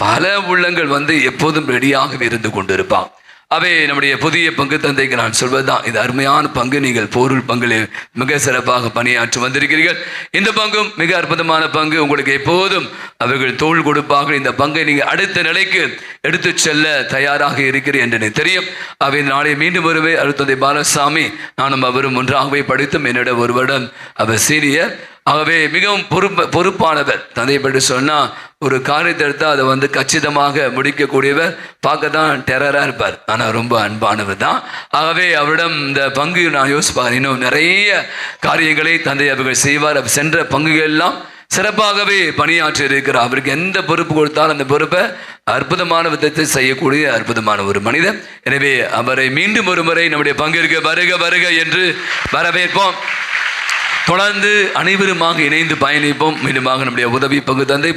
[SPEAKER 2] பல உள்ளங்கள் வந்து எப்போதும் ரெடியாக இருந்து கொண்டிருப்பான். அவை நம்முடைய புதிய பங்கு தந்தைக்கு நான் சொல்வதுதான், இது அருமையான பங்கு. நீங்கள் பொருள் பங்கில் மிக சிறப்பாக பணியாற்றி வந்திருக்கிறீர்கள். இந்த பங்கும் மிக அற்புதமான பங்கு. உங்களுக்கு எப்போதும் அவர்கள் தோள் கொடுப்பார்கள். இந்த பங்கை நீங்கள் அடுத்த நிலைக்கு எடுத்து செல்ல தயாராக இருக்கிறேன் என்று எனக்கு தெரியும். அவை நாளை மீண்டும் வருவே அருட்தந்தை பாலசாமி நானும் அவரும் ஒன்றாகவே படித்தும் என்னிடம் ஒரு வருடம் அவர் சீனியர். ஆகவே மிகவும் பொறுப்பானவர். தந்தை பற்றி சொன்னால் ஒரு காரியத்தை எடுத்தால் அதை வந்து கச்சிதமாக முடிக்கக்கூடியவர். பார்க்க தான் டெரராக இருப்பார், ஆனால் ரொம்ப அன்பானவர் தான். ஆகவே அவரிடம் இந்த பங்கு நான் யோசிப்பார், இன்னும் நிறைய காரியங்களை தந்தை அவர்கள் செய்வார். அவர் சென்ற பங்குகள் எல்லாம் சிறப்பாகவே பணியாற்றி இருக்கிறார். அவருக்கு எந்த பொறுப்பு கொடுத்தாலும் அந்த பொறுப்பை அற்புதமான விதத்தை செய்யக்கூடிய அற்புதமான ஒரு மனிதர். எனவே அவரை மீண்டும் ஒரு முறை நம்முடைய பங்கிற்கு வருக வருக என்று வரவேற்போம். தொடர்ந்து அனைவருமாக இணைந்து பயணிப்போம். மீண்டுமாக நம்முடைய உதவி பங்கு தந்தை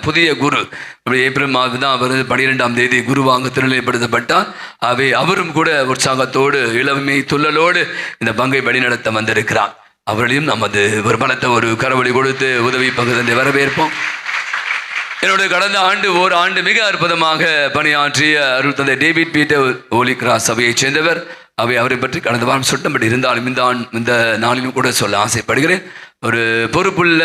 [SPEAKER 2] புதிய குரு நம்முடைய ஏப்ரல் மாதம் தான் அவர் 12ஆம் தேதி குருவாக திருநிலைப்படுத்தப்பட்டார். அவை அவரும் கூட உற்சாகத்தோடு இளமை துள்ளலோடு இந்த பங்கை வழிநடத்த வந்திருக்கிறார். அவர்களையும் நமது ஒரு பலத்த ஒரு கரவொலி கொடுத்து உதவி பங்கு தந்தை வரவேற்போம். என்னுடைய கடந்த ஆண்டு ஓராண்டு மிக அற்புதமாக பணியாற்றிய அருள் தந்தை டேவிட் பீட்டர் ஹோலி கிராஸ் சபையைச் சேர்ந்தவர். அவரை பற்றி கடந்த வாரம் சுட்டப்பட்டு இருந்தாலும் இந்த நாளிலும் கூட சொல்ல ஆசைப்படுகிறேன். ஒரு பொறுப்புள்ள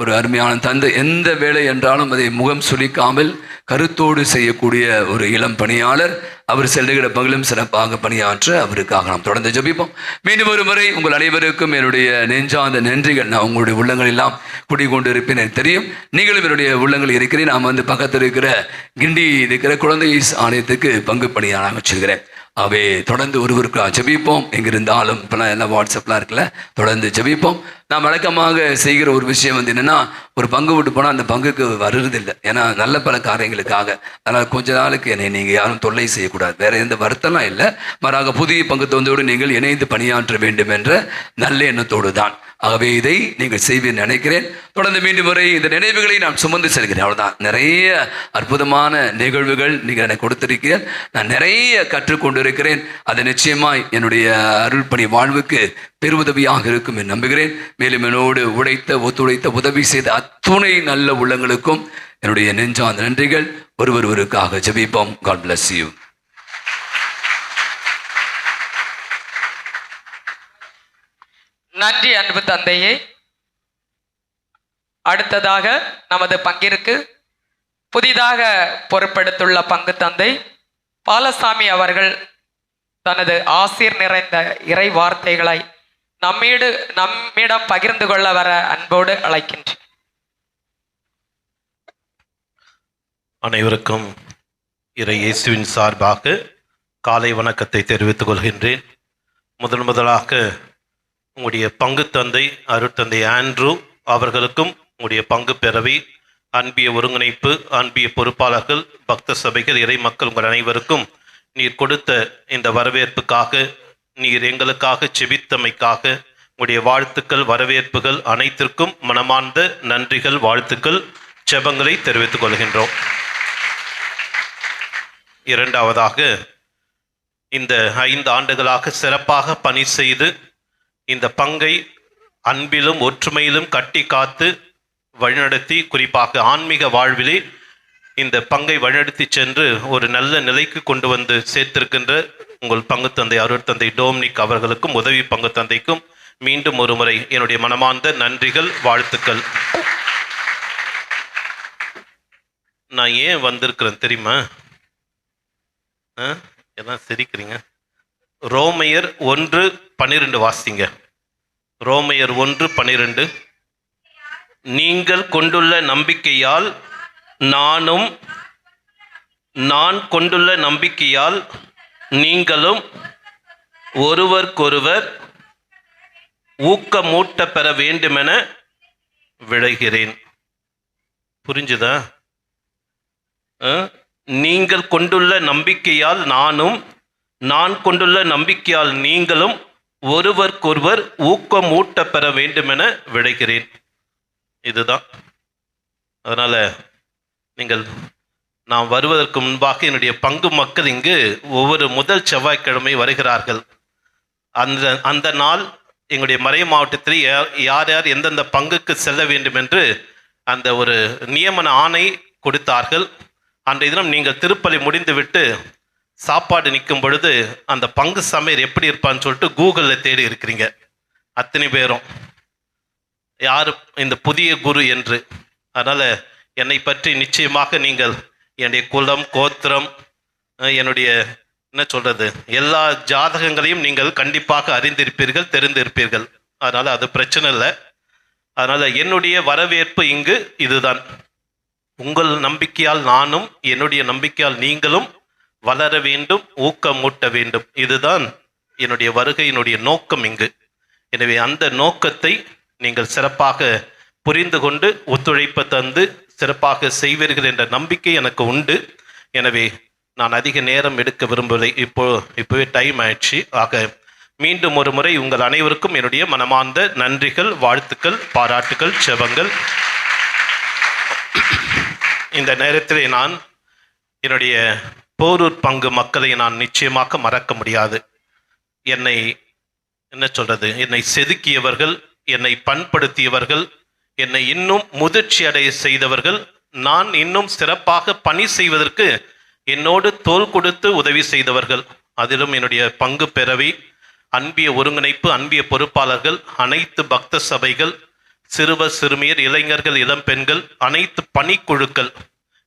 [SPEAKER 2] ஒரு அருமையான தந்தை. எந்த வேலை என்றாலும் அதை முகம் சுளிக்காமல் கருத்தோடு செய்யக்கூடிய ஒரு இளம் பணியாளர். அவர் செல்லுகிற பகலும் சிறப்பாக பணியாற்ற அவருக்காக நாம் தொடர்ந்து ஜெபிப்போம். மீண்டும் ஒரு முறை உங்கள் அனைவருக்கும் என்னுடைய நெஞ்சார்ந்த நன்றிகள். நான் உங்களுடைய உள்ளங்கள் எல்லாம் குடிக்கொண்டு இருப்பேன் எனக்கு தெரியும். நீங்களும் என்னுடைய உள்ளங்கள் இருக்கிறேன். நாம் வந்து பக்கத்தில் இருக்கிற கிண்டி இருக்கிற குழந்தை ஆலயத்துக்கு பங்கு பணியாளராக வச்சிருக்கிறேன். அவை தொடர்ந்து ஒருவருக்கு ஜெபிப்போம். எங்கிருந்தாலும் இப்போலாம் எல்லாம் வாட்ஸ்அப்லாம் இருக்குல்ல, தொடர்ந்து ஜெபிப்போம். நான் வழக்கமாக செய்கிற ஒரு விஷயம் வந்து என்னென்னா, ஒரு பங்கு விட்டு போனால் அந்த பங்குக்கு வருவதில்லை. ஏன்னா நல்ல பல காரியங்களுக்காக. அதனால் கொஞ்ச நாளுக்கு என்னை நீங்கள் யாரும் தொல்லை செய்யக்கூடாது. வேறு எந்த வருத்தம்லாம் இல்லை. மாறாக புதிய பங்கு தந்தோடு நீங்கள் இணைந்து பணியாற்ற வேண்டும் என்ற நல்ல எண்ணத்தோடு தான். ஆகவே இதை நீங்கள் செய்வீர் நினைக்கிறேன். தொடர்ந்து மீண்டும் வரை இந்த நினைவுகளை நான் சுமந்து செல்கிறேன். அவ்வளோதான். நிறைய அற்புதமான நிகழ்வுகள் நீங்கள் எனக்கு கொடுத்திருக்கிறேன். நான் நிறைய கற்றுக்கொண்டிருக்கிறேன். அது நிச்சயமாய் என்னுடைய அருள் பணி வாழ்வுக்கு பெருவுதவியாக இருக்கும் என்று நம்புகிறேன். மேலும் என்னோடு ஒத்துழைத்த உதவி செய்த அத்துணை நல்ல உள்ளங்களுக்கும் என்னுடைய நெஞ்சார்ந்த நன்றிகள். ஒருவருக்காக ஜெபிப்போம். God bless you.
[SPEAKER 15] நன்றி அன்பு தந்தையே. அடுத்ததாக நமது பங்கிற்கு புதிதாக பொறுப்பெடுத்துள்ள பங்கு தந்தை பாலசாமி அவர்கள் தனது ஆசீர் நிறைந்த இறை வார்த்தைகளை நம்மிடம் பகிர்ந்து கொள்ள வர அன்போடு அழைக்கின்றேன்.
[SPEAKER 10] அனைவருக்கும் இறை இயேசுவின் சார்பாக காலை வணக்கத்தை தெரிவித்துக் கொள்கின்றேன். முதலாக உங்களுடைய பங்கு தந்தை அருட்தந்தை ஆண்ட்ரூ அவர்களுக்கும் உங்களுடைய பங்கு பேரவை, அன்பிய ஒருங்கிணைப்பு, அன்பிய பொறுப்பாளர்கள், பக்த சபைகள், இறை மக்கள் உங்கள் அனைவருக்கும் நீர் கொடுத்த இந்த வரவேற்புக்காக, நீர் எங்களுக்காக செபித்தமைக்காக உங்களுடைய வாழ்த்துக்கள், வரவேற்புகள் அனைத்திற்கும் மனமார்ந்த நன்றிகள், வாழ்த்துக்கள், செபங்களை தெரிவித்துக் கொள்கின்றோம். இரண்டாவதாக, இந்த 5 ஆண்டுகளாக சிறப்பாக பணி செய்து இந்த பங்கை அன்பிலும் ஒற்றுமையிலும் கட்டி காத்து வழிநடத்தி, குறிப்பாக ஆன்மீக வாழ்விலே இந்த பங்கை வழிநடத்தி சென்று ஒரு நல்ல நிலைக்கு கொண்டு வந்து சேர்த்திருக்கின்ற உங்கள் பங்கு தந்தை அருட்தந்தை டோம்னிக் அவர்களுக்கும் உதவி பங்கு தந்தைக்கும் மீண்டும் ஒரு முறை என்னுடைய மனமார்ந்த நன்றிகள், வாழ்த்துக்கள். நான் ஏன் வந்திருக்கிறேன் தெரியுமா? எல்லாம் சிரிக்கிறீங்க. ரோமையர் 1:12 வாசிங்க. ரோமையர் 1:12. நீங்கள் கொண்டுள்ள நம்பிக்கையால் நான் கொண்டுள்ள நம்பிக்கையால் நீங்களும் ஒருவருக்கொருவர் ஊக்கமூட்ட பெற வேண்டுமென விளைகிறேன். புரிஞ்சுதா? நீங்கள் கொண்டுள்ள நம்பிக்கையால் நானும், நான் கொண்டுள்ள நம்பிக்கையால் நீங்களும் ஒருவருக்கொருவர் ஊக்கமூட்ட பெற வேண்டுமென விளைகிறேன். இதுதான். அதனால் நீங்கள் நான் வருவதற்கு முன்பாக என்னுடைய பங்கு மக்கள் இங்கு ஒவ்வொரு முதல் செவ்வாய்க்கிழமை வருகிறார்கள். அந்த நாள் எங்களுடைய மறை மாவட்டத்தில் யார் யார் எந்தெந்த பங்குக்கு செல்ல வேண்டும் என்று அந்த ஒரு நியமன ஆணை கொடுத்தார்கள். அன்றைய தினம் நீங்கள் திருப்பலி முடிந்துவிட்டு சாப்பாடு நிற்கும் பொழுது அந்த பங்கு சமையல் எப்படி இருப்பான்னு சொல்லிட்டு கூகுளில் தேடி இருக்கிறீங்க அத்தனை பேரும், யார் இந்த புதிய குரு என்று. அதனால் என்னை பற்றி நிச்சயமாக நீங்கள் என்னுடைய குலம், கோத்திரம், என்னுடைய என்ன சொல்கிறது, எல்லா ஜாதகங்களையும் நீங்கள் கண்டிப்பாக அறிந்திருப்பீர்கள், தெரிந்திருப்பீர்கள். அதனால் அது பிரச்சனை இல்லை. அதனால் என்னுடைய வரவேற்பு இங்கு இதுதான். உங்கள் நம்பிக்கையால் நானும், என்னுடைய நம்பிக்கையால் நீங்களும் வளர வேண்டும், ஊக்கமூட்ட வேண்டும். இதுதான் என்னுடைய வருகையினுடைய நோக்கம் இங்கு. எனவே அந்த நோக்கத்தை நீங்கள் சிறப்பாக புரிந்து கொண்டு ஒத்துழைப்பு தந்து சிறப்பாக செய்வீர்கள் என்ற நம்பிக்கை எனக்கு உண்டு. எனவே நான் அதிக நேரம் எடுக்க விரும்பவில்லை. இப்போவே டைம் ஆயிடுச்சு. ஆக மீண்டும் ஒரு முறை உங்கள் அனைவருக்கும் என்னுடைய மனமார்ந்த நன்றிகள், வாழ்த்துக்கள், பாராட்டுகள், செபங்கள். இந்த நேரத்தில் நான் என்னுடைய போரூர் பங்கு மக்களை நான் நிச்சயமாக மறக்க முடியாது. என்னை என்ன சொல்றது, என்னை செதுக்கியவர்கள், என்னை பண்படுத்தியவர்கள், என்னை இன்னும் முதிர்ச்சி அடைய செய்தவர்கள், நான் இன்னும் சிறப்பாக பணி செய்வதற்கு என்னோடு தோள் கொடுத்து உதவி செய்தவர்கள், அதிலும் என்னுடைய பங்கு பெறவி, அன்பிய ஒருங்கிணைப்பு, அன்பிய பொறுப்பாளர்கள், அனைத்து பக்த சபைகள், சிறுவர் சிறுமியர், இளைஞர்கள், இளம்பெண்கள், அனைத்து பணிக்குழுக்கள்,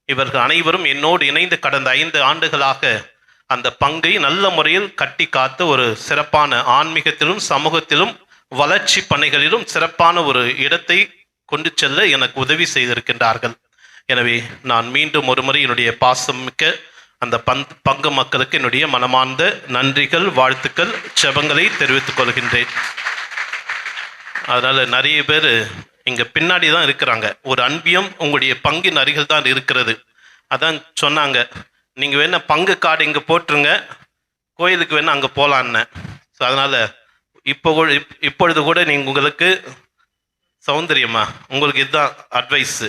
[SPEAKER 10] இவர்கள் அனைவரும் என்னோடு இணைந்து கடந்த 5 ஆண்டுகளாக அந்த பங்கை நல்ல முறையில் கட்டி காத்து ஒரு சிறப்பான ஆன்மீகத்திலும் சமூகத்திலும் வளர்ச்சி பணிகளிலும் சிறப்பான ஒரு இடத்தை கொண்டு செல்ல எனக்கு உதவி செய்திருக்கின்றார்கள். எனவே நான் மீண்டும் ஒரு முறை என்னுடைய பாசமிக்க அந்த பங்கு மக்களுக்கு என்னுடைய மனமார்ந்த நன்றிகள், வாழ்த்துக்கள், செபங்களை தெரிவித்துக் கொள்கின்றேன். அதனால் நிறைய பேர் இங்கே பின்னாடி தான் இருக்கிறாங்க. ஒரு அன்பியம் உங்களுடைய பங்கின் அருகில் தான் இருக்கிறது. அதான் சொன்னாங்க, நீங்கள் வேணா பங்கு கார்டு இங்கே போட்டுருங்க, கோயிலுக்கு வேணா அங்கே போகலான்னு. ஸோ அதனால் இப்பொழுது கூட நீங்கள் உங்களுக்கு சௌந்தரியமா உங்களுக்கு இதுதான் அட்வைஸு,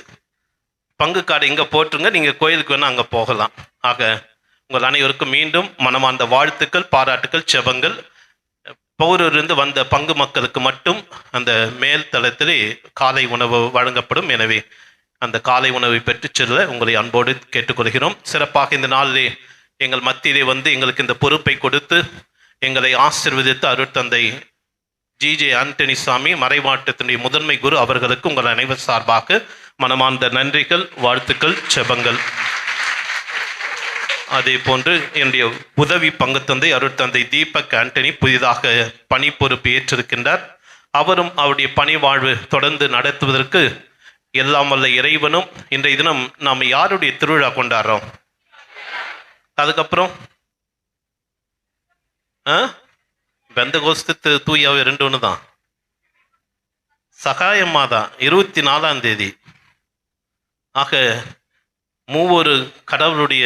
[SPEAKER 10] பங்கு கார்டு இங்கே போட்டுருங்க, நீங்கள் கோயிலுக்கு வேணால் அங்கே போகலாம். ஆக உங்கள் அனைவருக்கும் மீண்டும் மனமார்ந்த வாழ்த்துக்கள், பாராட்டுக்கள், செபங்கள். பௌரூரிலிருந்து வந்த பங்கு மக்களுக்கு மட்டும் அந்த மேல் தளத்திலே காலை உணவு வழங்கப்படும். எனவே அந்த காலை உணவை பெற்றுச் செல்ல உங்களை அன்போடு கேட்டுக்கொள்கிறோம். சிறப்பாக இந்த நாளிலே எங்கள் மத்தியிலே வந்து எங்களுக்கு இந்த பொறுப்பை கொடுத்து எங்களை ஆசீர்வதித்து அருட்தந்தை ஜிஜே ஆண்டனி சாமி, மறைமாவட்டத்தினுடைய முதன்மை குரு, அவர்களுக்கு உங்கள் அனைவர் சார்பாக மனமார்ந்த நன்றிகள், வாழ்த்துக்கள், செபங்கள். அதே போன்று என்னுடைய உதவி பங்கு தந்தை அருட்தந்தை தீபக் ஆண்டனி புதிதாக பணி பொறுப்பு ஏற்றிருக்கின்றார். அவரும் அவருடைய பணி வாழ்வு தொடர்ந்து நடத்துவதற்கு எல்லாம் வல்ல இறைவனும். இன்றைய தினம் நாம் யாருடைய திருவிழா கொண்டாடுறோம்? அதுக்கப்புறம் பெந்தகோஸ்து தூயாவை 2 ஒன்று தான். சகாயம்மா தான் 24ஆம் தேதி. ஆக மூவொரு கடவுளுடைய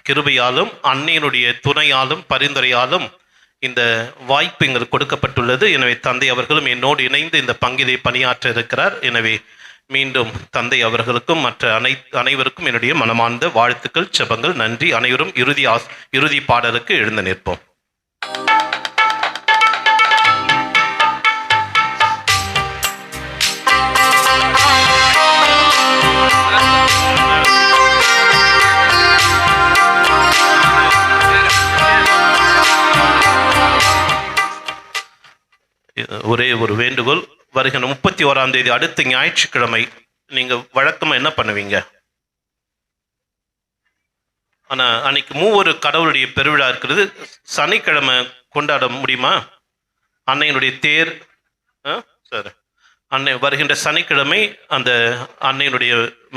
[SPEAKER 10] கிருபையாலும் அன்னையினுடைய துணையாலும் பரிந்துரையாலும் இந்த வாய்ப்பு எங்களுக்கு கொடுக்கப்பட்டுள்ளது. எனவே தந்தை அவர்களும் என்னோடு இணைந்து இந்த பங்கிலே பணியாற்ற இருக்கிறார். எனவே மீண்டும் தந்தை அவர்களுக்கும் மற்ற அனைவருக்கும் என்னுடைய மனமார்ந்த வாழ்த்துக்கள், செபங்கள், நன்றி. அனைவரும் இறுதி பாடலுக்கு எழுந்து நிற்போம். ஒரே ஒரு வேண்டுகோள், வருகிற 31ஆம் தேதி அடுத்த ஞாயிற்றுக்கிழமை நீங்கள் வழக்கமாக என்ன பண்ணுவீங்க? ஆனால் அன்னைக்கு மூவொரு கடவுளுடைய பெருவிழா இருக்கிறது. சனிக்கிழமை கொண்டாட முடியுமா? அன்னையினுடைய தேர் சார் அன்னை வருகின்ற சனிக்கிழமை அந்த அன்னையினுடைய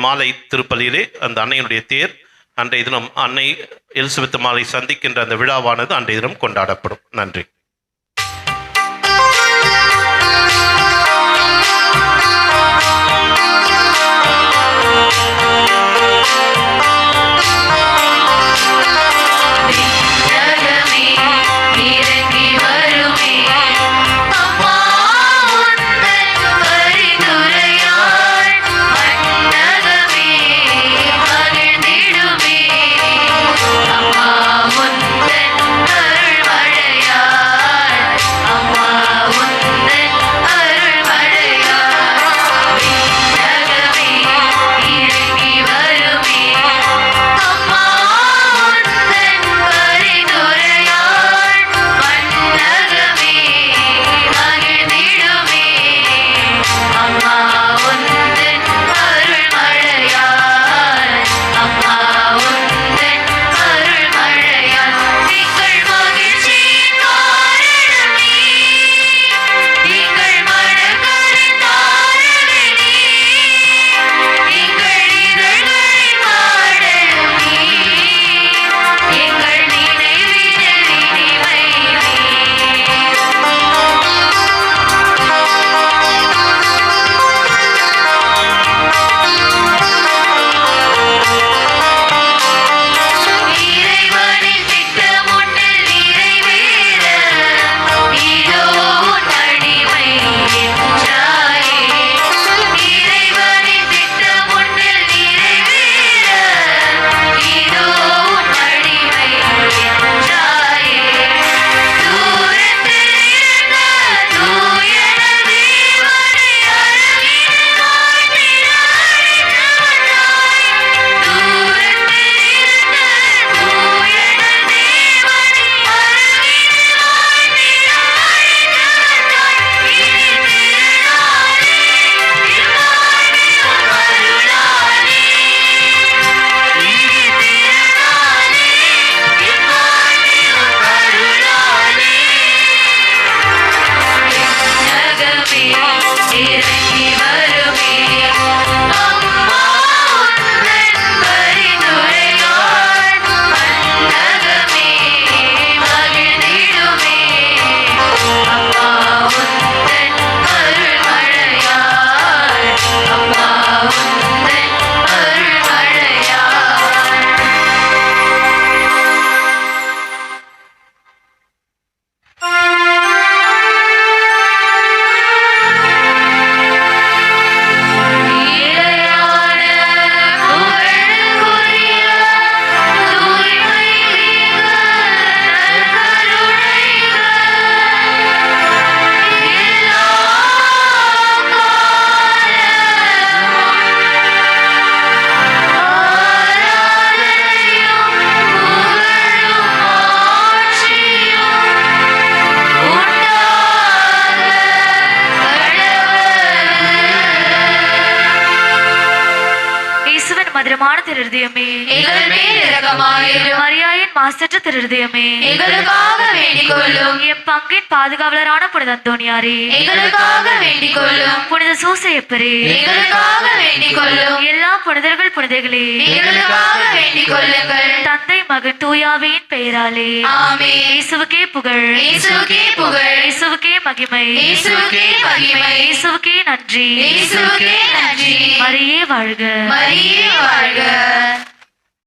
[SPEAKER 10] மாலை திருப்பலியிலே அந்த அன்னையினுடைய தேர், அன்றைய தினம் அன்னை எலிசபெத் மாலை சந்திக்கின்ற அந்த விழாவானது அன்றைய தினம் கொண்டாடப்படும். நன்றி.
[SPEAKER 7] திருதயமே,
[SPEAKER 16] எங்கள் மேல் இரக்கமாயிரும்.
[SPEAKER 7] மரியாயின் மாசற்ற திருதயமே,
[SPEAKER 16] எங்களுக்காக வேண்டிக் கொள்ளும்.
[SPEAKER 7] என் பங்கின் பாதுகாவலரான புனித அந்தோணியாரே,
[SPEAKER 16] எங்களுக்காக வேண்டிக் கொள்ளும்.
[SPEAKER 7] புனித சூசையப்பரே,
[SPEAKER 16] எங்களுக்காக வேண்டிக் கொள்ளும்.
[SPEAKER 7] எல்லா புனிதர்கள் புனிதைகளே,
[SPEAKER 16] எங்களுக்காக வேண்டிக் கொள்ளுங்கள்.
[SPEAKER 7] தந்தை மகன் தூயாவின் பெயராலே
[SPEAKER 16] ஆமென்.
[SPEAKER 7] இயேசுவுக்கே புகழ்,
[SPEAKER 16] இயேசுவுக்கே புகழ்.
[SPEAKER 7] இயேசுவுக்கே மகிமை,
[SPEAKER 16] இயேசுவுக்கே மகிமை.
[SPEAKER 7] இயேசுவுக்கே நன்றி,
[SPEAKER 16] இயேசுவுக்கே நன்றி.
[SPEAKER 7] மரியே வாழ்க,
[SPEAKER 16] மரியே வாழ்க.